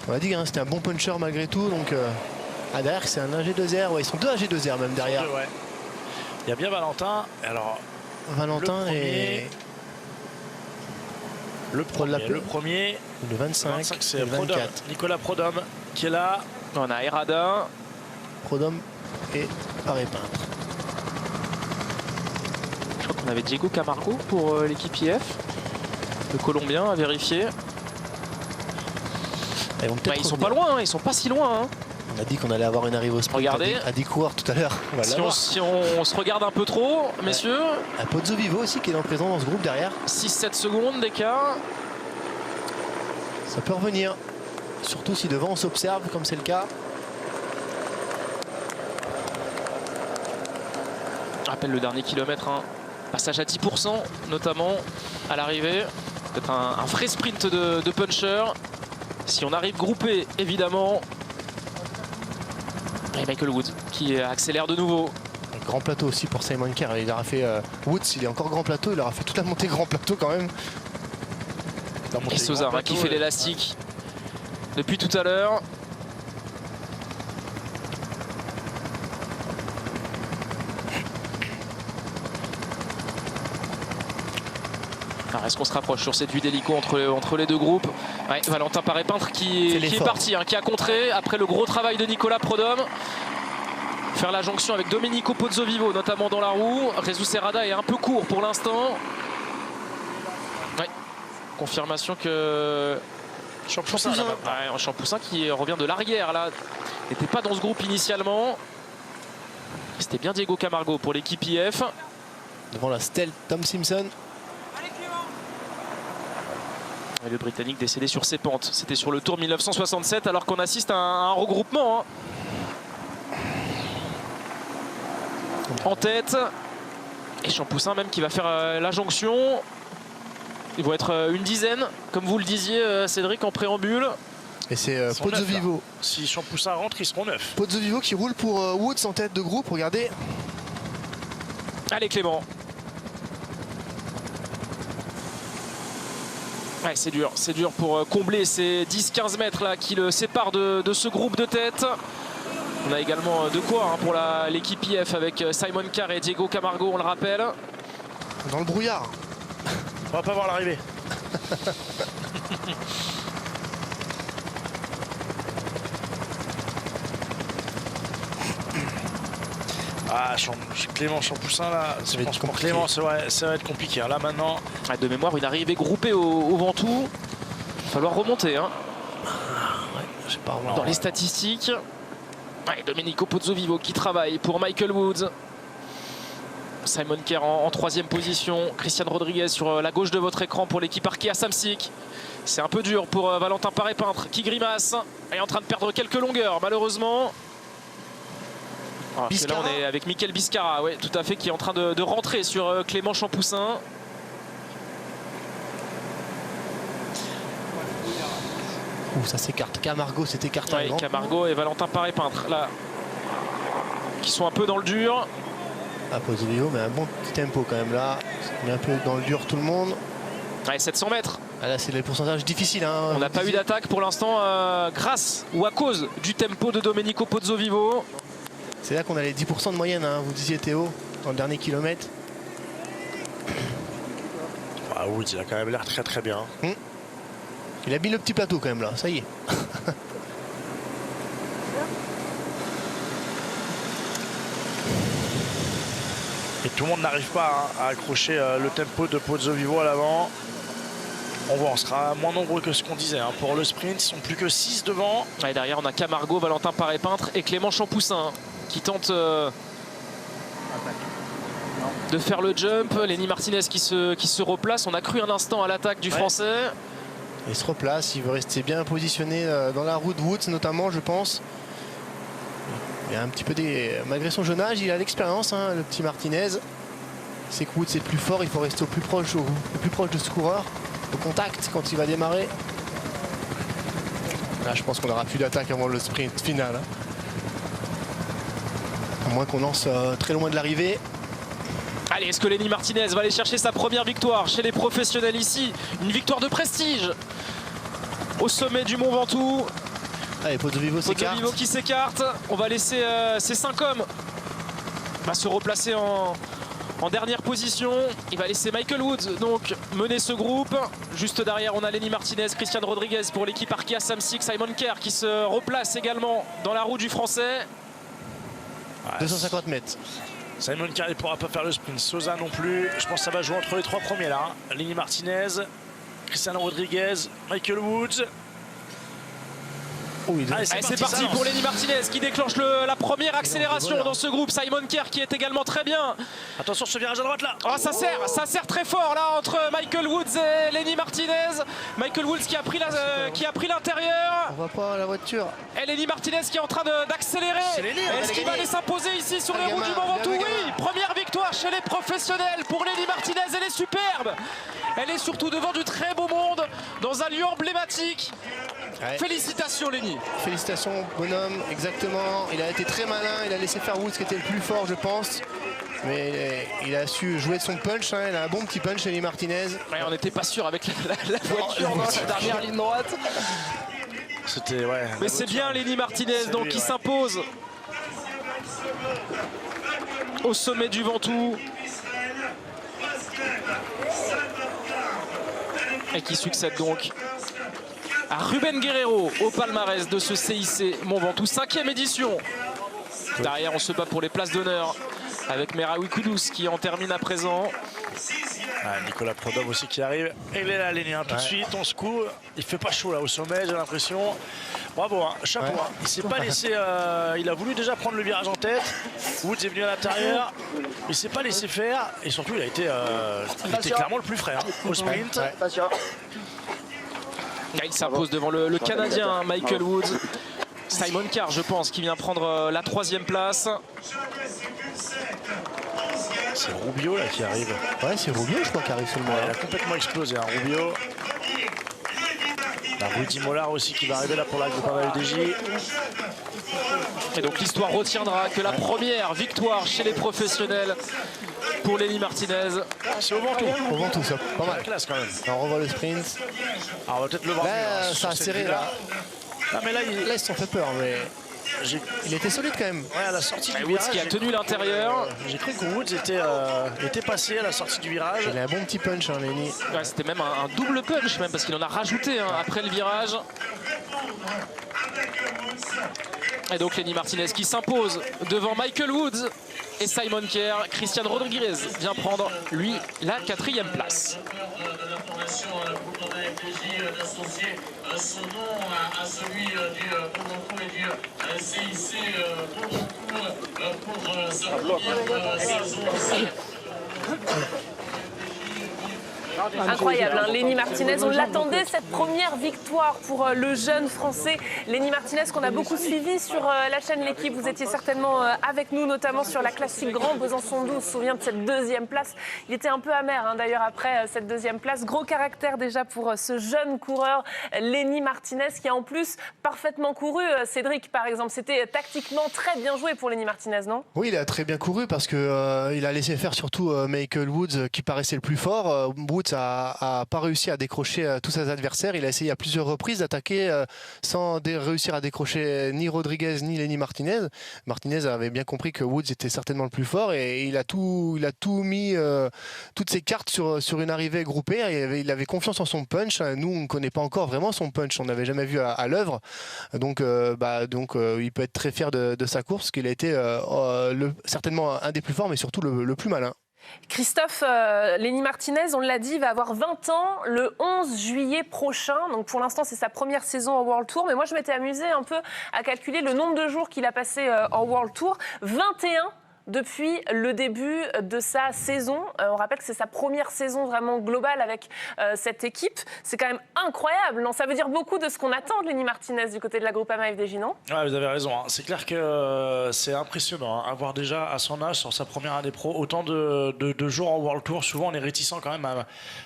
on a dit hein, c'était un bon puncher malgré tout. Donc derrière, c'est un AG2R. Ouais, ils sont 2 AG2R même derrière. Ouais. Il y a bien Valentin. Alors, Valentin et le premier, le 25 c'est Nicolas Prodhomme qui est là. On a Herrada, Prodhomme et Paré-Peintre. Je crois qu'on avait Diego Camargo pour l'équipe IF, le Colombien, à vérifier. Ils sont pas loin, ils sont pas si loin. Hein. On a dit qu'on allait avoir une arrivée au sprint. Regardez. À 10 coureurs tout à l'heure. Si on se regarde un peu trop, messieurs. Pozzovivo aussi qui est présent dans ce groupe derrière. 6-7 secondes d'écart. Ça peut revenir. Surtout si devant on s'observe comme c'est le cas. Je rappelle le dernier kilomètre. Hein. Passage à 10% notamment à l'arrivée. Peut-être un vrai sprint de puncher. Si on arrive groupé, évidemment. Et Michael Woods qui accélère de nouveau. Un grand plateau aussi pour Simon Kier. Il aura fait Woods, il est encore grand plateau. Il aura fait toute la montée grand plateau quand même. Et Sosa qui fait l'élastique depuis tout à l'heure. Alors est-ce qu'on se rapproche sur cette vue d'hélico entre les deux groupes? Ouais, Valentin Paré-Peintre qui est parti, hein, qui a contré après le gros travail de Nicolas Prodhomme. Faire la jonction avec Domenico Pozzovivo notamment dans la roue. Jesus Herrada est un peu court pour l'instant. Ouais. Confirmation que Champoussin qui revient de l'arrière là, n'était pas dans ce groupe initialement. C'était bien Diego Camargo pour l'équipe IF. Devant la stèle Tom Simpson. Et le Britannique décédé sur ses pentes. C'était sur le Tour 1967 alors qu'on assiste à un regroupement. Hein. en tête. Et Champoussin même qui va faire la jonction. Ils vont être une dizaine, comme vous le disiez Cédric en préambule. Et c'est Pozzovivo. Si Champoussin rentre, ils seront 9. Pozzovivo qui roule pour Woods en tête de groupe, regardez. Allez Clément. Ouais, c'est dur pour combler ces 10-15 mètres là qui le séparent de ce groupe de tête. On a également de quoi pour l'équipe IF avec Simon Carr et Diego Camargo, on le rappelle. Dans le brouillard. On va pas voir l'arrivée. Ah, Clément Champoussin là, franchement Clément, ça va être compliqué. Là maintenant. De mémoire, une arrivée groupée au Ventoux. Il va falloir remonter. Hein. Dans les statistiques. Ouais, Domenico Pozzovivo qui travaille pour Michael Woods. Simon Kerr en troisième position. Christian Rodriguez sur la gauche de votre écran pour l'équipe Arkea Samsic. C'est un peu dur pour Valentin Paré-Peintre qui grimace. Est en train de perdre quelques longueurs malheureusement. Là on est avec Michael Biscara, ouais, tout à fait, qui est en train de rentrer sur Clément Champoussin. Ça s'écarte. Camargo s'est écarté. Ouais, Camargo et Valentin Paré-Peintre là, qui sont un peu dans le dur. Pozzovivo, mais un bon petit tempo quand même là. Il est un peu dans le dur tout le monde. Ouais, 700 mètres. Là c'est les pourcentages difficiles. Hein, on n'a pas eu d'attaque pour l'instant grâce ou à cause du tempo de Domenico Pozzovivo. C'est là qu'on a les 10% de moyenne, hein, vous disiez Théo, dans le dernier kilomètre. Woods, il a quand même l'air très très bien. Il a mis le petit plateau quand même là, ça y est. Et tout le monde n'arrive pas à accrocher le tempo de Pozzovivo à l'avant. On voit, on sera moins nombreux que ce qu'on disait. Hein. Pour le sprint, ils sont plus que 6 devant. Et derrière, on a Camargo, Valentin Paré-Peintre et Clément Champoussin qui tente de faire le jump. Lenny Martinez qui se replace. On a cru un instant à l'attaque du Français. Il se replace, il veut rester bien positionné dans la roue de Woods notamment, je pense. Il a un petit peu malgré son jeune âge, il a l'expérience, hein, le petit Martinez. C'est que Woods est plus fort, il faut rester au plus proche de ce coureur, au contact quand il va démarrer. Là, je pense qu'on aura plus d'attaque avant le sprint final. Hein. À moins qu'on lance très loin de l'arrivée. Allez, est-ce que Lenny Martinez va aller chercher sa première victoire chez les professionnels ici? Une victoire de prestige au sommet du Mont Ventoux. Allez, Pozzovivo s'écarte. Pozzovivo qui s'écarte. On va laisser ces 5 hommes se replacer en dernière position. Il va laisser Michael Woods donc mener ce groupe. Juste derrière, on a Lenny Martinez, Christian Rodriguez pour l'équipe Arkea Samsic, Simon Kerr qui se replace également dans la roue du Français. 250 mètres. Simon Kerr ne pourra pas faire le sprint. Sousa non plus. Je pense que ça va jouer entre les 3 premiers là. Lenny Martinez, Christian Rodriguez, Michael Woods. Allez, c'est parti pour Lenny Martinez qui déclenche la première accélération dans ce groupe. Simon Kerr qui est également très bien. Attention ce virage à droite là. Oh, ça sert très fort là entre Michael Woods et Lenny Martinez. Michael Woods qui a pris l'intérieur. On voit pas la voiture. Et Lenny Martinez qui est en train d'accélérer. Est-ce qu'il va aller s'imposer ici sur les routes du Mont Ventoux? Oui, première victoire chez les professionnels pour Lenny Martinez. Elle est superbe. Elle est surtout devant du très beau monde dans un lieu emblématique. Ouais. Félicitations Lenny. Félicitations bonhomme, exactement. Il a été très malin, il a laissé faire Woods qui était le plus fort je pense. Mais il a su jouer de son punch, hein. Il a un bon petit punch Lenny Martinez. Ouais, on n'était pas sûr avec la voiture dans la dernière ligne droite. C'était mais c'est bien Lenny Martinez donc qui s'impose au sommet du Ventoux. Et qui succède donc à Ruben Guerrero au palmarès de ce CIC Mont Ventoux, 5e édition. Derrière, on se bat pour les places d'honneur avec Meraoui Kudus qui en termine à présent. Nicolas Prodhomme aussi qui arrive. Et il est là, Lenny, tout de suite, on se court. Il fait pas chaud là au sommet, j'ai l'impression. Bravo, hein, chapeau. Hein. Il s'est pas laissé. Il a voulu déjà prendre le virage en tête. Woods est venu à l'intérieur. Il s'est pas laissé faire. Et surtout, il était clairement le plus frais au sprint. Il s'impose devant le Canadien Michael Woods. Simon Kerr, je pense, qui vient prendre la 3e place. C'est Rubio là qui arrive. Ouais, c'est Rubio, je crois, qui arrive seulement. Ouais, il a complètement explosé, hein, Rubio. La Rudy Mollard aussi qui va arriver là pour la Groupama FDJ. Et donc l'histoire retiendra que la première victoire chez les professionnels pour Lenny Martinez. C'est au Ventoux. Au Ventoux, ça. Pas mal. Classe quand même. On revoit le sprint. Alors, on va peut-être le voir. Là, ça a serré là. Ah, mais là, ils se sont fait peur, mais il était solide quand même. Ouais, à la sortie du Woods virage, qui a tenu l'intérieur. J'ai cru que Woods était passé à la sortie du virage. Il a un bon petit punch, hein, Lenny. Ouais, c'était même un double punch même parce qu'il en a rajouté après le virage. Et donc Lenny Martinez qui s'impose devant Michael Woods et Simon Kerr. Christian Rodriguez vient prendre, lui, la 4e place. Incroyable, hein, Lenny Martinez, on l'attendait cette première victoire pour le jeune français Lenny Martinez qu'on a beaucoup suivi sur la chaîne L'équipe. Vous étiez certainement avec nous, notamment sur la classique Grand Besançon 12. On se souvient de cette 2e place. Il était un peu amer hein, d'ailleurs après cette 2e place. Gros caractère déjà pour ce jeune coureur Lenny Martinez qui a en plus parfaitement couru. Cédric par exemple, c'était tactiquement très bien joué pour Lenny Martinez, non? Oui, il a très bien couru parce que il a laissé faire surtout Michael Woods qui paraissait le plus fort. Woods a pas réussi à décrocher tous ses adversaires. Il a essayé à plusieurs reprises d'attaquer sans réussir à décrocher ni Rodriguez ni Lenny Martinez. Martinez avait bien compris que Woods était certainement le plus fort et il a tout mis, toutes ses cartes sur une arrivée groupée. Il avait confiance en son punch. Nous, on ne connaît pas encore vraiment son punch. On n'avait jamais vu à l'œuvre. Donc, il peut être très fier de sa course, qu'il a été certainement un des plus forts, mais surtout le plus malin. Christophe, Lenny Martinez, on l'a dit, va avoir 20 ans le 11 juillet prochain. Donc pour l'instant, c'est sa première saison en World Tour. Mais moi, je m'étais amusée un peu à calculer le nombre de jours qu'il a passé en World Tour. 21 depuis le début de sa saison. On rappelle que c'est sa première saison vraiment globale avec cette équipe. C'est quand même incroyable, non? Ça veut dire beaucoup de ce qu'on attend de Lenny Martinez du côté de la Groupama FDJ, non? Ouais, vous avez raison. Hein. C'est clair que c'est impressionnant. Hein. Avoir déjà à son âge, sur sa première année pro, autant de jours en World Tour. Souvent, on est réticent quand même à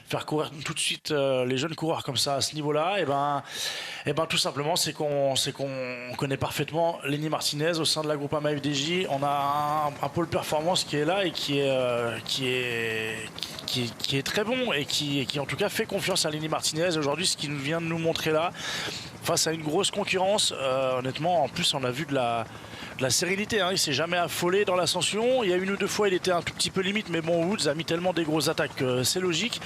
faire courir tout de suite les jeunes coureurs comme ça à ce niveau-là. Et ben, tout simplement, c'est qu'on connaît parfaitement Lenny Martinez au sein de la Groupama FDJ. On a un pôle performance qui est là et qui est très bon et qui en tout cas fait confiance à Lenny Martinez aujourd'hui, ce qu'il vient de nous montrer là face à une grosse concurrence. Honnêtement, en plus on a vu de la sérénité, hein. Il s'est jamais affolé dans l'ascension. Il y a une ou deux fois il était un tout petit peu limite, mais bon, Woods a mis tellement des grosses attaques que c'est logique.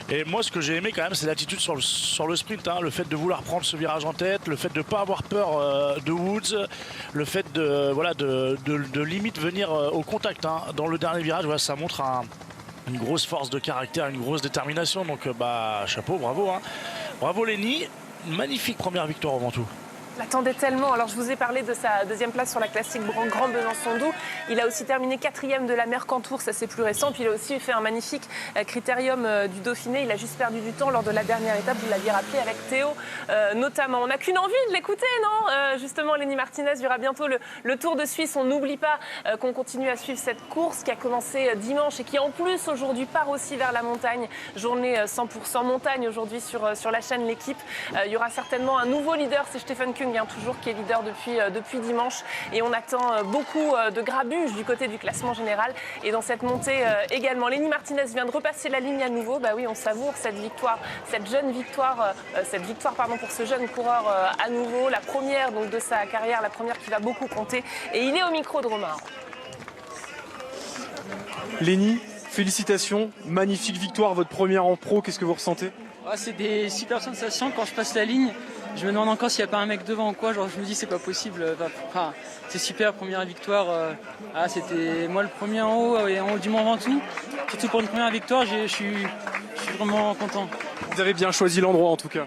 Et moi ce que j'ai aimé quand même, c'est l'attitude sur le sprint, hein. Le fait de vouloir prendre ce virage en tête, le fait de ne pas avoir peur de Woods, le fait de limite venir au contact, hein. Dans le dernier virage, voilà, ça montre une grosse force de caractère, une grosse détermination. Donc chapeau, bravo, hein. Bravo Lenny, une magnifique première victoire au Ventoux. L'attendait tellement. Alors je vous ai parlé de sa 2e place sur la classique Grand Besançon 12. Il a aussi terminé 4e de la Mercantour, ça c'est plus récent. Puis il a aussi fait un magnifique critérium du Dauphiné. Il a juste perdu du temps lors de la dernière étape, vous l'aviez rappelé, avec Théo notamment. On n'a qu'une envie de l'écouter, non? Justement, Lenny Martinez, il y aura bientôt le Tour de Suisse. On n'oublie pas qu'on continue à suivre cette course qui a commencé dimanche et qui en plus aujourd'hui part aussi vers la montagne. Journée 100% montagne aujourd'hui sur la chaîne L'équipe. Il y aura certainement un nouveau leader, c'est Stephen Kung, toujours, qui est leader depuis dimanche, et on attend beaucoup de grabuge du côté du classement général et dans cette montée également. Lenny Martinez vient de repasser la ligne à nouveau. Bah oui, on savoure cette victoire, cette victoire pour ce jeune coureur à nouveau, la première donc de sa carrière, la première qui va beaucoup compter, et il est au micro de Romain. Lenny, félicitations, magnifique victoire, votre première en pro, qu'est-ce que vous ressentez? C'est des super sensations quand je passe la ligne. Je me demande encore s'il n'y a pas un mec devant ou quoi. Genre, je me dis c'est pas possible. Enfin, c'est super, première victoire. C'était moi le premier en haut et en haut du Mont Ventoux. Surtout pour une première victoire, je suis vraiment content. Vous avez bien choisi l'endroit en tout cas.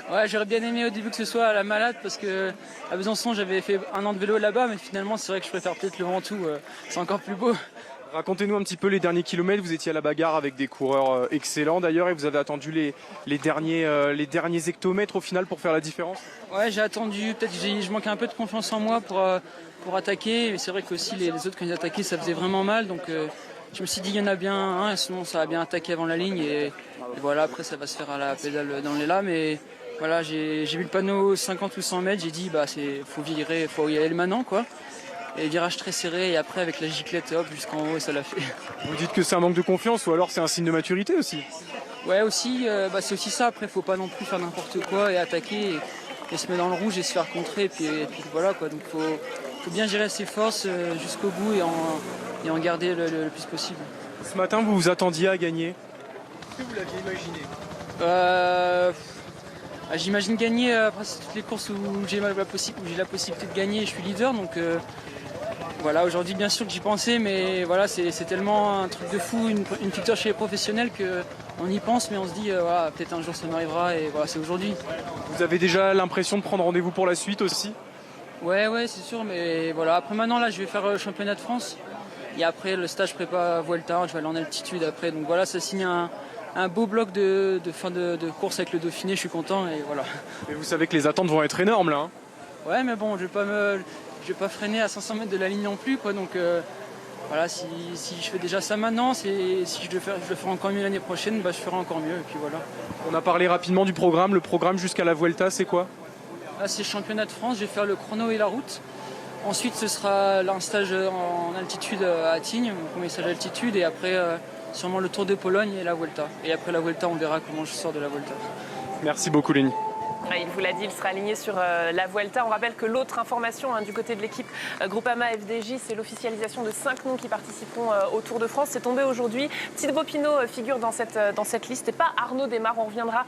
Ouais, j'aurais bien aimé au début que ce soit à la Malade parce que à Besançon j'avais fait un an de vélo là-bas, mais finalement c'est vrai que je préfère peut-être le Ventoux. C'est encore plus beau. Racontez-nous un petit peu les derniers kilomètres. Vous étiez à la bagarre avec des coureurs excellents d'ailleurs et vous avez attendu les derniers hectomètres au final pour faire la différence. Ouais, j'ai attendu. Peut-être que je manquais un peu de confiance en moi pour attaquer. Mais c'est vrai que aussi les autres quand ils attaquaient, ça faisait vraiment mal. Donc je me suis dit il y en a bien un, sinon ça va bien attaquer avant la ligne et voilà, après ça va se faire à la pédale dans les lames. Et voilà, j'ai vu le panneau 50 ou 100 mètres, j'ai dit faut virer, faut y aller maintenant quoi. Et virage très serré et après avec la giclette hop jusqu'en haut et ça l'a fait. Vous dites que c'est un manque de confiance ou alors c'est un signe de maturité aussi? Ouais aussi, c'est aussi ça, après faut pas non plus faire n'importe quoi et attaquer et se mettre dans le rouge et se faire contrer et puis voilà quoi. Donc faut bien gérer ses forces jusqu'au bout et en garder le plus possible. Ce matin vous vous attendiez à gagner? Est-ce que vous l'aviez imaginé? J'imagine gagner après c'est toutes les courses où j'ai la possibilité de gagner et je suis leader donc voilà, aujourd'hui bien sûr que j'y pensais mais voilà c'est tellement un truc de fou, une victoire chez les professionnels qu'on y pense mais on se dit voilà, peut-être un jour ça m'arrivera et voilà c'est aujourd'hui. Vous avez déjà l'impression de prendre rendez-vous pour la suite aussi? Ouais c'est sûr mais voilà après maintenant là je vais faire le championnat de France et après le stage prépa Vuelta, je vais aller en altitude après donc voilà ça signe un beau bloc de fin de course avec le Dauphiné, je suis content et voilà. Mais vous savez que les attentes vont être énormes là. Ouais mais bon je vais pas freiner à 500 mètres de la ligne non plus quoi donc voilà si je fais déjà ça maintenant, si je le ferai encore mieux l'année prochaine, je ferai encore mieux et puis voilà. On a parlé rapidement du programme, le programme jusqu'à la Vuelta c'est quoi? Là c'est le championnat de France, je vais faire le chrono et la route. Ensuite ce sera un stage en altitude à Tignes, mon premier stage d'altitude et après sûrement le Tour de Pologne et la Vuelta. Et après la Vuelta, on verra comment je sors de la Vuelta. Merci beaucoup Lénie. Il vous l'a dit, il sera aligné sur la Vuelta. On rappelle que l'autre information du côté de l'équipe Groupama FDJ, c'est l'officialisation de 5 noms qui participeront au Tour de France. C'est tombé aujourd'hui. Thibaut Pinot figure dans cette liste et pas Arnaud Desmar. On reviendra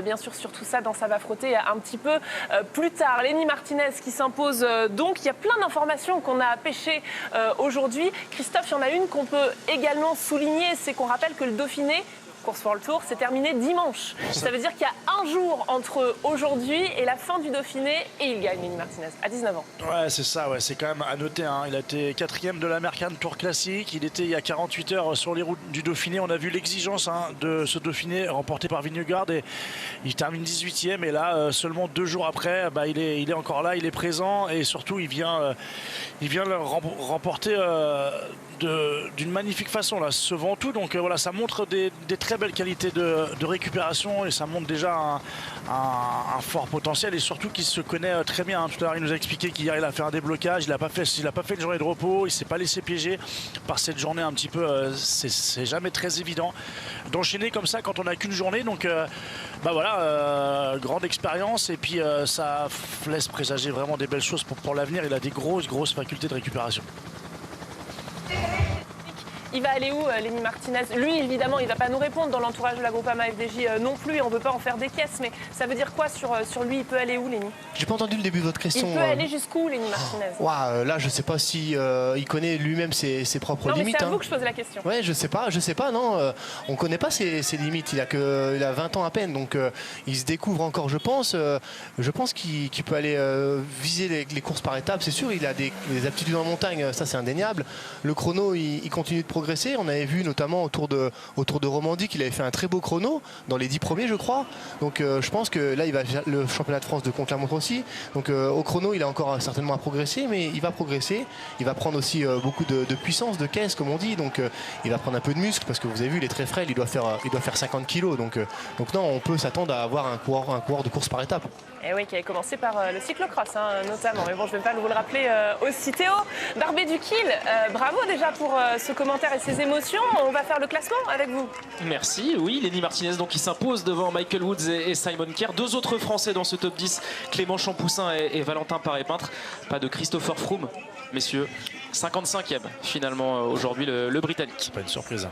bien sûr sur tout ça dans Ça va frotter un petit peu plus tard. Lenny Martinez qui s'impose donc. Il y a plein d'informations qu'on a pêchées aujourd'hui. Christophe, il y en a une qu'on peut également souligner, c'est qu'on rappelle que le Dauphiné, course for le Tour, c'est terminé dimanche. Ça veut dire qu'il y a un jour entre aujourd'hui et la fin du Dauphiné et il gagne, Lenny Martinez, à 19 ans. Ouais, c'est ça, c'est quand même à noter. Il a été 4e de l'American Tour Classique. Il était il y a 48 heures sur les routes du Dauphiné. On a vu l'exigence de ce Dauphiné remporté par Vingegaard et il termine 18e. Et là, seulement 2 jours après, il est encore là, il est présent et surtout il vient le remporter d'une magnifique façon là, ce Ventoux. Donc voilà, ça montre des très belles qualités de récupération et ça montre déjà un fort potentiel et surtout qu'il se connaît très bien. Tout à l'heure il nous a expliqué qu'hier il a fait un déblocage, il n'a pas fait une journée de repos, il s'est pas laissé piéger par cette journée un petit peu, c'est jamais très évident d'enchaîner comme ça quand on n'a qu'une journée. Donc grande expérience et puis ça laisse présager vraiment des belles choses pour l'avenir. Il a des grosses facultés de récupération. Il va aller où, Lenny Martinez? Lui, évidemment, il ne va pas nous répondre dans l'entourage de la Groupama FDJ non plus. Et on ne veut pas en faire des caisses. Mais ça veut dire quoi sur lui? Il peut aller où, Lenny? J'ai pas entendu le début de votre question. Il peut aller jusqu'où, Lenny Martinez? Là, je sais pas si il connaît lui-même ses propres limites. C'est à vous que je pose la question. Ouais, je sais pas, non. On connaît pas ses limites. Il a 20 ans à peine, donc il se découvre encore, je pense. Je pense qu'il peut aller viser les courses par étapes, c'est sûr. Il a des aptitudes en montagne, ça c'est indéniable. Le chrono, il continue de progresser. On avait vu notamment autour de Romandie qu'il avait fait un très beau chrono dans les 10 premiers, je crois. Donc je pense que là, il va faire le championnat de France de contre-la-montre aussi. Donc au chrono, il a encore certainement à progresser, mais il va progresser. Il va prendre aussi beaucoup de puissance, de caisse, comme on dit. Donc il va prendre un peu de muscle parce que vous avez vu, il est très frêle. Il doit faire 50 kilos. Donc non, on peut s'attendre à avoir un coureur de course par étape. Et oui, qui avait commencé par le cyclocross notamment. Mais bon, je ne vais pas vous le rappeler aussi. Théo Barbet du Kiel, bravo déjà pour ce commentaire et ses émotions. On va faire le classement avec vous. Merci, oui, Lenny Martinez donc qui s'impose devant Michael Woods et Simon Kerr. 2 autres Français dans ce top 10, Clément Champoussin et Valentin Paré-Peintre. Pas de Christopher Froome, messieurs. 55e finalement aujourd'hui le Britannique. Pas une surprise.